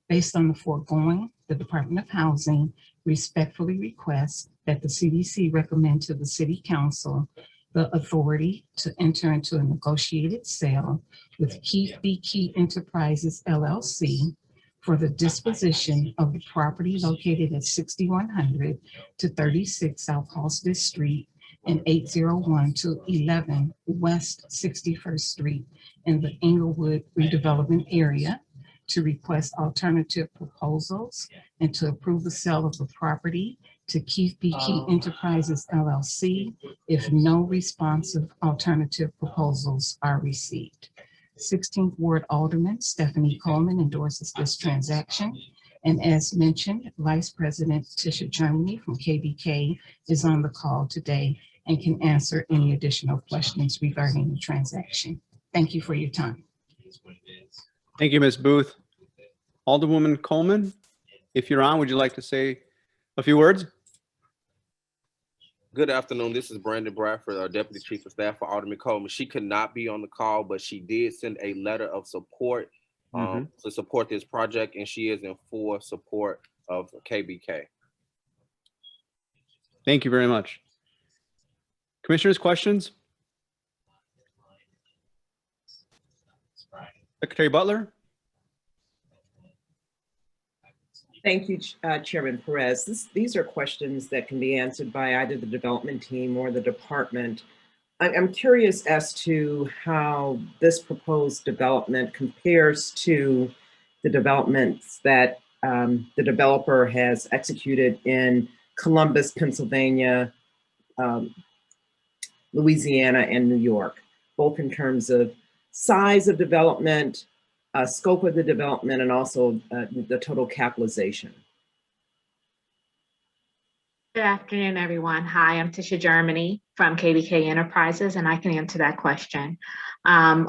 Based on the foregoing, the Department of Housing respectfully requests that the CDC recommend to the City Council the authority to enter into a negotiated sale with Keith B. Key Enterprises LLC for the disposition of the property located at 6100 to 36 South Halsted Street and 801 to 11 West 61st Street in the Englewood redevelopment area, to request alternative proposals and to approve the sale of the property to Keith B. Key Enterprises LLC if no responsive alternative proposals are received. 16th Ward Alderman Stephanie Coleman endorses this transaction. And as mentioned, Vice President Tisha Germany from KBK is on the call today and can answer any additional questions regarding the transaction. Thank you for your time. Thank you, Ms. Booth. Alderwoman Coleman, if you're on, would you like to say a few words? Good afternoon. This is Brandon Bradford, our Deputy Chief of Staff for Alderman Coleman. She could not be on the call, but she did send a letter of support to support this project, and she is in full support of KBK. Thank you very much. Commissioners, questions? Secretary Butler? Thank you, Chairman Perez. These are questions that can be answered by either the development team or the department. I'm curious as to how this proposed development compares to the developments that the developer has executed in Columbus, Pennsylvania, Louisiana, and New York, both in terms of size of development, scope of the development, and also the total capitalization. Good afternoon, everyone. Hi, I'm Tisha Germany from KBK Enterprises, and I can answer that question.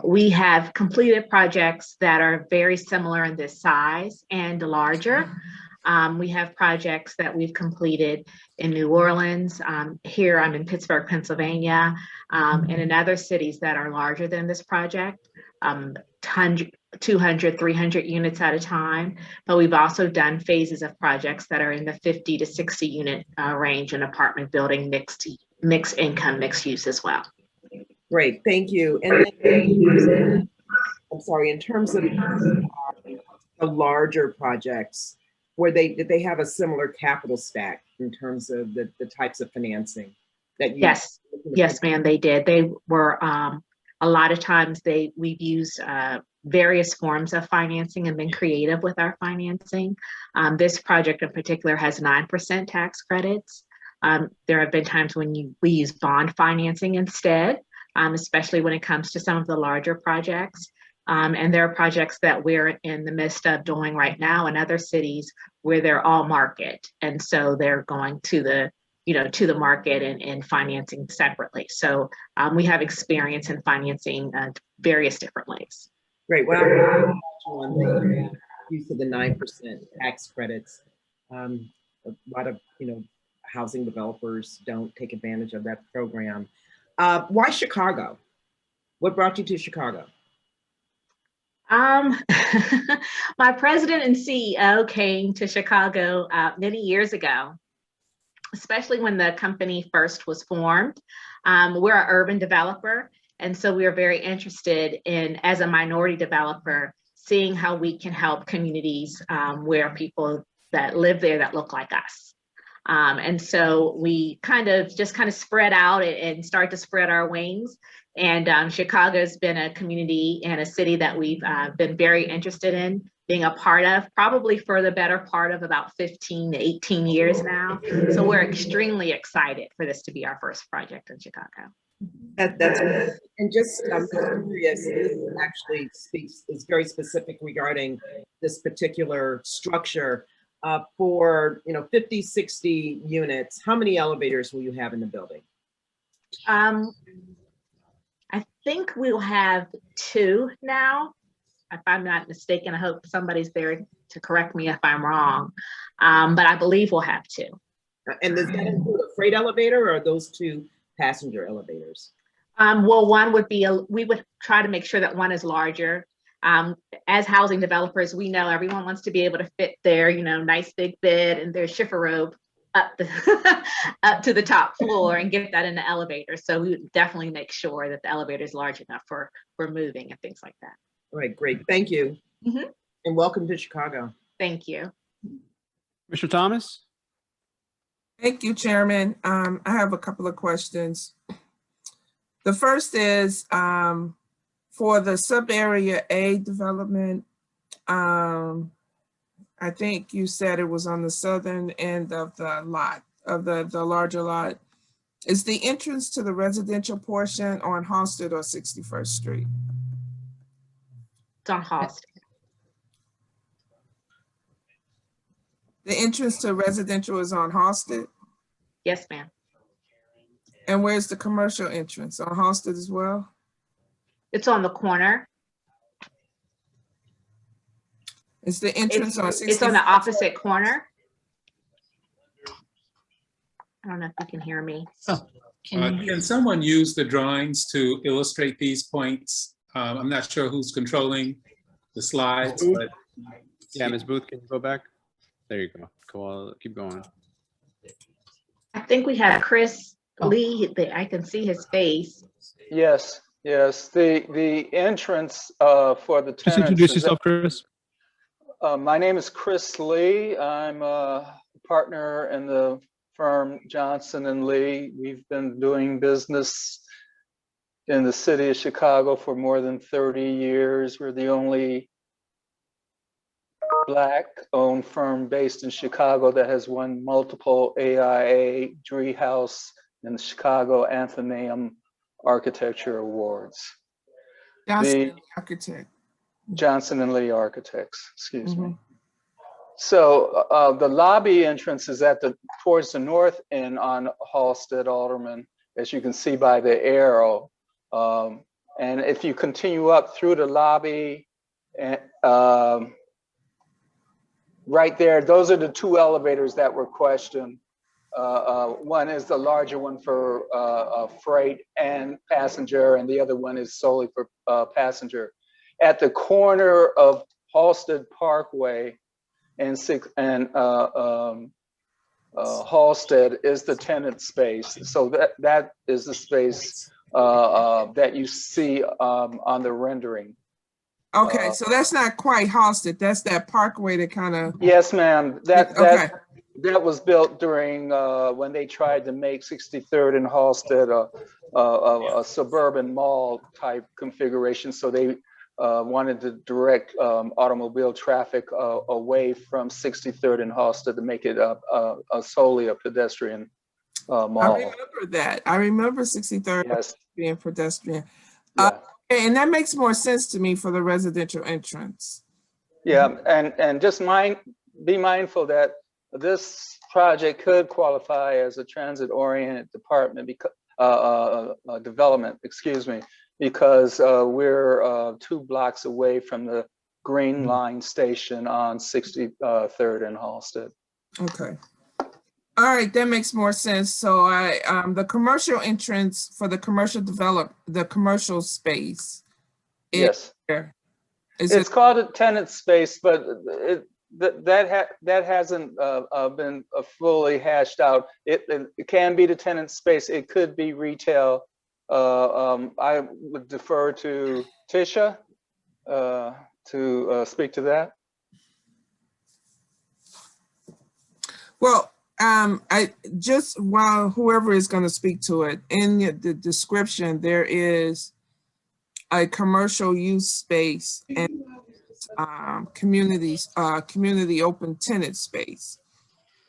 We have completed projects that are very similar in this size and larger. We have projects that we've completed in New Orleans. Here I'm in Pittsburgh, Pennsylvania, and in other cities that are larger than this project. 200, 300 units at a time, but we've also done phases of projects that are in the 50 to 60 unit range in apartment building, mixed income, mixed use as well. Great, thank you. And then, I'm sorry, in terms of the larger projects, did they have a similar capital stack in terms of the types of financing that you? Yes, ma'am, they did. They were, a lot of times we've used various forms of financing and been creative with our financing. This project in particular has 9% tax credits. There have been times when we use bond financing instead, especially when it comes to some of the larger projects. And there are projects that we're in the midst of doing right now in other cities where they're all market. And so they're going to the to the market and financing separately. So we have experience in financing various different ways. Great. Well, on the use of the 9% tax credits, a lot of housing developers don't take advantage of that program. Why Chicago? What brought you to Chicago? My president and CEO came to Chicago many years ago. especially when the company first was formed. We're an urban developer, and so we are very interested in, as a minority developer, seeing how we can help communities where people that live there that look like us. And so we just spread out and start to spread our wings. And Chicago has been a community and a city that we've been very interested in being a part of, probably for the better part of about 15 to 18 years now. So we're extremely excited for this to be our first project in Chicago. That's and just I'm curious, this actually is very specific regarding this particular structure. For 50, 60 units, how many elevators will you have in the building? I think we'll have 2 now, if I'm not mistaken. I hope somebody's there to correct me if I'm wrong, but I believe we'll have 2. And does that include a freight elevator, or are those 2 passenger elevators? Well, one would be, we would try to make sure that one is larger. As housing developers, we know everyone wants to be able to fit their, nice big bed and their chifforobe up to the top floor and get that in the elevator. So we would definitely make sure that the elevator is large enough for moving and things like that. All right, great. Thank you. And welcome to Chicago. Thank you. Mr. Thomas? Thank you, Chairman. I have a couple of questions. The first is for the sub-area A development. I think you said it was on the southern end of the lot, of the larger lot. Is the entrance to the residential portion on Halsted or 61st Street? It's on Halsted. The entrance to residential is on Halsted? Yes, ma'am. And where's the commercial entrance? On Halsted as well? It's on the corner. Is the entrance on 61st? It's on the opposite corner. I don't know if you can hear me. Can someone use the drawings to illustrate these points? I'm not sure who's controlling the slides, but yeah, Ms. Booth, can you go back? There you go. Cool. Keep going. I think we have Chris Lee. I can see his face. Yes, yes. The entrance for the tenants. Just introduce yourself, Chris. My name is Chris Lee. I'm a partner in the firm Johnson and Lee. We've been doing business in the city of Chicago for more than 30 years. We're the only Black-owned firm based in Chicago that has won multiple AIA, Driehaus, and the Chicago Athenaeum Architecture Awards. Johnson Architect. Johnson and Lee Architects, excuse me. So the lobby entrance is towards the north end on Halsted Alderman, as you can see by the arrow. And if you continue up through the lobby, right there, those are the 2 elevators that were questioned. One is the larger one for freight and passenger, and the other one is solely for passenger. At the corner of Halsted Parkway and Halsted is the tenant space. So that is the space that you see on the rendering. Okay, so that's not quite Halsted. That's that parkway that kind of. Yes, ma'am. Okay. That was built during when they tried to make 63rd and Halsted a suburban mall type configuration. So they wanted to direct automobile traffic away from 63rd and Halsted to make it solely a pedestrian mall. I remember that. I remember 63rd being pedestrian. And that makes more sense to me for the residential entrance. Yeah, and just be mindful that this project could qualify as a transit-oriented development, excuse me, because we're 2 blocks away from the Green Line station on 63rd and Halsted. Okay. All right, that makes more sense. So the commercial entrance for the commercial space. Yes. It's called a tenant space, but that hasn't been fully hashed out. It can be the tenant space. It could be retail. I would defer to Tisha to speak to that. Well, I just, while whoever is going to speak to it, in the description, there is a commercial use space and community open tenant space.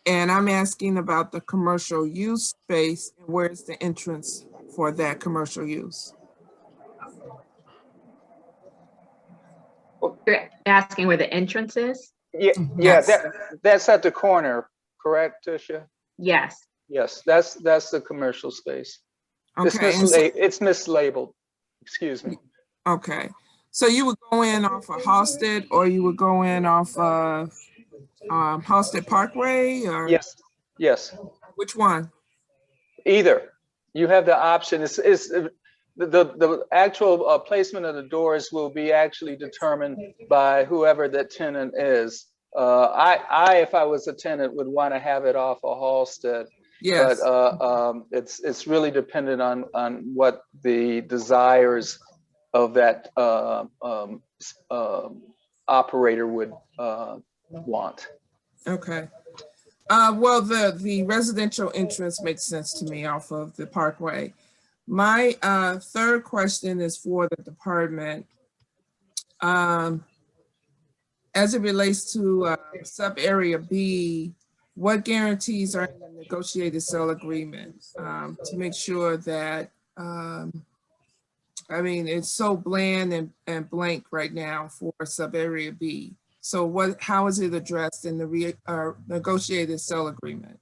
And I'm asking about the commercial use space and where's the entrance for that commercial use? You're asking where the entrance is? Yeah, Yes. that's at the corner, correct, Tisha? Yes. Yes, that's the commercial space. Okay. It's mislabeled. Excuse me. Okay. So you would go in off of Halsted, or you would go in off of Halsted Parkway, or? Yes. Yes. Which one? Either. You have the option. The actual placement of the doors will be actually determined by whoever that tenant is. If I was a tenant, would want to have it off of Halsted. Yes. But it's really dependent on what the desires of that operator would want. Okay. Well, the residential entrance makes sense to me off of the Parkway. My third question is for the department. As it relates to sub-area B, what guarantees are in the negotiated sale agreement to make sure that, I mean, it's so bland and blank right now for sub-area B. So how is it addressed in the negotiated sale agreement?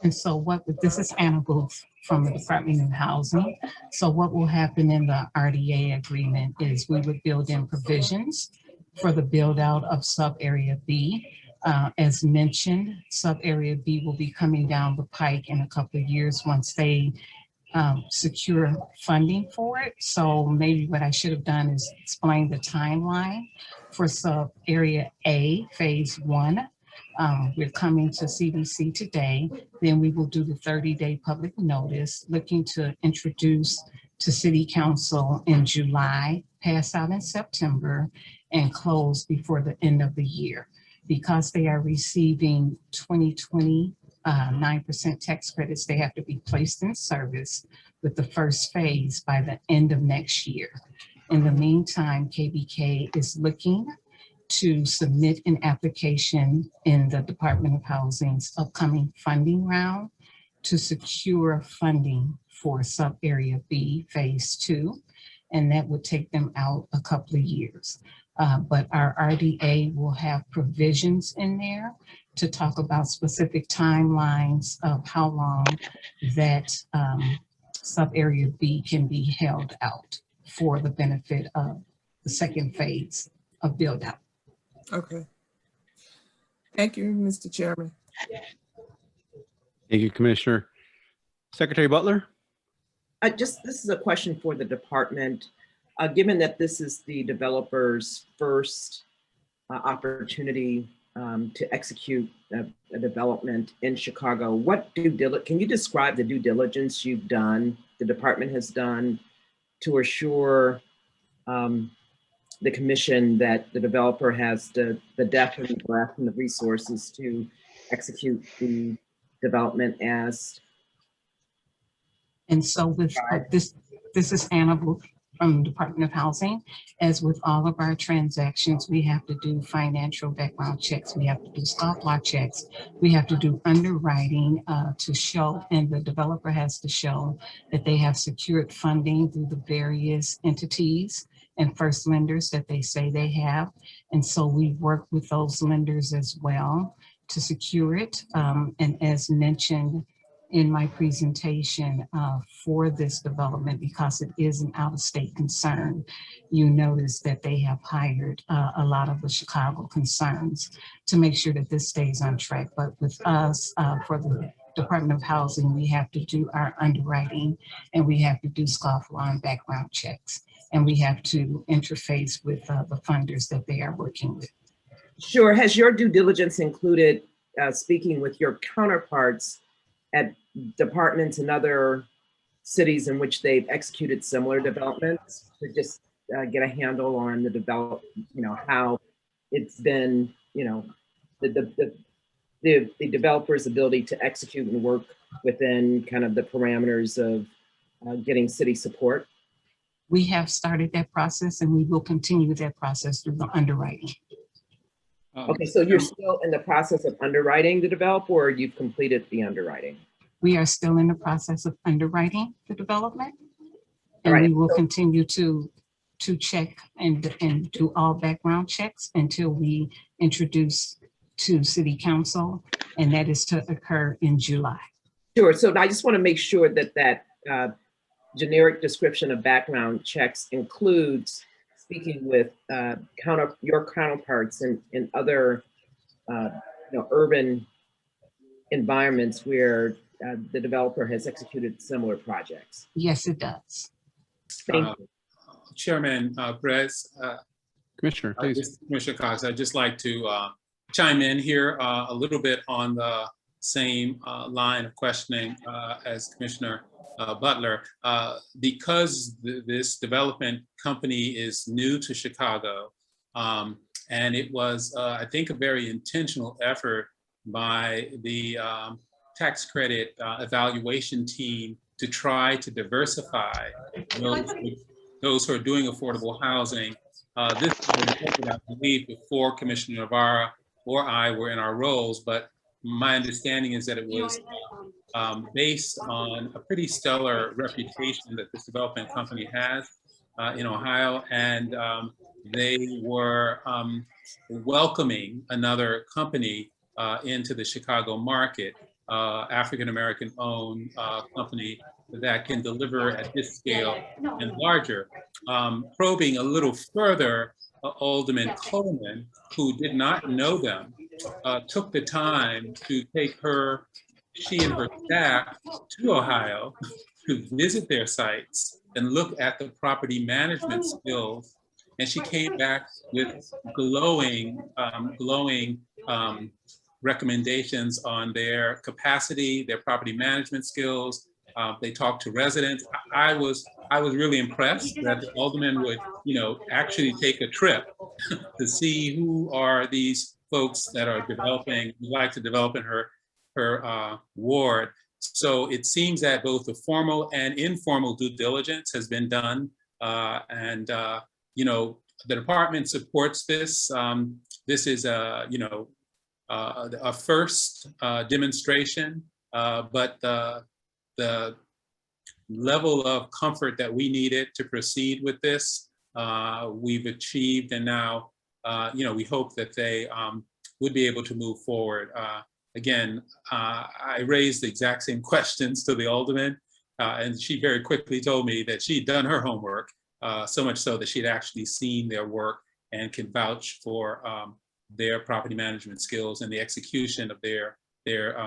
And so this is Anna Booth from the Department of Housing. So what will happen in the RDA agreement is we would build in provisions for the build out of sub-area B. As mentioned, sub-area B will be coming down the pike in a couple of years once they secure funding for it. So maybe what I should have done is explain the timeline for sub-area A, phase 1. We're coming to CDC today. Then we will do the 30-day public notice, looking to introduce to City Council in July, pass out in September, and close before the end of the year. Because they are receiving 2020 9% tax credits, they have to be placed in service with the first phase by the end of next year. In the meantime, KBK is looking to submit an application in the Department of Housing's upcoming funding round to secure funding for sub-area B phase 2, and that would take them out a couple of years. But our RDA will have provisions in there to talk about specific timelines of how long that sub-area B can be held out for the benefit of the second phase of build out. Okay. Thank you, Mr. Chairman. Thank you, Commissioner. Secretary Butler? This is a question for the department. Given that this is the developer's first opportunity to execute a development in Chicago, can you describe the due diligence you've done, the department has done, to assure the commission that the developer has the depth and breadth and the resources to execute the development as? And so with this is Anna Booth from the Department of Housing. As with all of our transactions, we have to do financial background checks. We have to do stop loss checks. We have to do underwriting to show, and the developer has to show that they have secured funding through the various entities and first lenders that they say they have. And so we work with those lenders as well to secure it. And as mentioned in my presentation for this development, because it is an out-of-state concern, you notice that they have hired a lot of the Chicago concerns to make sure that this stays on track. But with us, for the Department of Housing, we have to do our underwriting, and we have to do scofflaw and background checks, and we have to interface with the funders that they are working with. Sure. Has your due diligence included speaking with your counterparts at departments in other cities in which they've executed similar developments to just get a handle on the how it's been, the developer's ability to execute and work within kind of the parameters of getting city support? We have started that process and we will continue that process through the underwriting. Okay, so you're still in the process of underwriting the developer, or you've completed the underwriting? We are still in the process of underwriting the development. And Right. we will continue to check and do all background checks until we introduce to City Council, and that is to occur in July. Sure, so I just want to make sure that generic description of background checks includes speaking with your counterparts in other urban environments where the developer has executed similar projects. Yes, it does. Thank you. Chairman Perez. Commissioner, please. Commissioner Cox, I'd just like to chime in here a little bit on the same line of questioning as Commissioner Butler. Because this development company is new to Chicago, and it was, I think, a very intentional effort by the tax credit evaluation team to try to diversify those who are doing affordable housing. This is I believe before Commissioner Navarra or I were in our roles, but my understanding is that it was based on a pretty stellar reputation that this development company has in Ohio, and they were welcoming another company into the Chicago market, African-American owned company that can deliver at this scale and larger. Probing a little further, Alderman Coleman, who did not know them, took the time to take she and her staff to Ohio to visit their sites and look at the property management skills. And she came back with glowing recommendations on their capacity, their property management skills. They talked to residents. I was really impressed that the alderman would, actually take a trip to see who are these folks that are like to develop in her ward. So it seems that both the formal and informal due diligence has been done, and the department supports this. This is a first demonstration, but the level of comfort that we needed to proceed with this, we've achieved, and now, we hope that they would be able to move forward. Again, I raised the exact same questions to the alderman, and she very quickly told me that she'd done her homework, so much so that she'd actually seen their work and can vouch for their property management skills and the execution of their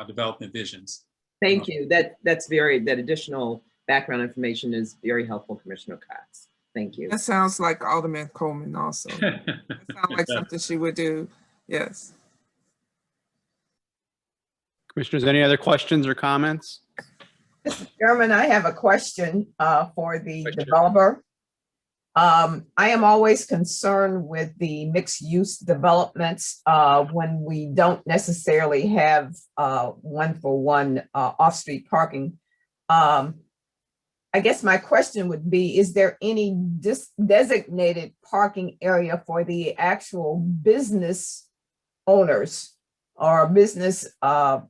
development visions. Thank you. That additional background information is very helpful, Commissioner Cox. Thank you. That sounds like Alderman Coleman also. That sounds like something she would do. Yes. Commissioners, any other questions or comments? Mr. Chairman, I have a question for the developer. I am always concerned with the mixed-use developments when we don't necessarily have one-for-one off-street parking. I guess my question would be, is there any designated parking area for the actual business owners or business, the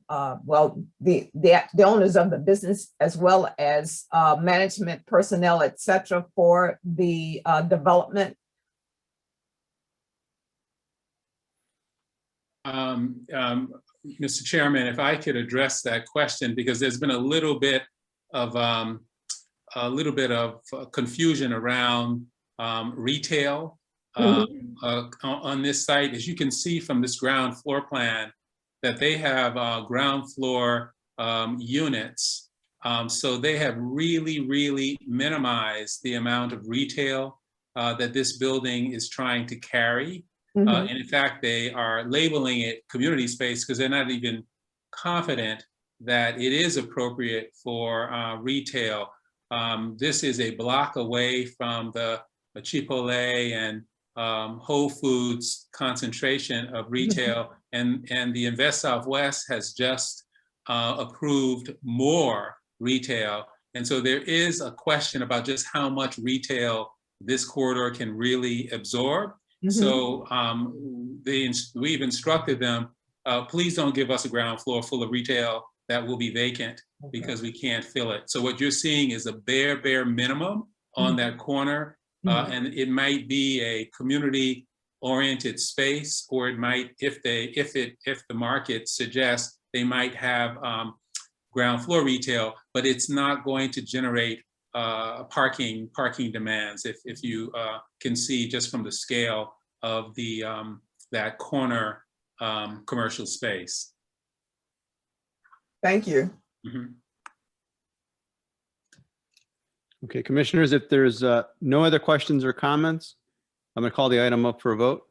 owners of the business, as well as management personnel, et cetera, for the development? Mr. Chairman, if I could address that question, because there's been a little bit of confusion around retail on this site. As you can see from this ground floor plan, that they have ground floor units. So they have really minimized the amount of retail that this building is trying to carry. And in fact, they are labeling it community space because they're not even confident that it is appropriate for retail. This is a block away from the Chipotle and Whole Foods concentration of retail, and the Invest Southwest has just approved more retail. And so there is a question about just how much retail this corridor can really absorb. So we've instructed them, please don't give us a ground floor full of retail that will be vacant because we can't fill it. So what you're seeing is a bare minimum on that corner. And it might be a community oriented space, or it might, if the market suggests, they might have ground floor retail, but it's not going to generate parking demands. If you can see just from the scale of the that corner commercial space. Thank you. Okay, commissioners, if there's no other questions or comments, I'm going to call the item up for a vote.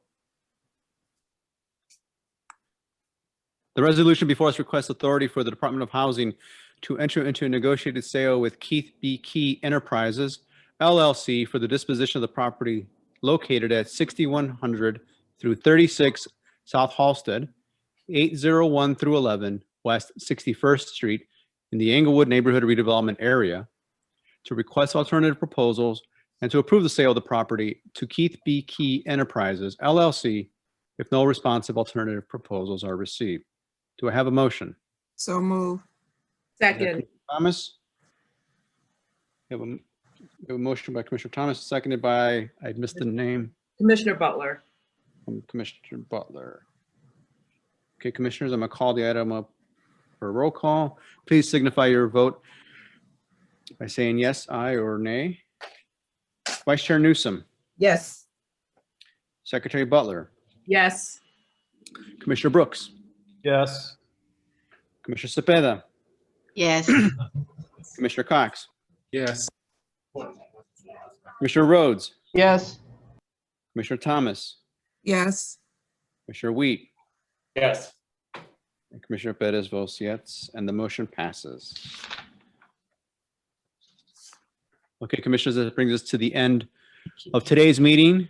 The resolution before us requests authority for the Department of Housing to enter into a negotiated sale with Keith B. Key Enterprises, LLC, for the disposition of the property located at 6100 through 36 South Halsted, 801 through 11 West 61st Street in the Englewood Neighborhood Redevelopment Area, to request alternative proposals and to approve the sale of the property to Keith B. Key Enterprises, LLC, if no responsive alternative proposals are received. Do I have a motion? So move. Second. Thomas? We have a motion by Commissioner Thomas, seconded by, I missed the name, Commissioner Butler. Commissioner Butler. Okay, commissioners, I'm going to call the item up for a roll call. Please signify your vote by saying yes, aye, or nay. Vice Chair Newsom, Yes. Secretary Butler, Yes. Commissioner Brooks, Yes. Commissioner Cepeda, Yes. Commissioner Cox, Yes. Commissioner Rhodes, Yes. Commissioner Thomas, Yes. Commissioner Wheat, Yes. and Commissioner Perez votes yes, and the motion passes. Okay, commissioners, that brings us to the end of today's meeting.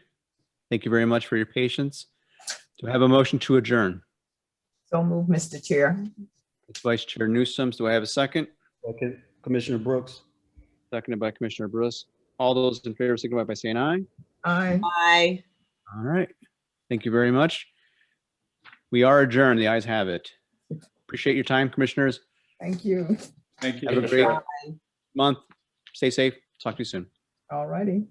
Thank you very much for your patience. Do I have a motion to adjourn? So move, Mr. Chair. It's Vice Chair Newsom. Do I have a second? Second, Commissioner Brooks. Seconded by Commissioner Bruce. All those in favor signify by saying aye. Aye. Aye. All right. Thank you very much. We are adjourned. The ayes have it. Appreciate your time, commissioners. Thank you. Thank you. Have a great month. Stay safe. Talk to you soon. All righty.